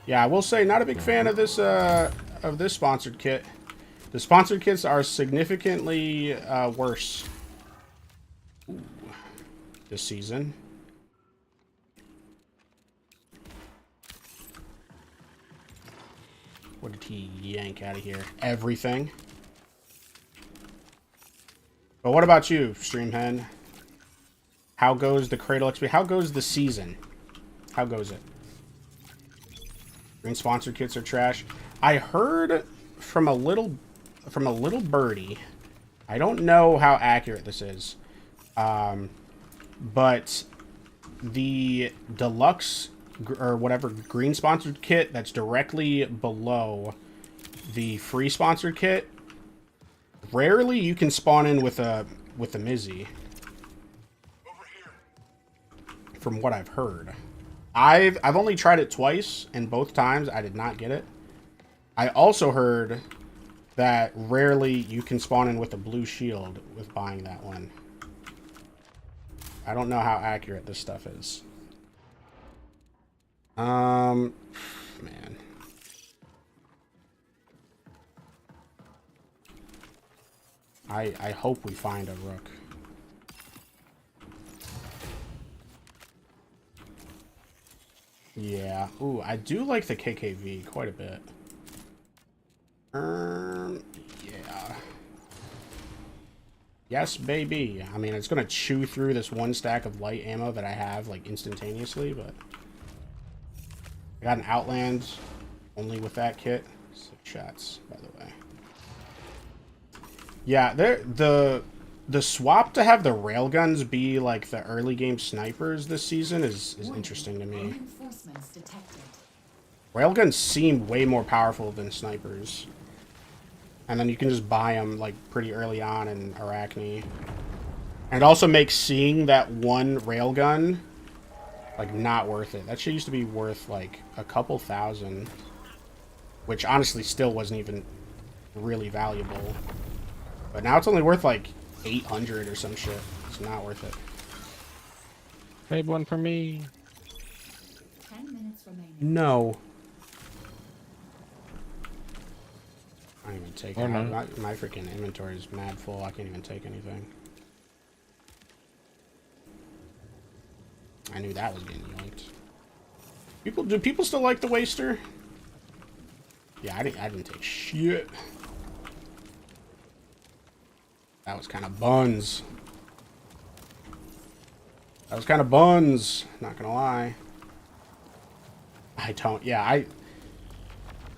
Yeah, I will say, not a big fan of this sponsored kit. The sponsored kits are significantly worse this season. What did he yank out of here? Everything. But what about you, Streamhen? How goes the Cradle XP? How goes the season? How goes it? Green sponsored kits are trash. I heard from a little birdie. I don't know how accurate this is. But the deluxe or whatever green sponsored kit that's directly below the free sponsored kit, rarely you can spawn in with a Mizzy. From what I've heard. I've only tried it twice, and both times I did not get it. I also heard that rarely you can spawn in with a blue shield with buying that one. I don't know how accurate this stuff is. Man. I hope we find a rook. Yeah. Ooh, I do like the KKV quite a bit. Yeah. Yes, baby. I mean, it's gonna chew through this one stack of light ammo that I have, like, instantaneously, but... I got an Outland only with that kit. 6 shots, by the way. Yeah, the swap to have the railguns be like the early game snipers this season is interesting to me. Reinforcements detected. Railguns seem way more powerful than snipers. And then you can just buy them like pretty early on in Arachne. And it also makes seeing that one railgun like not worth it. That shit used to be worth like a couple thousand, which honestly still wasn't even really valuable. But now it's only worth like 800 or some shit. It's not worth it. Made one for me. 10 minutes remaining. No. I can't even take it. Oh, no. My freaking inventory is mad full. I can't even take anything. I knew that was getting yoinked. Do people still like the Waster? Yeah, I didn't take shit. That was kind of buns. That was kind of buns. Not gonna lie. I don't. Yeah,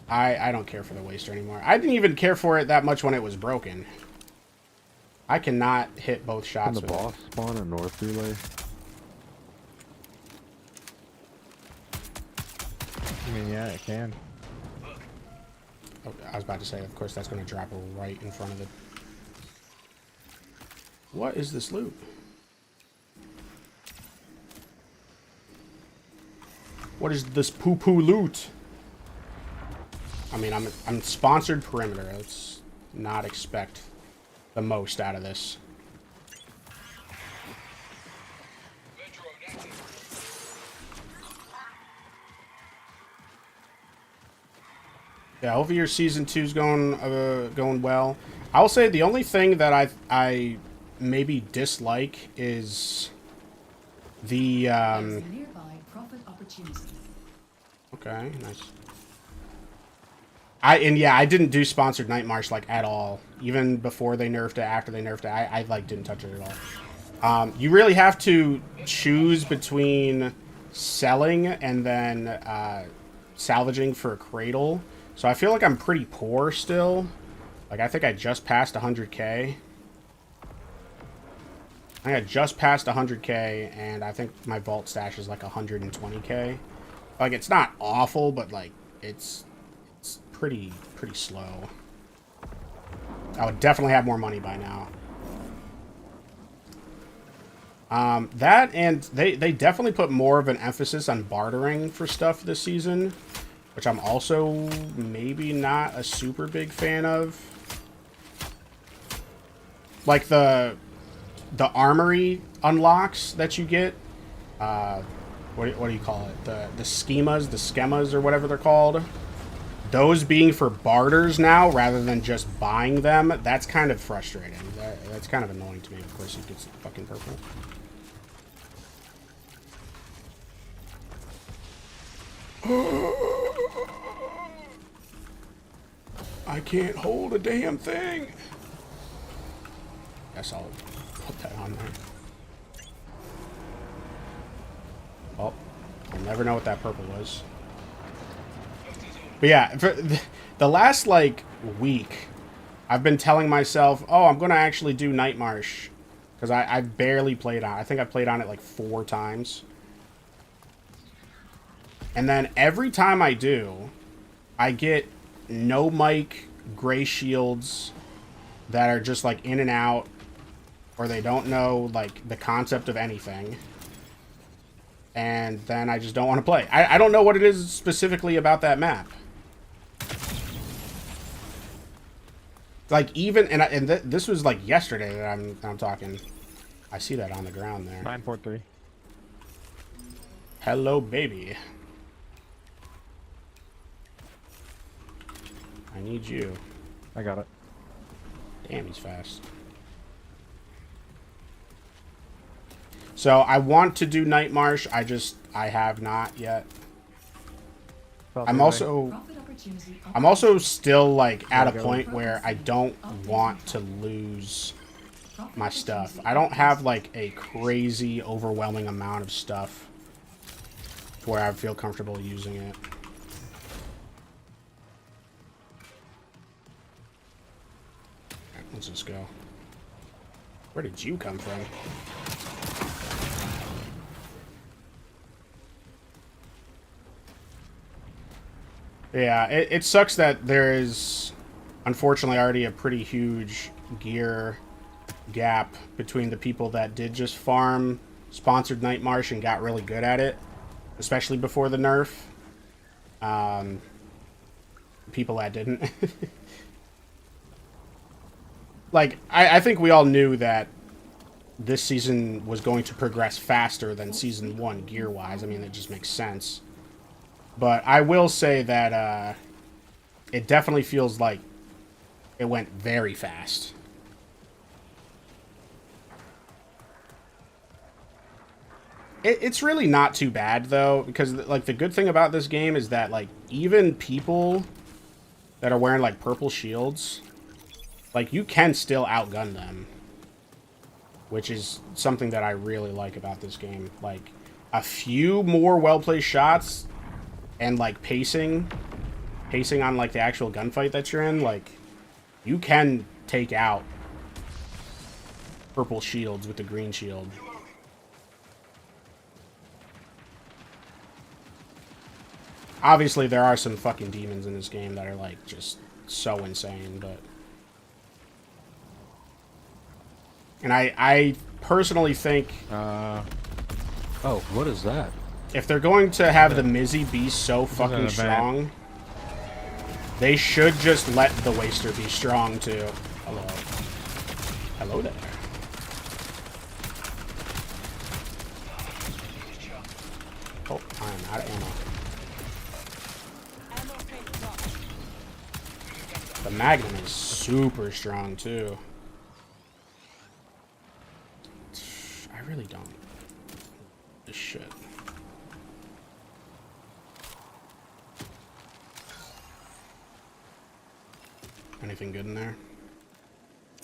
I don't care for the Waster anymore. I didn't even care for it that much when it was broken. I cannot hit both shots Can the with boss spawn a north relay? mean, yeah, it can. Oh, I was about to say, of course, that's going to drop right in front of it. What is this loot? What is this poo-poo loot? I mean, I'm sponsored perimeter. Let's not expect the most out of this. Yeah, hopefully your season 2's going well. I'll say the only thing that I maybe dislike is the There's a nearby profit opportunity. Okay, nice. I didn't do sponsored Night Marsh like at all. Even before they nerfed it, after they nerfed it, I like didn't touch it at all. You really have to choose between selling and then salvaging for a Cradle. So I feel like I'm pretty poor still. Like, I think I just passed 100k. I think I just passed 100k, and I think my vault stash is like 120k. Like, it's not awful, but like it's pretty slow. I would definitely have more money by now. That, and they definitely put more of an emphasis on bartering for stuff this season, which I'm also maybe not a super big fan of. Like the armory unlocks that you get. What do you call it? The schemas, or whatever they're called. Those being for barters now rather than just buying them. That's kind of frustrating. That's kind of annoying to me. Of course, he gets fucking purple. I can't hold a damn thing. Guess I'll put that on there. Oh, I'll never know what that purple was. But yeah, for the last like week, I've been telling myself, oh, I'm going to actually do Night Marsh. Because I barely played on it. I think I played on it like 4 times. And then every time I do, I get no mic gray shields that are just like in and out, or they don't know like the concept of anything. And then I just don't want to play. I don't know what it is specifically about that map. Like even, and this was like yesterday that I'm talking. I see that on the ground there. 943. Hello, baby. I need you. I got it. Damn, he's fast. So I want to do Night Marsh. I have not yet. I'm also still like at a point where I don't want to lose my stuff. I don't have like a crazy overwhelming amount of stuff to where I feel comfortable using it. Let's just go. Where did you come from? Yeah, it sucks that there is, unfortunately, already a pretty huge gear gap between the people that did just farm sponsored Night Marsh and got really good at it, especially before the nerf. People that didn't. Like, I think we all knew that this season was going to progress faster than Season 1 gear-wise. I mean, it just makes sense. But I will say that it definitely feels like it went very fast. It's really not too bad, though, because like the good thing about this game is that like even people that are wearing like purple shields, like you can still outgun them, which is something that I really like about this game. Like a few more well-placed shots and like pacing on like the actual gunfight that you're in, like you can take out purple shields with the green shield. Obviously, there are some fucking demons in this game that are, like, just so insane, but... And I personally think... Oh, what is that? if they're going to have the Mizzy be so fucking event. strong, they should just let the Waster be strong, too. Hello. Hello there. Oh, I'm out of ammo. The Magnum is super strong, too. I really don't. This shit. Anything good in there?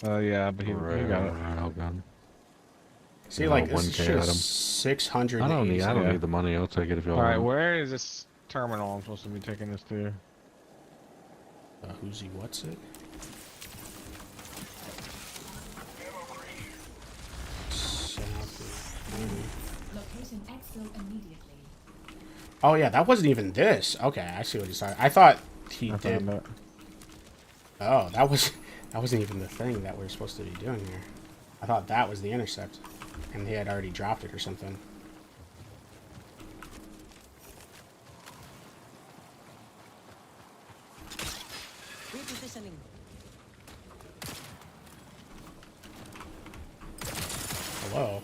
Yeah, but he got it. Gun. See, Yeah, like, this 1K is item. just 600. I don't need the money. I'll take it if y'all All right, want. where is this terminal I'm supposed to be taking this to? Who's he? What's it? Locating exfil immediately. Oh yeah, that wasn't even this. Okay, I see what he's talking. I thought he did. Oh, that wasn't even the thing that we're supposed to be doing here. I thought that was the intercept, and he had already dropped it or something. Repositioning. Hello.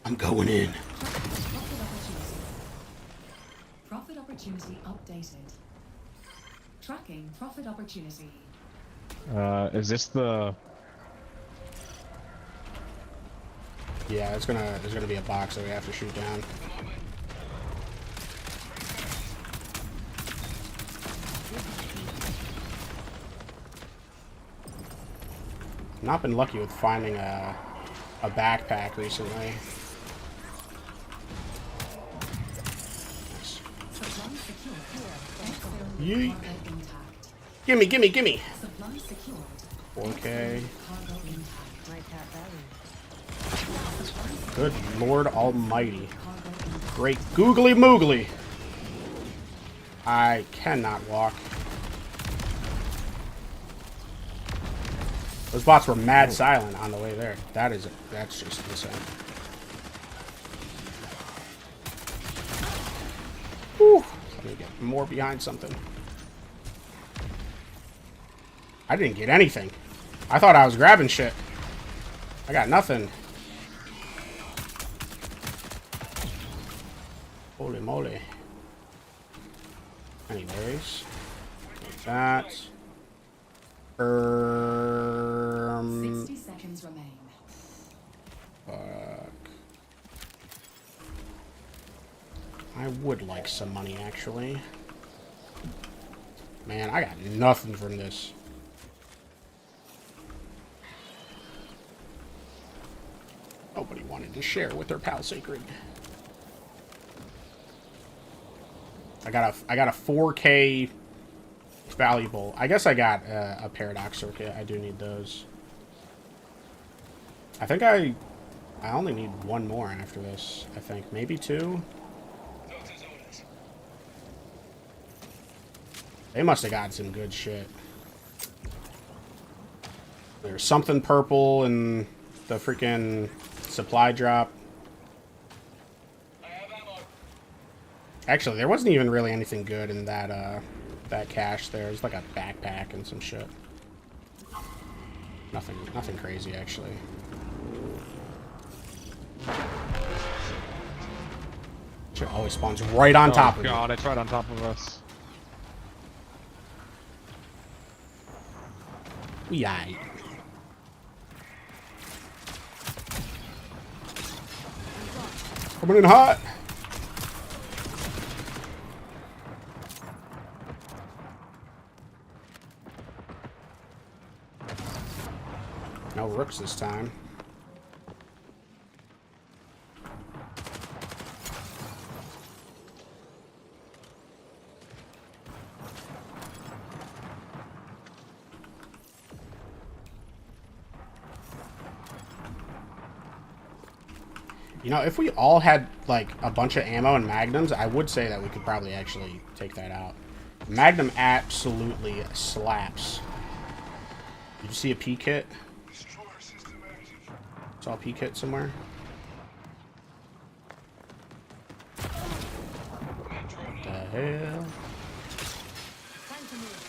I'm going in. Profit opportunity updated. Tracking profit opportunity. Is this the... Yeah, there's gonna be a box that we have to shoot down. Not been lucky with finding a backpack recently. Nice. Supply secure. Exfil Yeet. cargo intact. Gimme, gimme, gimme. Supply secured. 4K. Cargo intact. My cat value. Good Lord Almighty. Cargo intact. Great googly moogly. I cannot walk. Those bots were mad silent on the way there. That's just insane. Whew. Let me get more behind something. I didn't get anything. I thought I was grabbing shit. I got nothing. Holy moly. Anyways. Like that. 60 seconds remain. Fuck. I would like some money, actually. Man, I got nothing from this. Nobody wanted to share with their pal Sacred. I got a 4K valuable. I guess I got a paradox circuit. I do need those. I think I only need one more after this. I think maybe two. They must have got some good shit. There's something purple in the freaking supply drop. Actually, there wasn't even really anything good in that that cache there. It was like a backpack and some shit. Nothing crazy actually. Shit always spawns right on top of me. Oh god, it's right on top of us. We aight. Coming in hot. No rooks this time. You know, if we all had, like, a bunch of ammo and magnums, I would say that we could probably actually take that out. Magnum absolutely slaps. Did you see a P kit? Saw a P kit somewhere? What the hell? Time to move.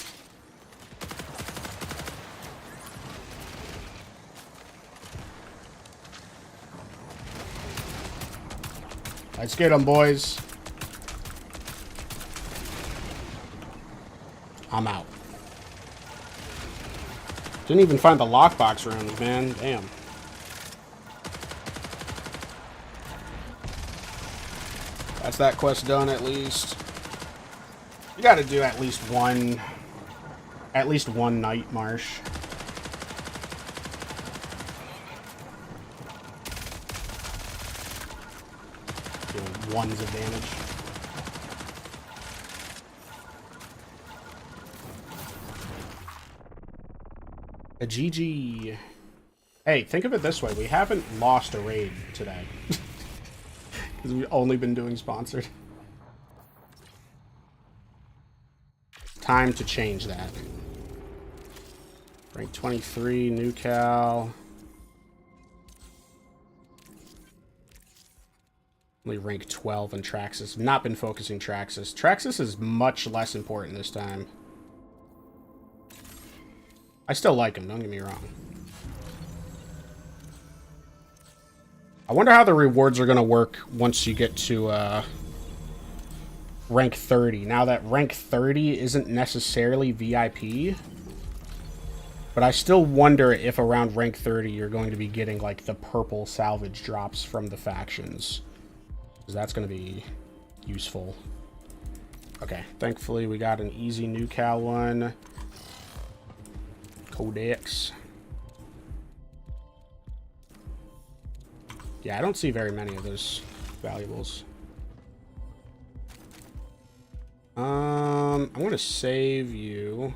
Let's get them, boys. I'm out. Didn't even find the lockbox rooms, man. Damn. That's that quest done, at least. You gotta do at least one night, Marsh. Doing ones of damage. A GG. Hey, think of it this way. We haven't lost a raid today. Because we've only been doing sponsored. Time to change that. Rank 23, New Cal. Only rank 12 in Traxxas. Not been focusing Traxxas. Traxxas is much less important this time. I still like him, don't get me wrong. I wonder how the rewards are going to work once you get to rank 30. Now that rank 30 isn't necessarily VIP, but I still wonder if around rank 30 you're going to be getting like the purple salvage drops from the factions. Because that's going to be useful. Okay, thankfully we got an easy New Cal one. Codex. Yeah, I don't see very many of those valuables. I'm going to save you.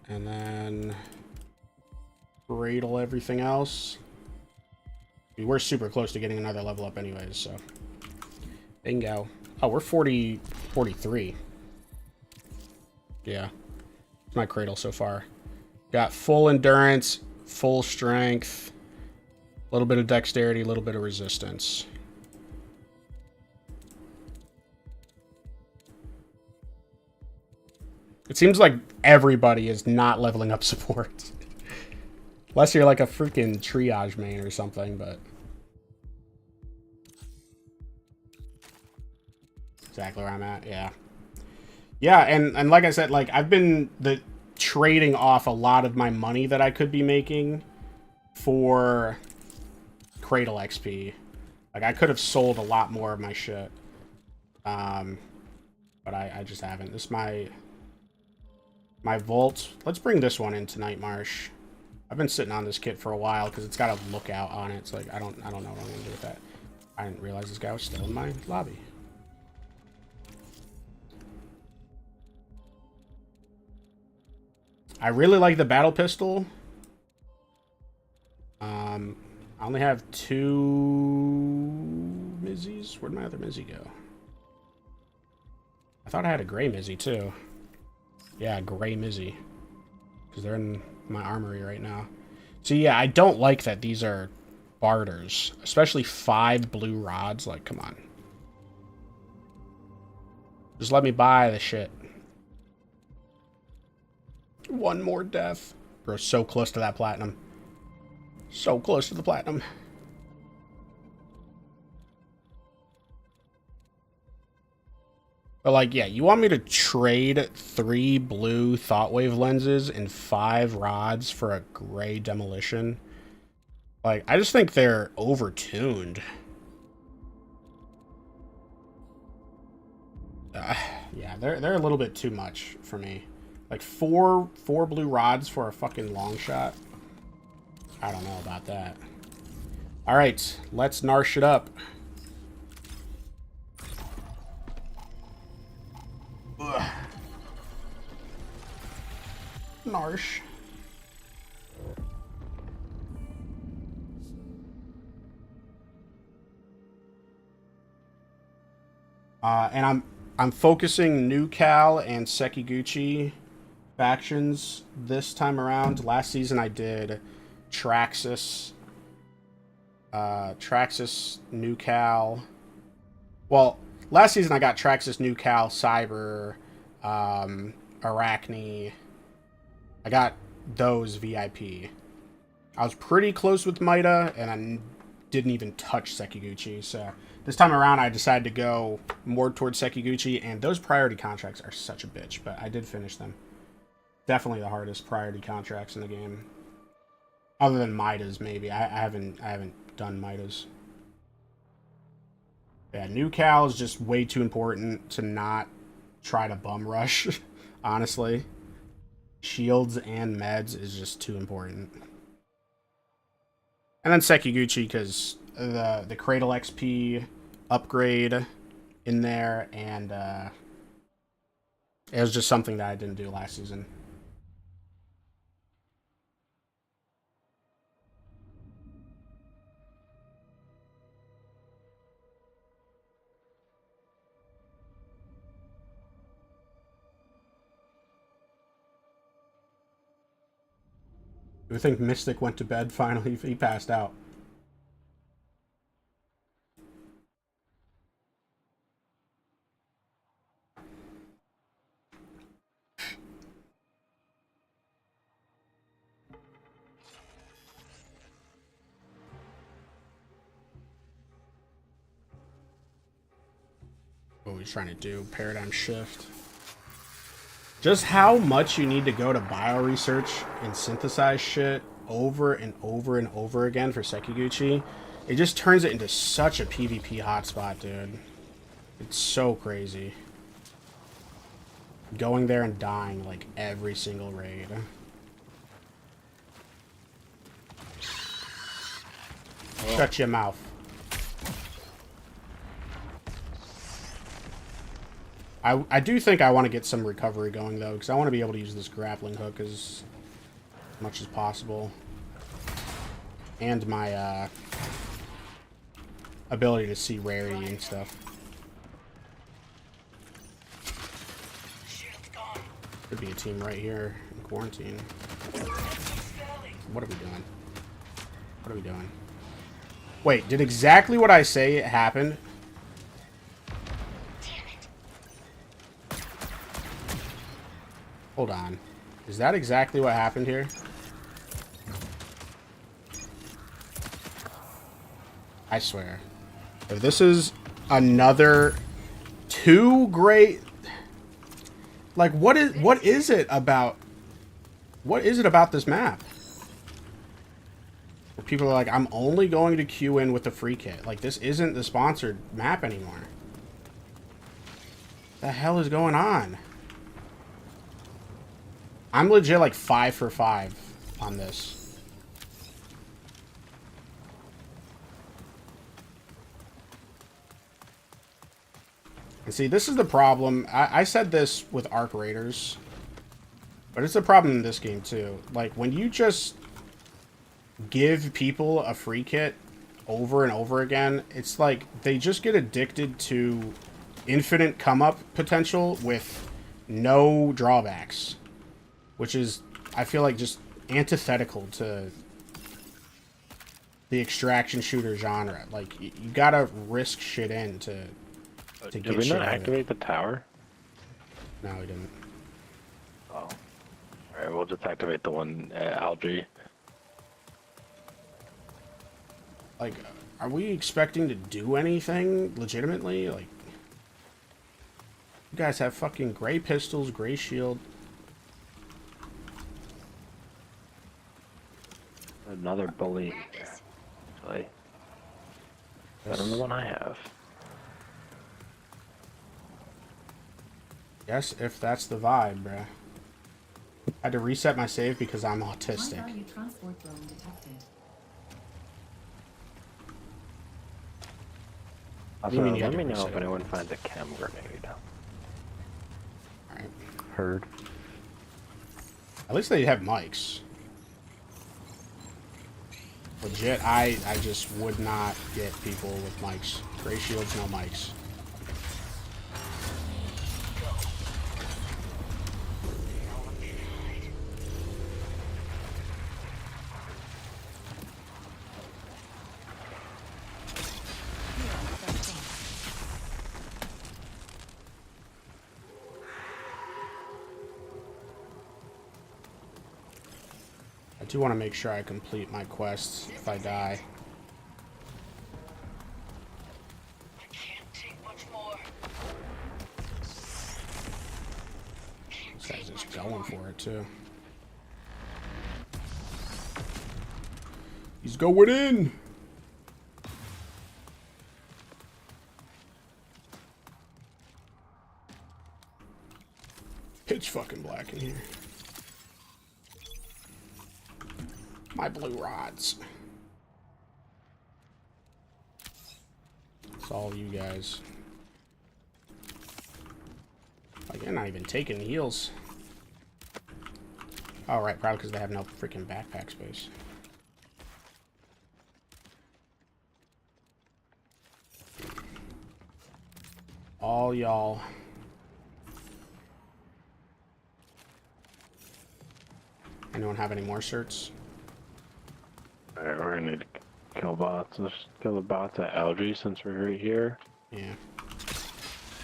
And then Cradle everything else. We're super close to getting another level up anyways, so. Bingo. Oh, we're 43. Yeah. It's my Cradle so far. Got full endurance, full strength, a little bit of dexterity, a little bit of resistance. It seems like everybody is not leveling up support. Unless you're like a freaking triage main or something, but... Exactly where I'm at, yeah. Yeah, and like I said, like, I've been trading off a lot of my money that I could be making for Cradle XP. Like, I could have sold a lot more of my shit. But I just haven't. This is my Vault. Let's bring this one in tonight, Marsh. I've been sitting on this kit for a while because it's got a lookout on it. It's like, I don't know what I'm going to do with that. I didn't realize this guy was still in my lobby. I really like the battle pistol. I only have 2 Mizzies. Where'd my other Mizzy go? I thought I had a gray Mizzy too. Yeah, gray Mizzy. Because they're in my armory right now. So yeah, I don't like that these are barters. Especially 5 blue rods. Like, come on. Just let me buy the shit. One more death. We're so close to that platinum. So close to the platinum. But like, yeah, you want me to trade 3 blue Thoughtwave lenses and 5 rods for a gray demolition? Like, I just think they're overtuned. Yeah, they're a little bit too much for me. Like, 4 blue rods for a fucking long shot? I don't know about that. Alright, let's Narsh it up. Ugh. Narsh. And I'm focusing New Cal and Sekiguchi factions this time around. Last season I did Traxxas, New Cal. Well, last season I got Traxxas, New Cal, Cyber, Arachne. I got those VIP. I was pretty close with Maida, and I didn't even touch Sekiguchi. So this time around, I decided to go more towards Sekiguchi, and those priority contracts are such a bitch, but I did finish them. Definitely the hardest priority contracts in the game, other than Maida's. Maybe I haven't done Maida's. Yeah, New Cal is just way too important to not try to bum rush. Honestly, shields and meds is just too important. And then Sekiguchi, because the Cradle XP upgrade in there, and it was just something that I didn't do last season. I think Mystic went to bed finally. He passed out. What he's trying to do, paradigm shift. Just how much you need to go to bio-research and synthesize shit over and over and over again for Sekiguchi, it just turns it into such a PvP hotspot, dude. It's so crazy. Going there and dying like every single raid. Oh. Shut your mouth. I do think I want to get some recovery going, though, because I want to be able to use this grappling hook as much as possible. And my ability to see rarity and stuff. Could be a team right here in quarantine. What are we doing? What are we doing? Wait, did exactly what I say happen? Hold on. Is that exactly what happened here? I swear. If this is another two great... Like, what is it about... What is it about this map? Where people are like, I'm only going to queue in with the free kit. Like, this isn't the sponsored map anymore. What the hell is going on? I'm legit like 5 for 5 on this. And see, this is the problem. I said this with Arc Raiders, but it's a problem in this game too. Like, when you just give people a free kit over and over again, it's like they just get addicted to infinite come-up potential with no drawbacks. Which is, I feel like, just antithetical to the extraction shooter genre. Like, you gotta risk shit in to get shit. Did we not activate the tower? No, we didn't. Oh. Alright, we'll just activate the one at Algae. Like, are we expecting to do anything legitimately? Like, you guys have fucking gray pistols, gray shield. Another bully. Actually. Better than the one I have. Yes, if that's the vibe, bruh. I had to reset my save because I'm autistic. High-value transport drone detected. Also, let me know if anyone finds a chem grenade. Alright. Heard. At least they have mics. Legit, I just would not get people with mics. Gray shields, no mics. I do want to make sure I complete my quests if I die. I can't take much more. This guy's just going for it, too. He's going in! Pitch fucking black in here. My blue rods. It's all you guys. Like, they're not even taking heals. Oh, right, probably because they have no freaking backpack space. All y'all. Anyone have any more certs? Alright, we're gonna need to kill bots. Let's kill the bots at Algae since we're right here. Yeah.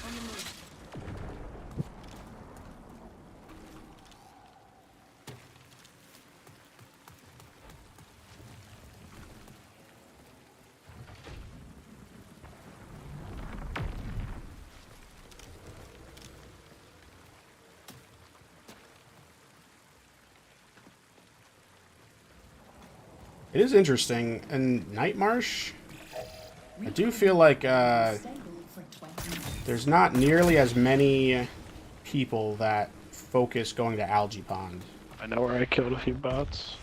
On the move. It is interesting. In Night Marsh, I do feel like there's not nearly as many people that focus going to Algae Pond. I know where I killed a few bots.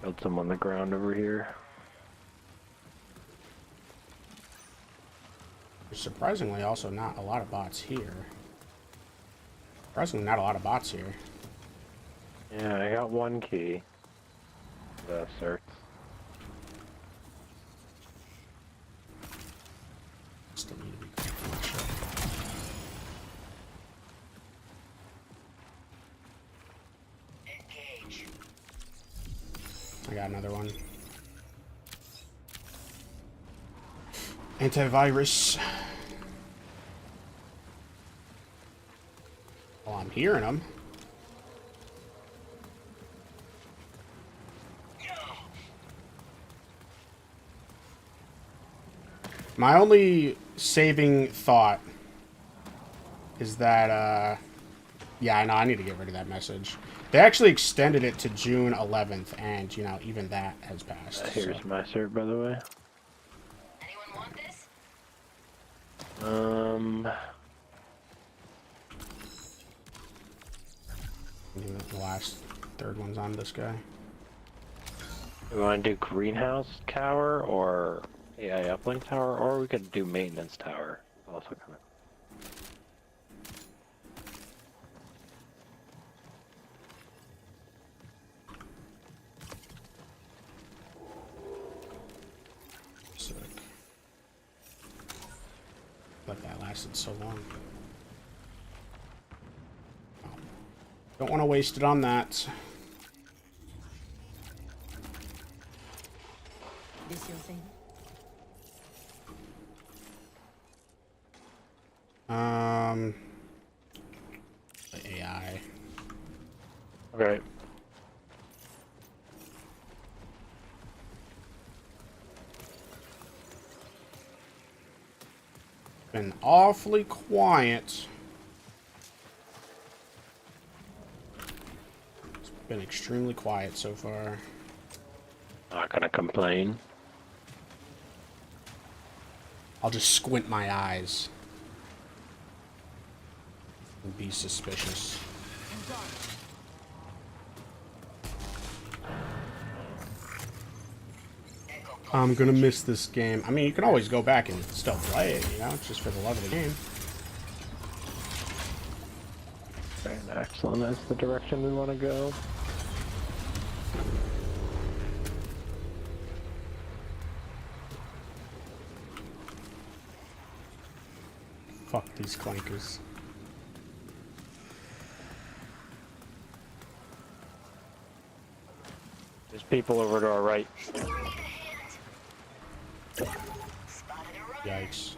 Killed some on the ground over here. There's surprisingly also not a lot of bots here. Surprisingly not a lot of bots here. Yeah, I got one key. The certs. Still need to be careful. Engage. I got another one. Antivirus. Well, I'm hearing them. My only saving thought is that, yeah, I know, I need to get rid of that message. They actually extended it to June 11th, and, you know, even that has passed. Here's So. my cert, by the way. Anyone want this? The last third one's on this guy. We want to do greenhouse tower or AI uplink tower, or we could do maintenance tower. Also coming. Sick. But that lasted so long. Oh. Don't want to waste it on that. This your thing? The AI. Okay. Been awfully quiet. It's been extremely quiet so far. Not gonna complain. I'll just squint my eyes and be suspicious. I'm gonna miss this game. I mean, you can always go back and still play it, you know, just for the love of the game. Very excellent. That's the direction we want to go. Fuck these clankers. There's people over to our right. Yikes.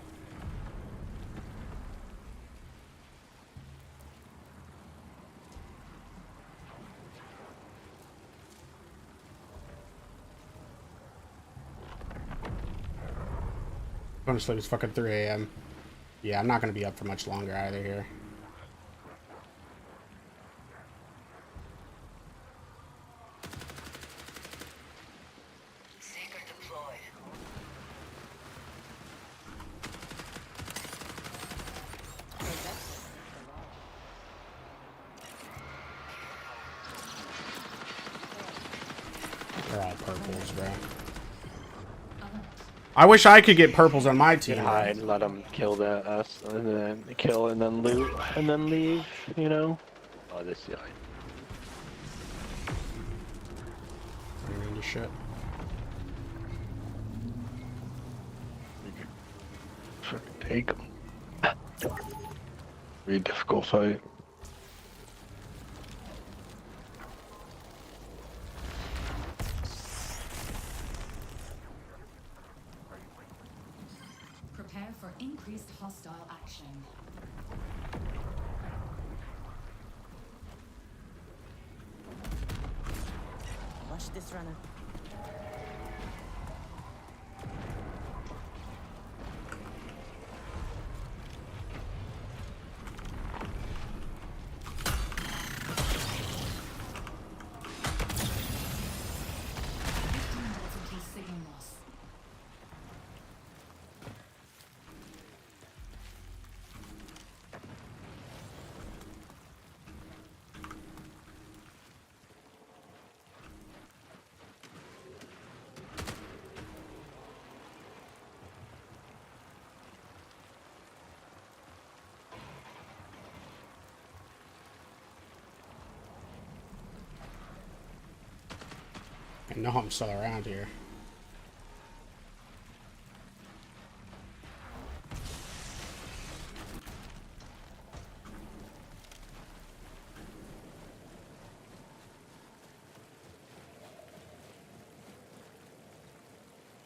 Going to sleep. It's fucking 3 a.m. Yeah, I'm not going to be up for much longer either here. Seeker deployed. They're all purples, bro. I wish I could get purples on my team. Hide, let them kill us, and then kill, and then loot, and then leave, you know? Oh, this guy. Running into shit. Fucking take them. Very difficult fight. Prepare for increased hostile action. Watch this runner. Signal loss. I know I'm still around here.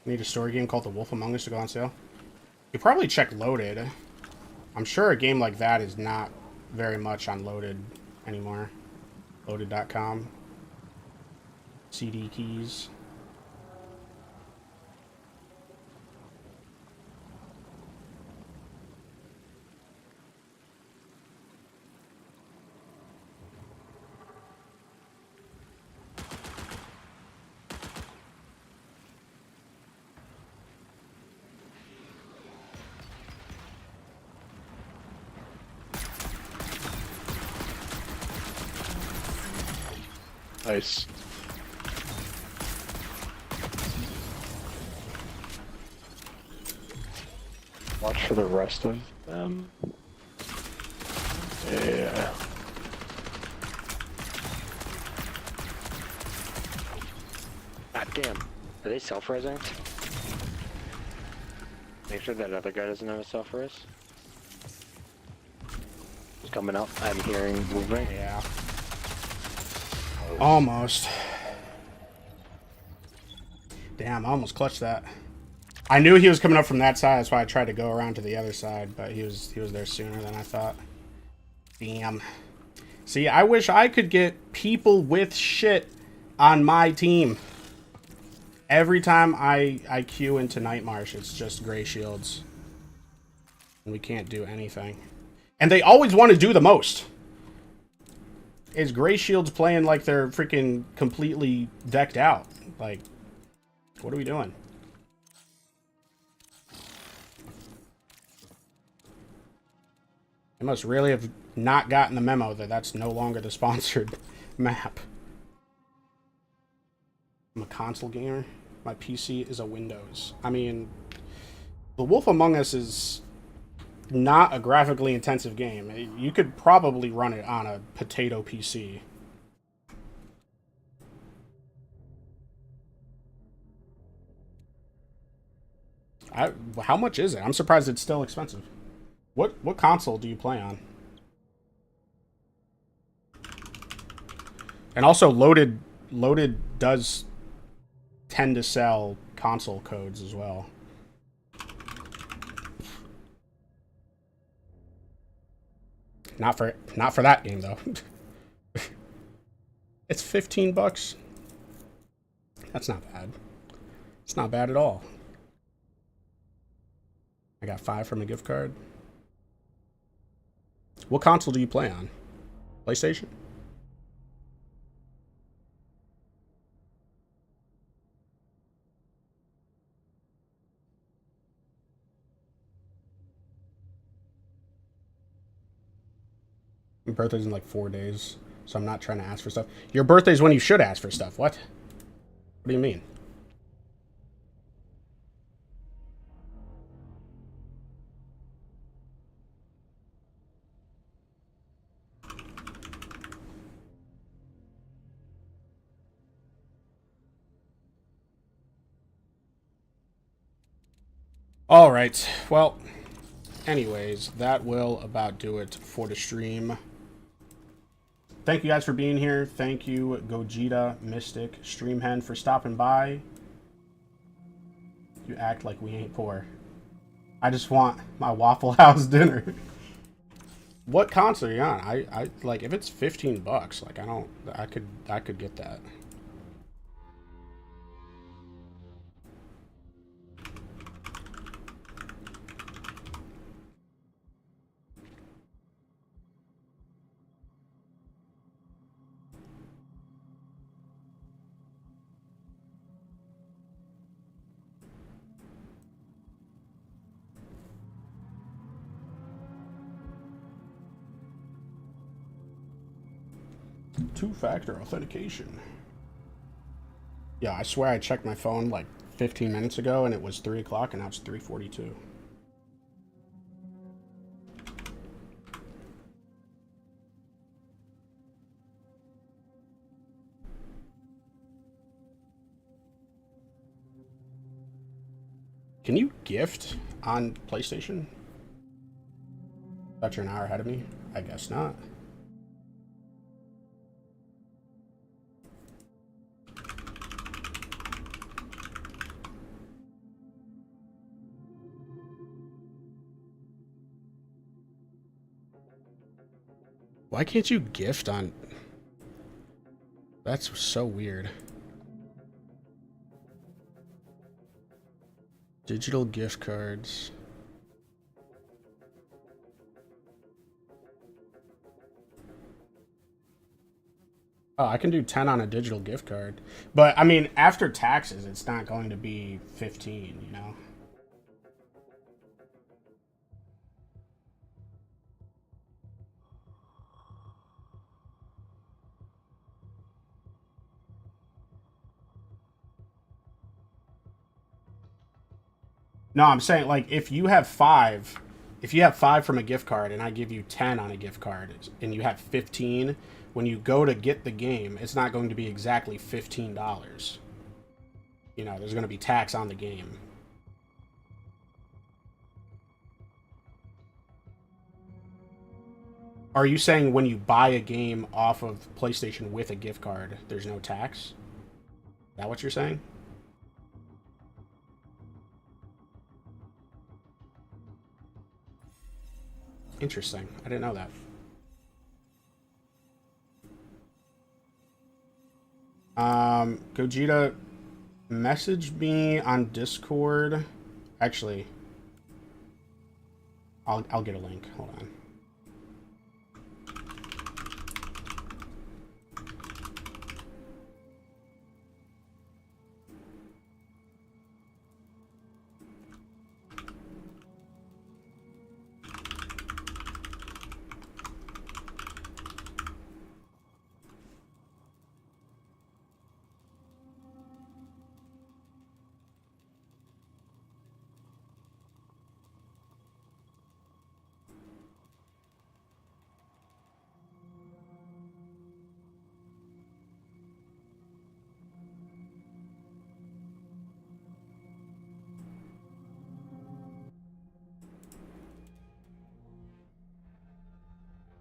Need a story game called The Wolf Among Us to go on sale. You probably check Loaded. I'm sure a game like that is not very much on Loaded anymore. Loaded.com. CD keys. Nice. Watch for the rest of them. Yeah. God damn. Are they self-resing? Make sure that other guy doesn't have a self-res. He's coming up. I'm hearing movement. Yeah. Almost. Damn, I almost clutched that. I knew he was coming up from that side, that's why I tried to go around to the other side, but he was there sooner than I thought. Damn. See, I wish I could get people with shit on my team. Every time I queue into Night Marsh, it's just gray shields. And we can't do anything. And they always want to do the most. Is gray shields playing like they're freaking completely decked out? Like, what are we doing? I must really have not gotten the memo that that's no longer the sponsored map. I'm a console gamer. My PC is a Windows. I mean, The Wolf Among Us is not a graphically intensive game. You could probably run it on a potato PC. How much is it? I'm surprised it's still expensive. What console do you play on? And also Loaded does tend to sell console codes as well. Not for that game though. It's $15. That's not bad. It's not bad at all. I got 5 from a gift card. What console do you play on? PlayStation? My birthday's in like 4 days, so I'm not trying to ask for stuff. Your birthday's when you should ask for stuff. What? What do you mean? All right. Well, anyways, that will about do it for the stream. Thank you guys for being here. Thank you, Gogeta, Mystic, Streamhen for stopping by. You act like we ain't poor. I just want my Waffle House dinner. What console are you on? I like if it's $15, like I could get that. Two-factor authentication. Yeah, I swear I checked my phone like 15 minutes ago and it was 3 o'clock and now it's 3:42. Can you gift on PlayStation? Thought you're an hour ahead of me. I guess not. Why can't you gift on... That's so weird. Digital gift cards. Oh, I can do 10 on a digital gift card. But, I mean, after taxes, it's not going to be 15, you know? No, I'm saying, like, if you have 5 from a gift card and I give you 10 on a gift card and you have 15, when you go to get the game, it's not going to be exactly $15. You know, there's going to be tax on the game. Are you saying when you buy a game off of PlayStation with a gift card, there's no tax? Is that what you're saying? Interesting. I didn't know that. Gogeta, message me on Discord. Actually, I'll get a link. Hold on.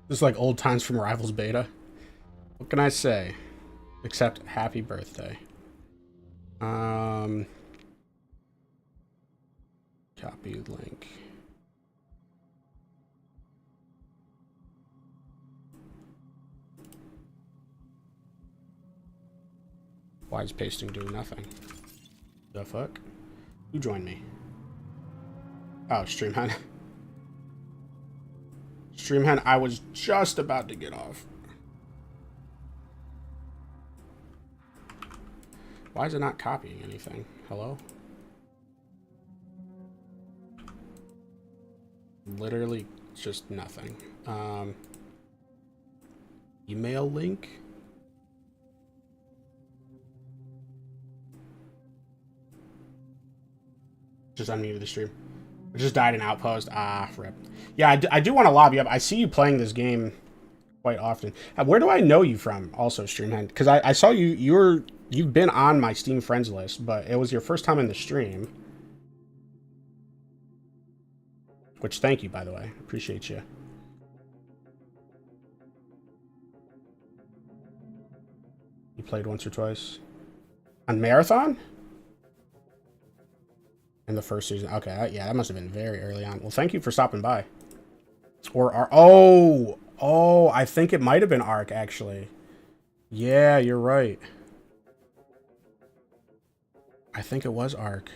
This is like old times from Rivals Beta. What can I say? Except happy birthday. Copy link. Why is pasting doing nothing? The fuck? Who joined me? Oh, Streamhen. Streamhen, I was just about to get off. Why is it not copying anything? Hello? Literally just nothing. Email link? Just unmuted the stream. I just died in Outpost. Ah, rip. Yeah, I do want to lobby up. I see you playing this game quite often. Where do I know you from, also, Streamhand? Because I saw you've been on my Steam friends list, but it was your first time in the stream. Which, thank you, by the way. Appreciate you. You played once or twice? On Marathon? In the first season. Okay, yeah, that must have been very early on. Well, thank you for stopping by. Or, oh, I think it might have been Ark, actually. Yeah, you're right. I think it was Ark.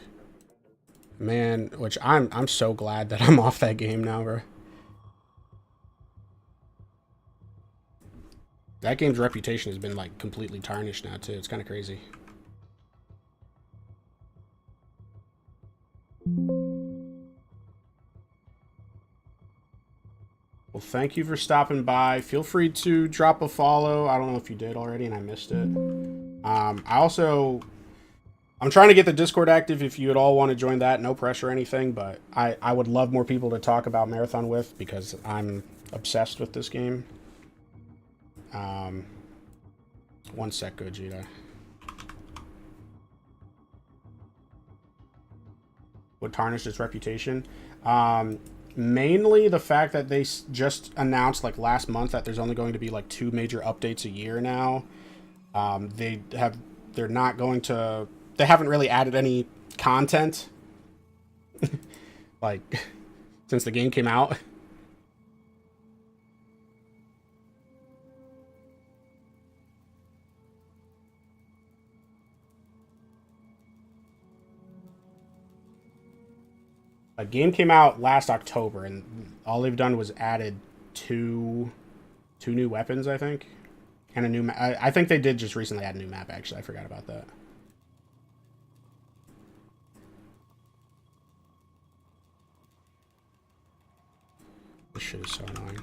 Man, which I'm so glad that I'm off that game now, bro. That game's reputation has been, like, completely tarnished now, too. It's kind of crazy. Well, thank you for stopping by. Feel free to drop a follow. I don't know if you did already and I missed it. I'm trying to get the Discord active if you at all want to join that. No pressure or anything, but I would love more people to talk about Marathon with because I'm obsessed with this game. One sec, Gogeta. Would tarnish its reputation. Mainly the fact that they just announced like last month that there's only going to be like 2 major updates a year now. They haven't really added any content like since the game came out. A game came out last October, and all they've done was added two new weapons, I think, and a new map. I think they did just recently add a new map, actually. I forgot about that. This shit is so annoying.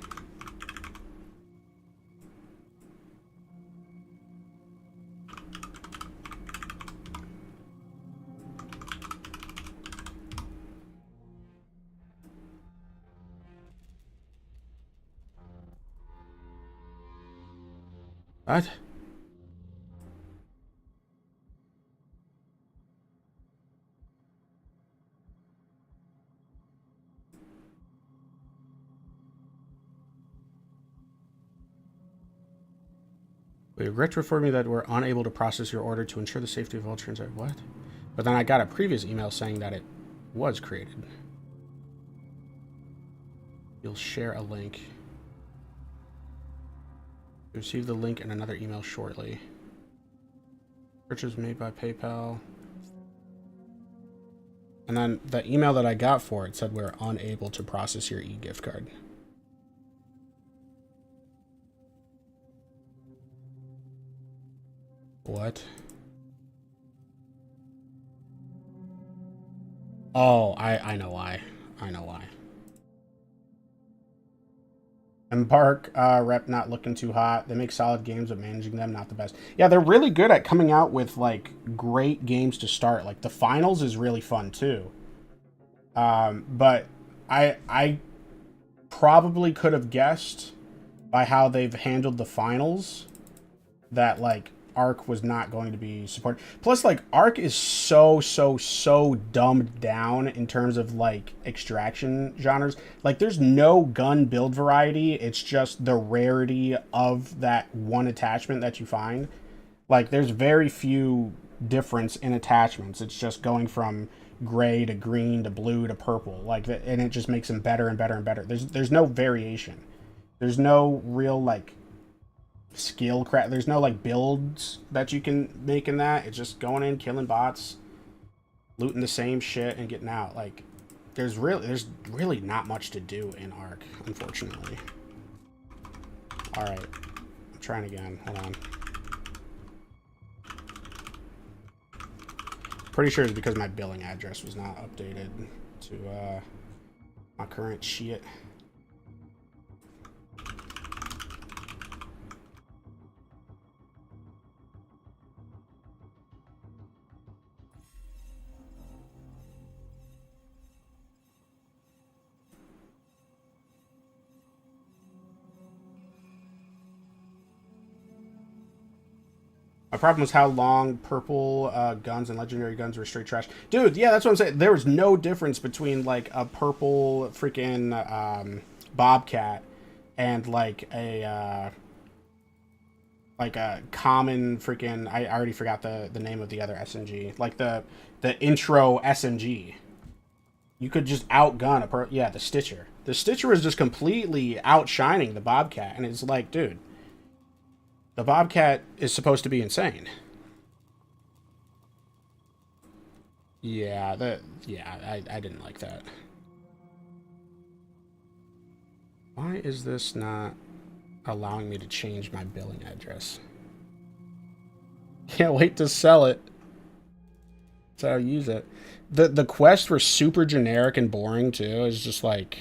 What? We regret to inform you that we're unable to process your order to ensure the safety of all transactions. What? But then I got a previous email saying that it was created. You'll share a link. Receive the link in another email shortly. Purchase made by PayPal. And then the email that I got for it said we're unable to process your e-gift card. What? Oh, I know why. I know why. Embark, rep not looking too hot. They make solid games, but managing them, not the best. Yeah, they're really good at coming out with, like, great games to start. Like, the finals is really fun, too. But I probably could have guessed by how they've handled the finals that, like, Ark was not going to be supported. Plus, like, Ark is so dumbed down in terms of, like, extraction genres. Like, there's no gun build variety. It's just the rarity of that one attachment that you find. Like, there's very few difference in attachments. It's just going from gray to green to blue to purple. Like, and it just makes them better and better and better. There's no variation. There's no real, like, skill crap. There's no like builds that you can make in that. It's just going in, killing bots, looting the same shit and getting out. Like, there's really not much to do in Ark, unfortunately. All right, I'm trying again. Hold on. Pretty sure it's because my billing address was not updated to my current shit. My problem was how long purple guns and legendary guns were straight trash. Dude, yeah, that's what I'm saying. There was no difference between, like, a purple freaking Bobcat and, like, a common freaking... I already forgot the name of the other SMG. Like, the intro SMG. You could just outgun a... Yeah, the Stitcher. The Stitcher is just completely outshining the Bobcat. And it's like, dude... The Bobcat is supposed to be insane. Yeah, I didn't like that. Why is this not allowing me to change my billing address? Can't wait to sell it. That's how I use it. The quests were super generic and boring too. It's just like...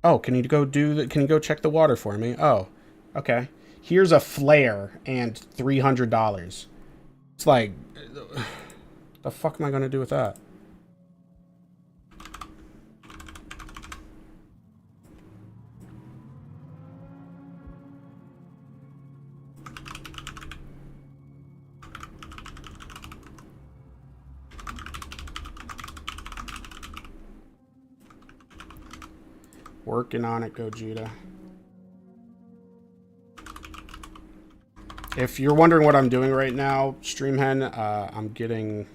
Oh, can you go check the water for me? Oh, okay. Here's a flare and $300. It's like, the fuck am I gonna do with that? Working on it, Gogeta. If you're wondering what I'm doing right now, Streamhen, I'm getting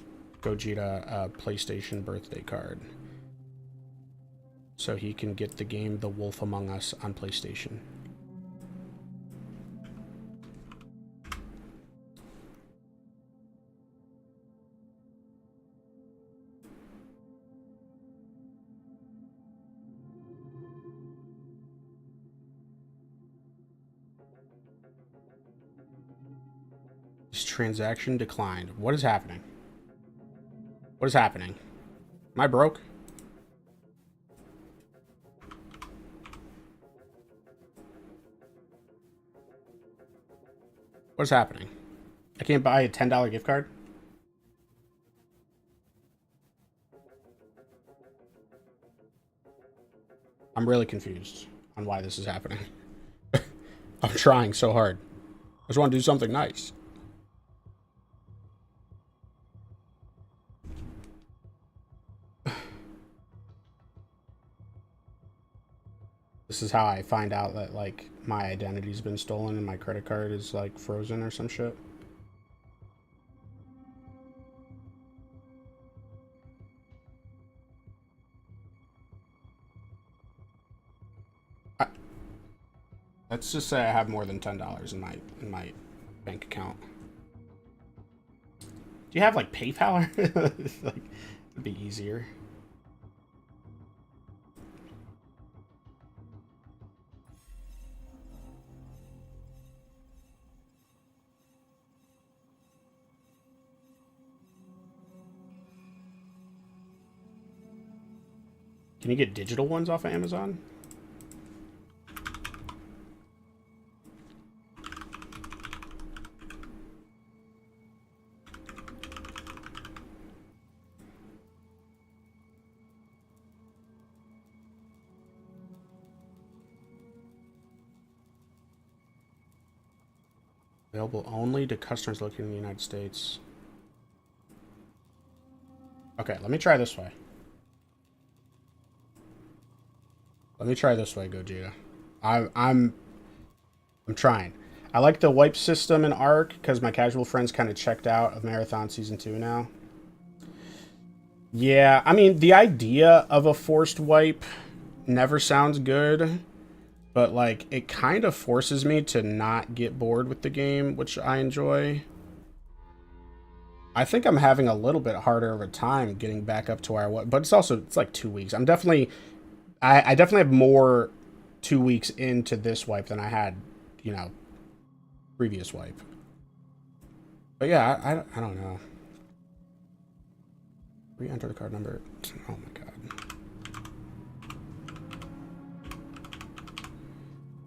Gogeta a PlayStation birthday card. So he can get the game The Wolf Among Us on PlayStation. This transaction declined. What is happening? What is happening? Am I broke? What is happening? I can't buy a $10 gift card? I'm really confused on why this is happening. I'm trying so hard. I just want to do something nice. This is how I find out that, like, my identity's been stolen and my credit card is, like, frozen or some shit. Let's just say I have more than $10 in my bank account. Do you have, like, PayPal? Like, it'd be easier. Can you get digital ones off of Amazon? Available only to customers located in the United States. Okay, let me try this way. Let me try this way, Gogeta. I'm trying. I like the wipe system in Ark because my casual friends kind of checked out of Marathon Season 2 now. Yeah, I mean, the idea of a forced wipe never sounds good, but, like, it kind of forces me to not get bored with the game, which I enjoy. I think I'm having a little bit harder of a time getting back up to where I was, but it's like 2 weeks. I'm definitely, I definitely have more 2 weeks into this wipe than I had, you know, previous wipe. But yeah, I don't know. Re-enter the card number. Oh my god.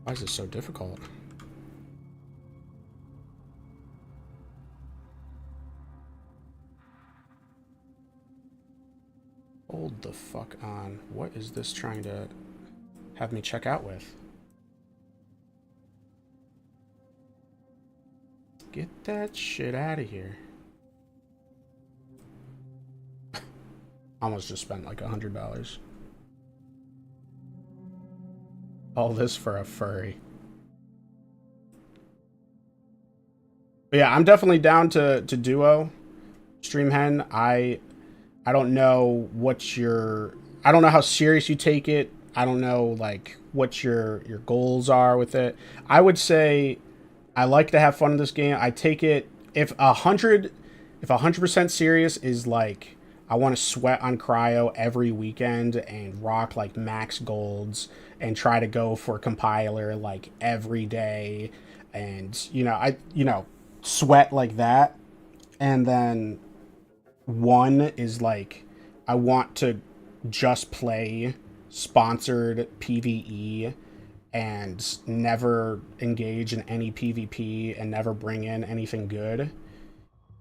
Why is this so difficult? Hold the fuck on. What is this trying to have me check out with? Get that shit out of here. Almost just spent like $100. All this for a furry. But yeah, I'm definitely down to duo. Streamhen, I don't know what I don't know how serious you take it. I don't know like what your goals are with it. I would say I like to have fun in this game. I take it if 100% serious is like I want to sweat on cryo every weekend and rock like max golds and try to go for compiler like every day and sweat like that. And then one is like I want to just play sponsored PvE and never engage in any PvP and never bring in anything good.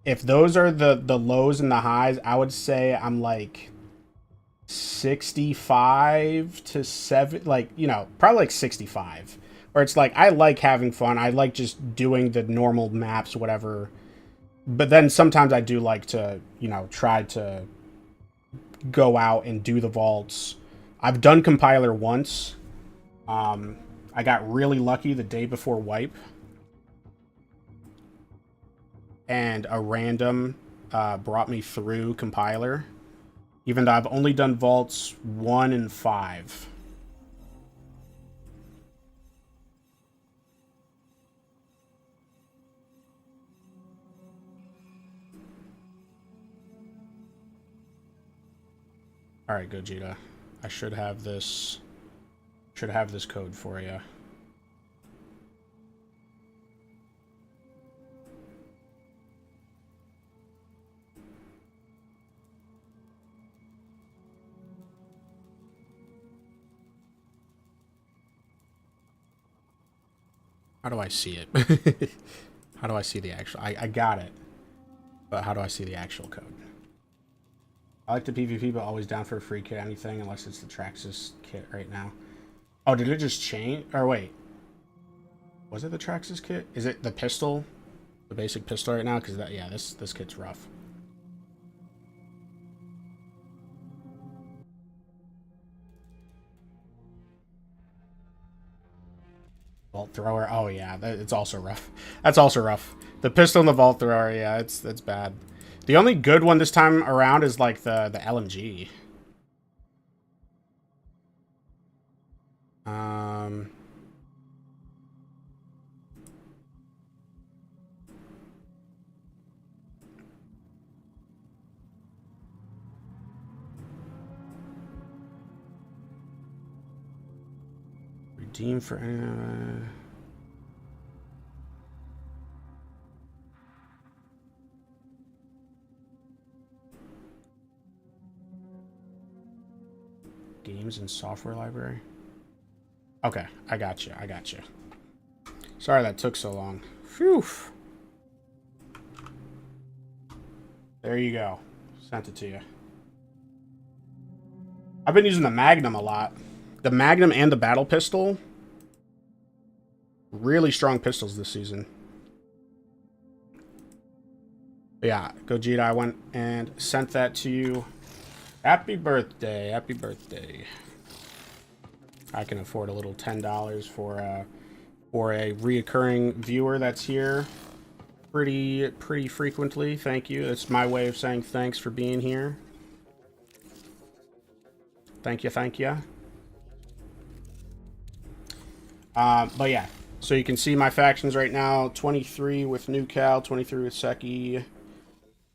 If those are the lows and the highs, I would say I'm like 65 to 7, like, you know, probably like 65. Where it's like I like having fun. I like just doing the normal maps, whatever. But then sometimes I do like to, you know, try to go out and do the vaults. I've done compiler once. I got really lucky the day before wipe. And a random brought me through compiler. Even though I've only done vaults 1 and 5. All right, Gogeta. I should have this code for you. How do I see it? How do I see the actual... I got it. But how do I see the actual code? I like the PvP, but always down for a free kit, anything, unless it's the Traxxas kit right now. Oh, did it just change? Or wait. Was it the Traxxas kit? Is it the pistol? The basic pistol right now? Because, yeah, this kit's rough. Vault thrower. Oh, yeah, it's also rough. That's also rough. The pistol and the vault thrower, yeah, that's bad. The only good one this time around is like the LMG. Redeem for games and software library. Okay, I got you. Sorry that took so long. Phew. There you go. Sent it to you. I've been using the Magnum a lot. The Magnum and the Battle Pistol. Really strong pistols this season. But yeah, Gogeta, I went and sent that to you. Happy birthday. Happy birthday. I can afford a little $10 for a reoccurring viewer that's here pretty frequently. Thank you. That's my way of saying thanks for being here. Thank you, thank you. But yeah, so you can see my factions right now. 23 with New Cal, 23 with Seki.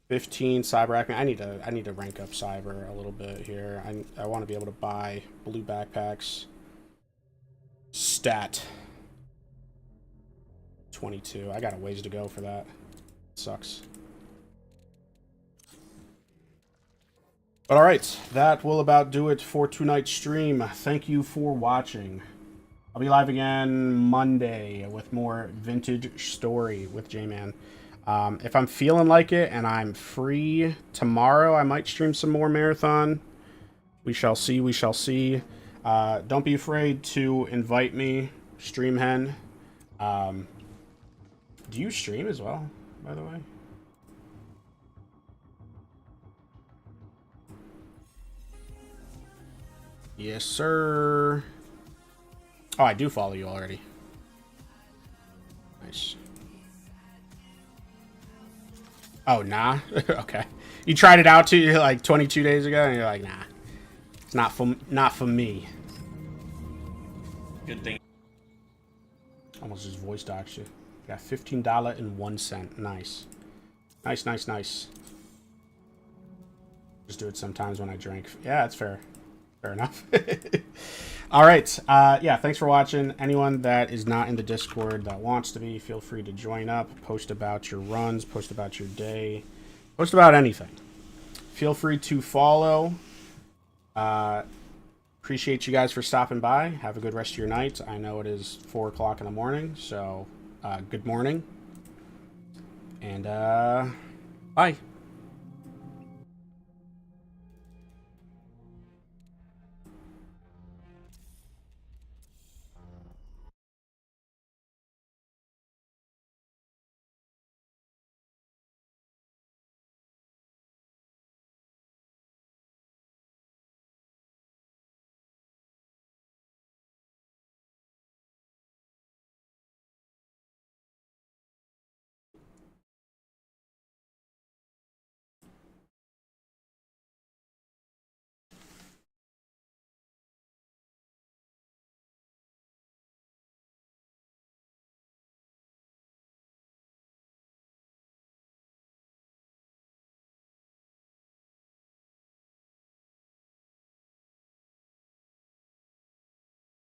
15 cyber acme. I need to rank up cyber a little bit here. I want to be able to buy blue backpacks. Stat 22. I got a ways to go for that. Sucks. But alright, that will about do it for tonight's stream. Thank you for watching. I'll be live again Monday with more Vintage Story with J-Man. If I'm feeling like it and I'm free tomorrow, I might stream some more Marathon. We shall see, we shall see. Don't be afraid to invite me, Streamhen. Do you stream as well, by the way? Yes, sir. Oh, I do follow you already. Nice. Oh, nah? Okay. You tried it out to like 22 days ago, and you're like, nah. It's not for me. Good thing. Almost just voice docs you. Got $15.01. Nice. Nice, nice, nice. Just do it sometimes when I drink. Yeah, that's fair. Fair enough. All right. Yeah, thanks for watching. Anyone that is not in the Discord that wants to be, feel free to join up. Post about your runs. Post about your day. Post about anything. Feel free to follow. Appreciate you guys for stopping by. Have a good rest of your night. I know it is 4 o'clock in the morning, so good morning. And bye.